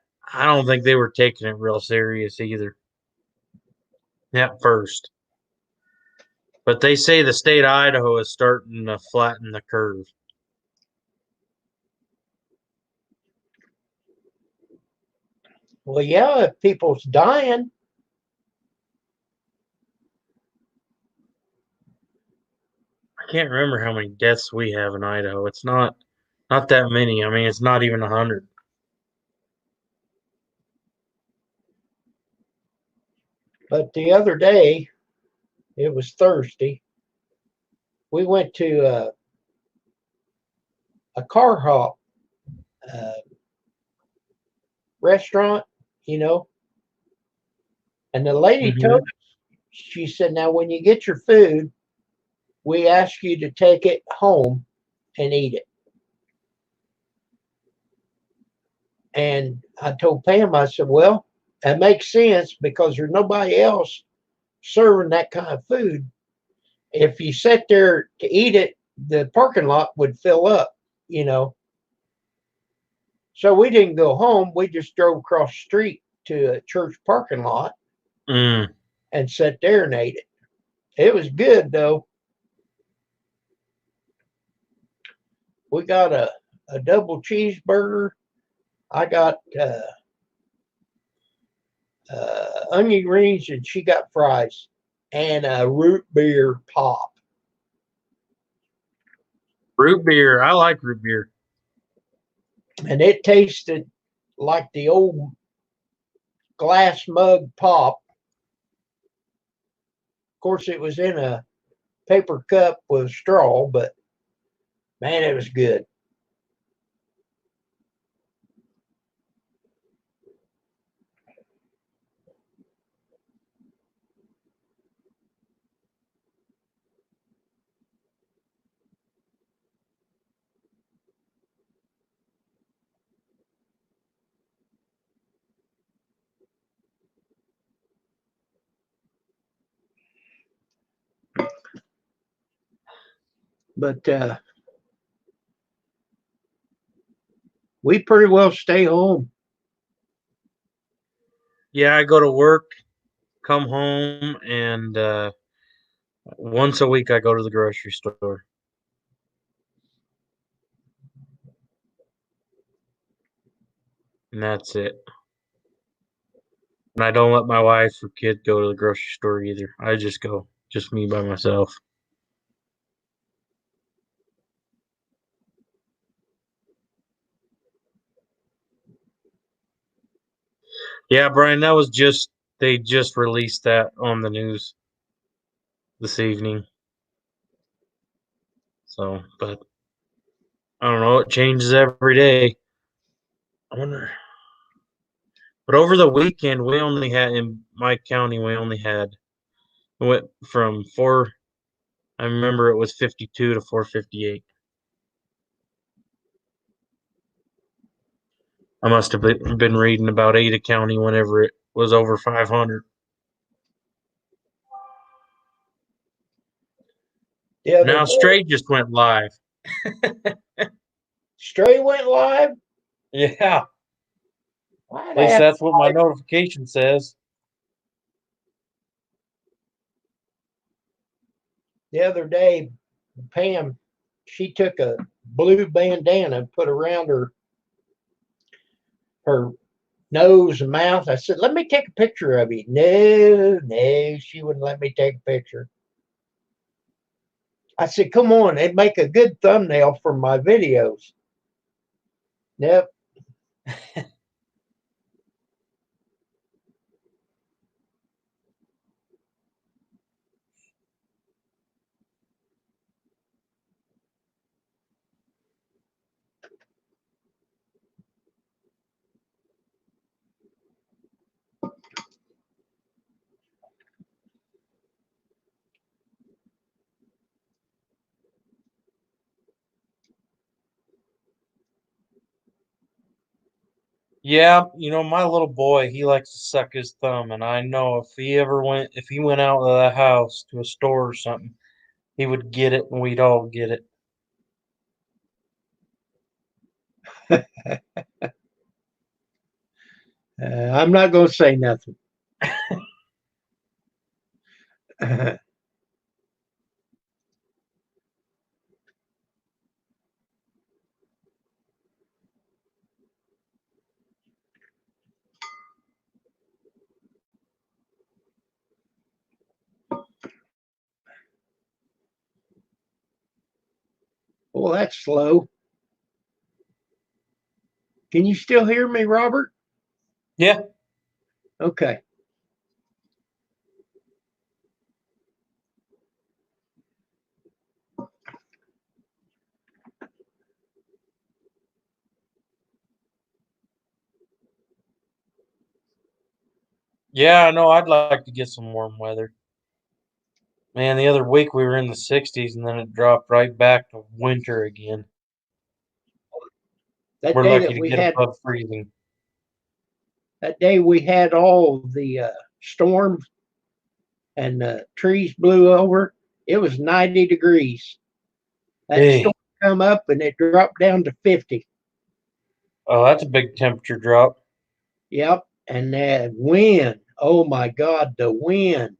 don't think they were taking it real serious either. At first. But they say the state of Idaho is starting to flatten the curve. Well, yeah, if people's dying. I can't remember how many deaths we have in Idaho. It's not that many. I mean, it's not even 100. But the other day, it was Thursday, we went to a car hop restaurant, and the lady told us, she said, now when you get your food, we ask you to take it home and eat it. And I told Pam, I said, well, that makes sense because there's nobody else serving that kind of food. If you sit there to eat it, the parking lot would fill up, So we didn't go home. We just drove across the street to a church parking lot and sat there and ate it. It was good, though. We got a double cheeseburger. I got onion rings, and she got fries and a root beer pop. Root beer. I like root beer. And it tasted like the old glass mug pop. Of course, it was in a paper cup with straw, but man, it was good. But we pretty well stay home. Yeah, I go to work, come home, and once a week I go to the grocery store. And that's it. And I don't let my wife or kid go to the grocery store either. I just go, just me by myself. Yeah, Brian, that was just they just released that on the news this evening. So, but I don't know, it changes every day. I wonder. But over the weekend, we only had in my county, it went from I remember it was 52 to 458. I must have been reading about Ada County whenever it was over 500. The other Now day, Stray just went live. Stray went live. Yeah, Why at least that? that's what my notification says. The other day, Pam, she took a blue bandana and put around her nose and mouth. I said, "Let me take a picture of you." No, she wouldn't let me take a picture. I said, "Come on, it'd make a good thumbnail for my videos." Nope. Yeah, my little boy, he likes to suck his thumb, and I know if he went out of the house to a store or something, he would get it, and we'd all get it. I'm not going to say nothing. Well, that's slow. Can you still hear me, Robert? Yeah, Okay. yeah, I know. I'd like to get some warm weather. Man, the other week we were in the 60s, and then it dropped right back to winter again. That We're day lucky that to we get had above freezing. that day we had all the storms and the trees blew over. It was 90 degrees. That Hey, storm come up and it dropped down to 50. oh, that's a big temperature drop. Yep. And that wind. Oh my God, the wind.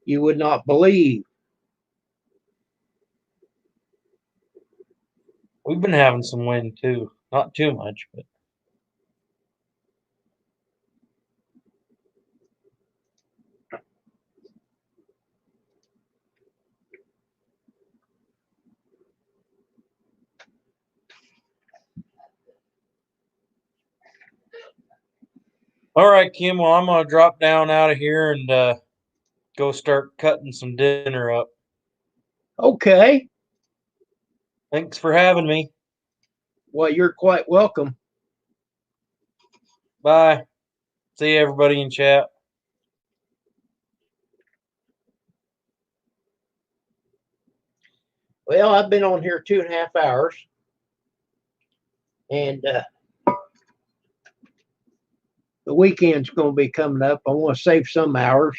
You would not believe. We've been having some wind too. Not too much, but all right, Kim. Well, I'm gonna drop down out of here and go start cutting some dinner up. Okay. Thanks for having me. Well, you're quite welcome. Bye. See everybody in chat. Well, I've been on here 2.5 hours. And the weekend's going to be coming up. I want to save some hours.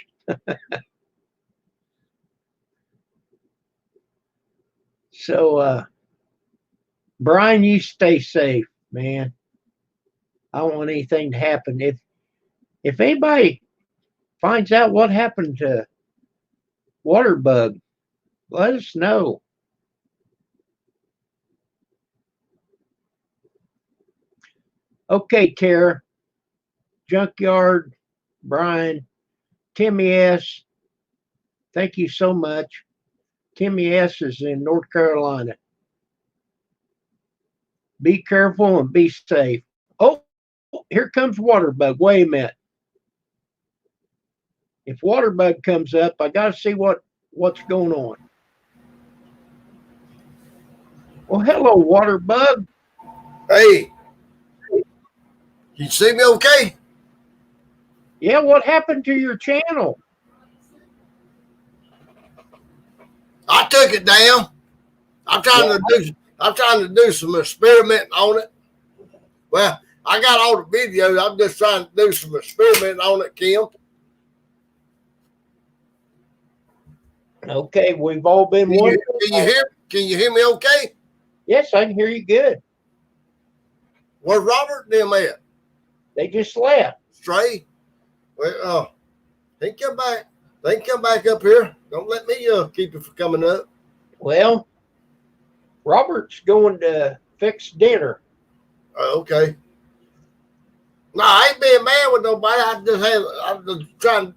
So, Brian, you stay safe, man. I don't want anything to happen. If anybody finds out what happened to Waterbug, let us know. Okay, Tara, Junkyard, Brian, Timmy S. Thank you so much. Timmy S is in North Carolina. Be careful and be safe. Oh, here comes Waterbug. Wait a minute. If Waterbug comes up, I got to see what's going on. Well, hello, Waterbug. Hey, you see me okay? Yeah, what happened to your channel? I took it down. I'm trying to do some experimenting on it. Well, I got all the videos. I'm just trying to do some experimenting on it, Kim. Okay, we've all been wondering. Can you hear me okay? Yes, I can hear you good. Where's Robert and them at? They just left. Stray? Well, they can come back. They can come back up here. Don't let me keep it from coming up. Well, Robert's going to fix dinner. Okay. No, I ain't being mad with nobody. I'm just trying to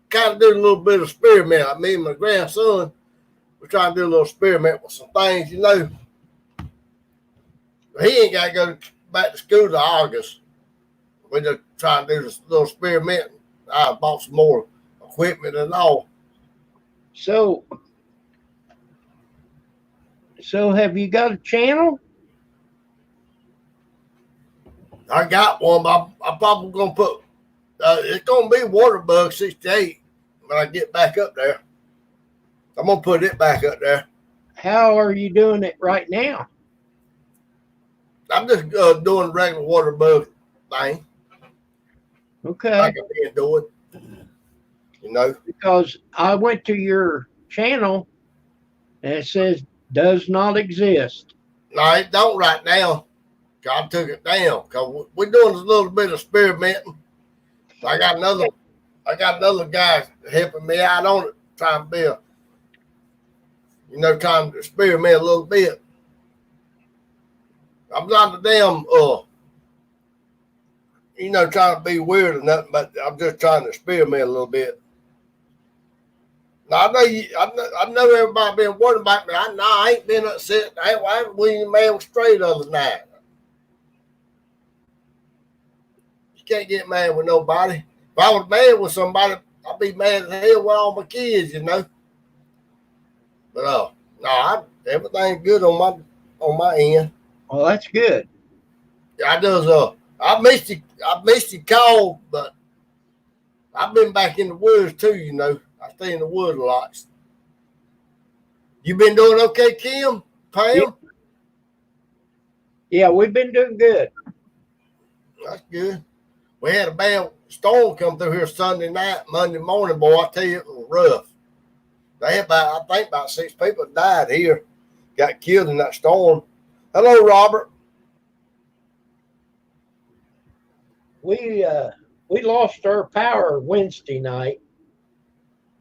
kind of do a little bit of experiment. I mean, my grandson, we're trying to do a little experiment with some things, you know. He ain't got to go back to school to August. We're just trying to do this little experiment. I bought some more equipment and all. So have you got a channel? I got one, but I'm probably going to put, it's going to be Waterbug 68 when I get back up there. I'm going to put it back up there. How are you doing it right now? I'm just doing regular Waterbug thing. Okay. Like I've been doing, you know. Because I went to your channel and it says does not exist. No, it don't right now. God took it down because we're doing a little bit of experimenting. I got another guy helping me out on it, trying to trying to experiment a little bit. I'm not a damn trying to be weird or nothing, but I'm just trying to experiment a little bit. Now, I know everybody been worried about me. I ain't been upset. I ain't winning man straight the other night. You can't get mad with nobody. If I was mad with somebody, I'd be mad as hell with all my kids, you know. But everything's good on my end. Well, that's good. I does I missed your call, but I've been back in the woods too, you know. I stay in the woods a lot. You been doing okay, Kim? Pam? Yeah, we've been doing good. That's good. We had a bad storm come through here Sunday night, Monday morning, boy. I tell you, it was rough. They had I think about 6 people died here, got killed in that storm. Hello, Robert. We lost our power Wednesday night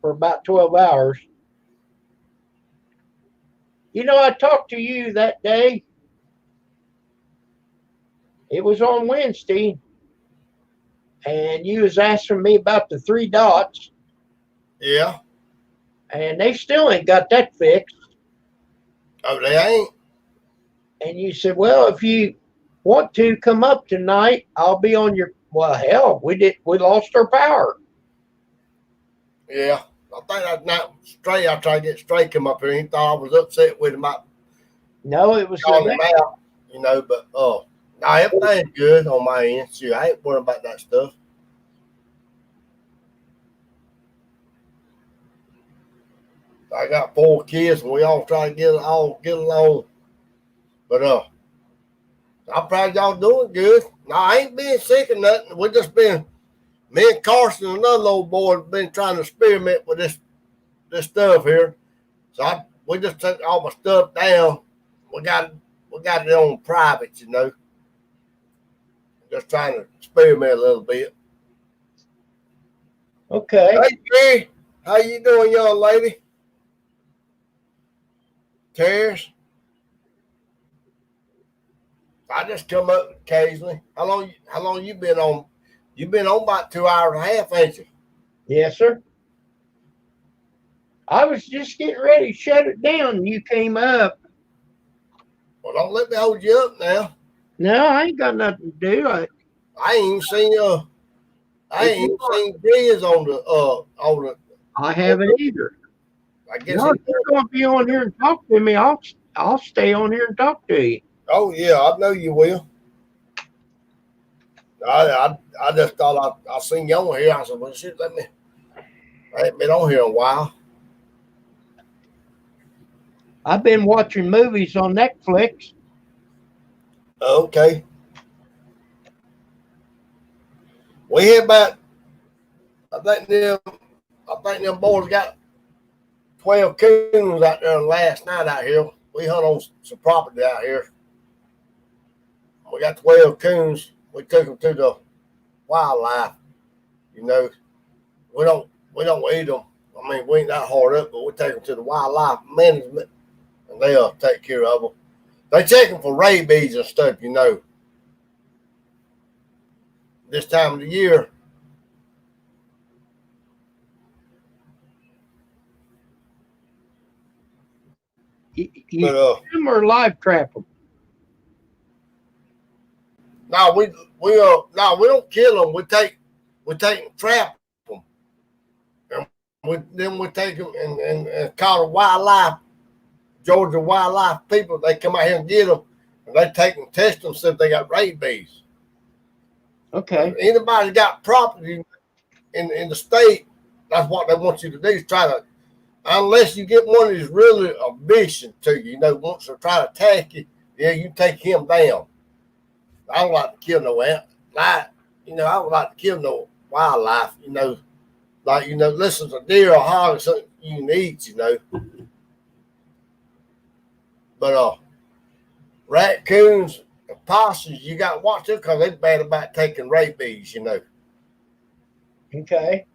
for about 12 hours. You know, I talked to you that day. It was on Wednesday, and you was asking me about the 3 dots. Yeah. And they still ain't got that fixed. Oh, they ain't? And you said, well, if you want to come up tonight, I'll be on your, well, hell, we lost our power. Yeah. I think that's not Stray. I tried to get Stray come up here. He thought I was upset with him. I No, it was called him the, out, but no, everything's good on my end. Shoot, I ain't worrying about that stuff. I got 4 kids and we all try to get along. But I'm proud y'all doing good. No, I ain't being sick or nothing. We just been me and Carson and another old boy have been trying to experiment with this stuff here. So we just took all my stuff down. We got it on private, Just trying to experiment a little bit. okay. Hey, Jerry, how you doing, young lady? Tears. I just come up occasionally. How long you been on? You've been on about 2 hours and a half, ain't you? Yes, sir. I was just getting ready to shut it down and you came up. Well, don't let me hold you up now. No, I ain't got nothing to do. I ain't even seen Grizz on the I haven't either. I guess No, if you're gonna be on here and talk to me, I'll stay on here and talk to you. oh yeah, I know you will. I just thought I seen you on here. I said, well shit, I ain't been on here in a while. I've been watching movies on Netflix. Okay. We had about I think them boys got 12 coons out there last night out here. We hunt on some property out here. We got 12 coons. We took them to the wildlife. We don't eat them. I mean, we ain't that hard up, but we take them to the wildlife management, and they'll take care of them. They check them for rabies and stuff, This time of the year. You But shoot them or live trap them? no, we don't kill them. We take and trap them, and then we take them and call the wildlife, Georgia wildlife people. They come out here and get them, and they take and test them, see if they got rabies. Okay. Anybody got property in the state, that's what they want you to do is try to, unless you get one that's really a mission to you, wants to try to attack you, you take him down. I don't like to kill no ant. I don't like to kill no wildlife, listen to deer or hog or something you can eat, But raccoons and possums, you got to watch them because they're bad about taking rabies, Okay.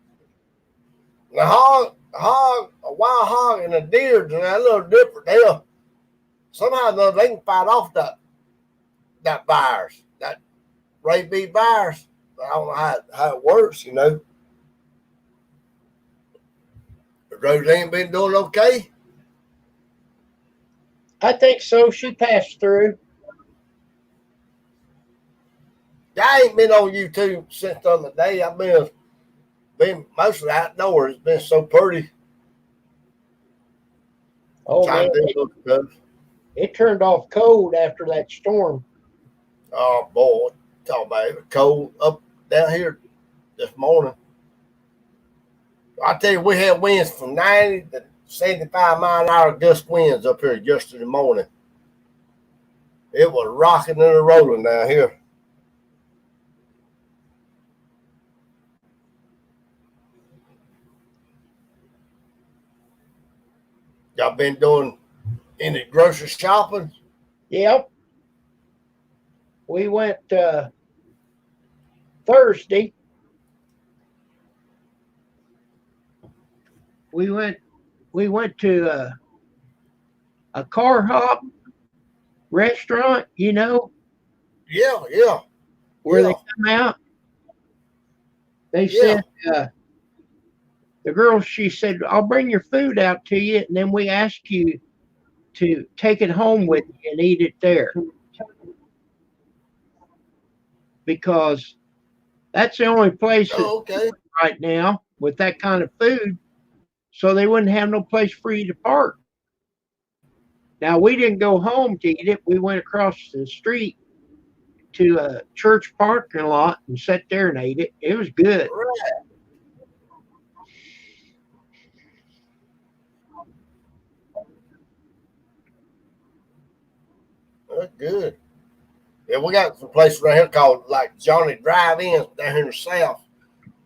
The a wild hog and a deer, they're a little different. Somehow or another, they can fight off that virus, that rabies virus. I don't know how it works, But Roseanne been doing okay? I think so. She passed through. I ain't been on YouTube since the other day. I've been mostly outdoors. It's been so pretty. Oh man, it turned off cold after that storm. Oh boy, talk about it. Cold up down here this morning. I tell you, we had winds from 90 to 75-mile-an-hour gust winds up here yesterday morning. It was rocking and rolling down here. Y'all been doing any grocery shopping? Yep. We went Thursday. We went to a car hop restaurant, Yeah. where Yeah. they come out. They said the girl, she said, I'll bring your food out to you, and then we ask you to take it home with you and eat it there. Because that's the only place Oh, okay. right now with that kind of food. so they wouldn't have no place for you to park. Now we didn't go home to eat it. We went across the street to a church parking lot and sat there and ate it. It was good. That's good. Yeah, we got some places right here called like Johnny Drive-Ins down here in the south.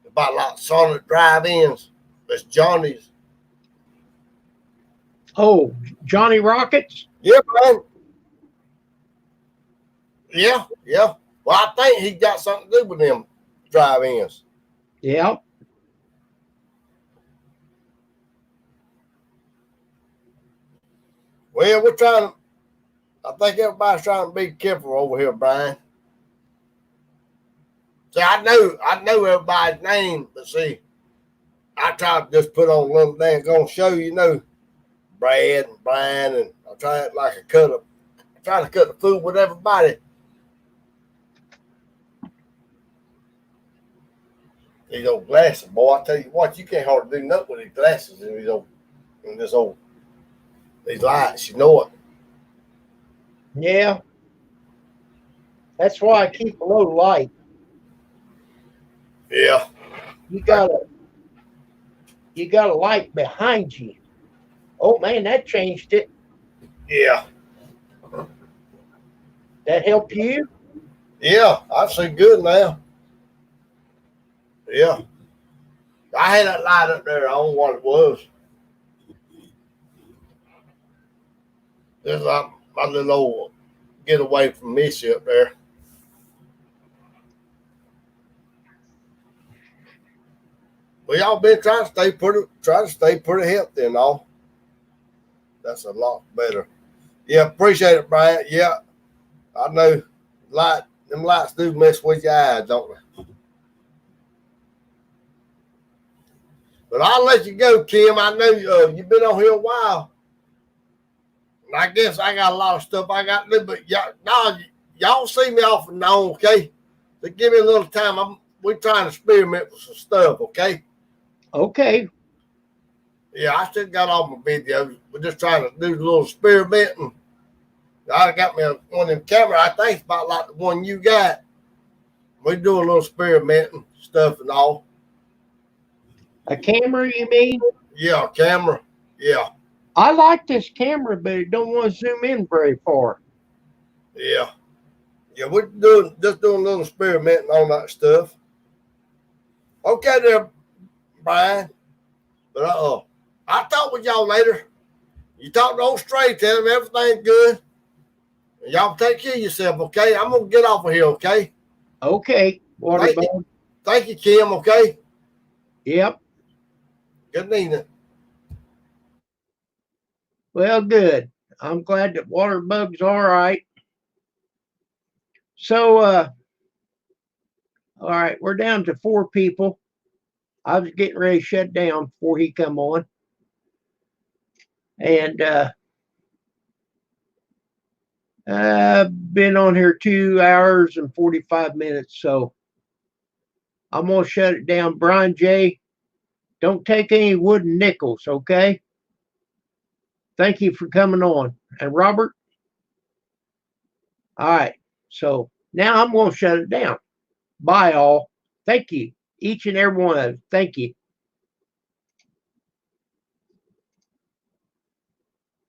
About like Sonic Drive-Ins. That's Johnny's. Oh, Johnny Rockets? Yeah, man. Yeah, yeah. Well, I think he got something to do with them drive-ins. Yeah. Well, we're trying to. I think everybody's trying to be careful over here, Brian. See, I know everybody's name, but see, I try to just put on a little dang gonna show Brad and Brian, and I try it like I try to cut the food with everybody. These old glasses, boy, I tell you what, you can't hardly do nothing with these glasses and these lights, you know it. Yeah. That's why I keep a low light. Yeah. You got a light behind you. Oh man, that changed it. Yeah. That help you? Yeah, I see good now. Yeah. I had that light up there. I don't know what it was. There's like my little old getaway from Missy up there. Well, y'all been trying to stay pretty healthy and all. That's a lot better. Yeah, appreciate it, Brian. Yeah, I know. Them lights do mess with your eyes, don't they? But I'll let you go, Kim. I know you've been on here a while. And I guess I got a lot of stuff I got to do, but y'all see me off and on, okay? So give me a little time. We're trying to experiment with some stuff, okay? Okay. Yeah, I still got all my videos. We're just trying to do a little experimenting. I got me one of them cameras. I think it's about like the one you got. We do a little experimenting stuff and all. A camera, you mean? Yeah, camera. Yeah, I like this camera, but it don't want to zoom in very far. yeah. Yeah, we're just doing a little experimenting on that stuff. Okay there, Brian. But I'll talk with y'all later. You talk to old Stray, tell him everything's good. And y'all take care of yourself, okay? I'm gonna get off of here, okay? Okay, Waterbug. Thank you, Kim, okay? Yep. Good evening. Well, good. I'm glad that Waterbug's all right. So, all right, we're down to 4 people. I was getting ready to shut down before he come on. And I've been on here 2 hours and 45 minutes, so I'm going to shut it down. Brian J., don't take any wooden nickels, okay? Thank you for coming on. And Robert? All right, so now I'm going to shut it down. Bye, all. Thank you, each and every one of you. Thank you.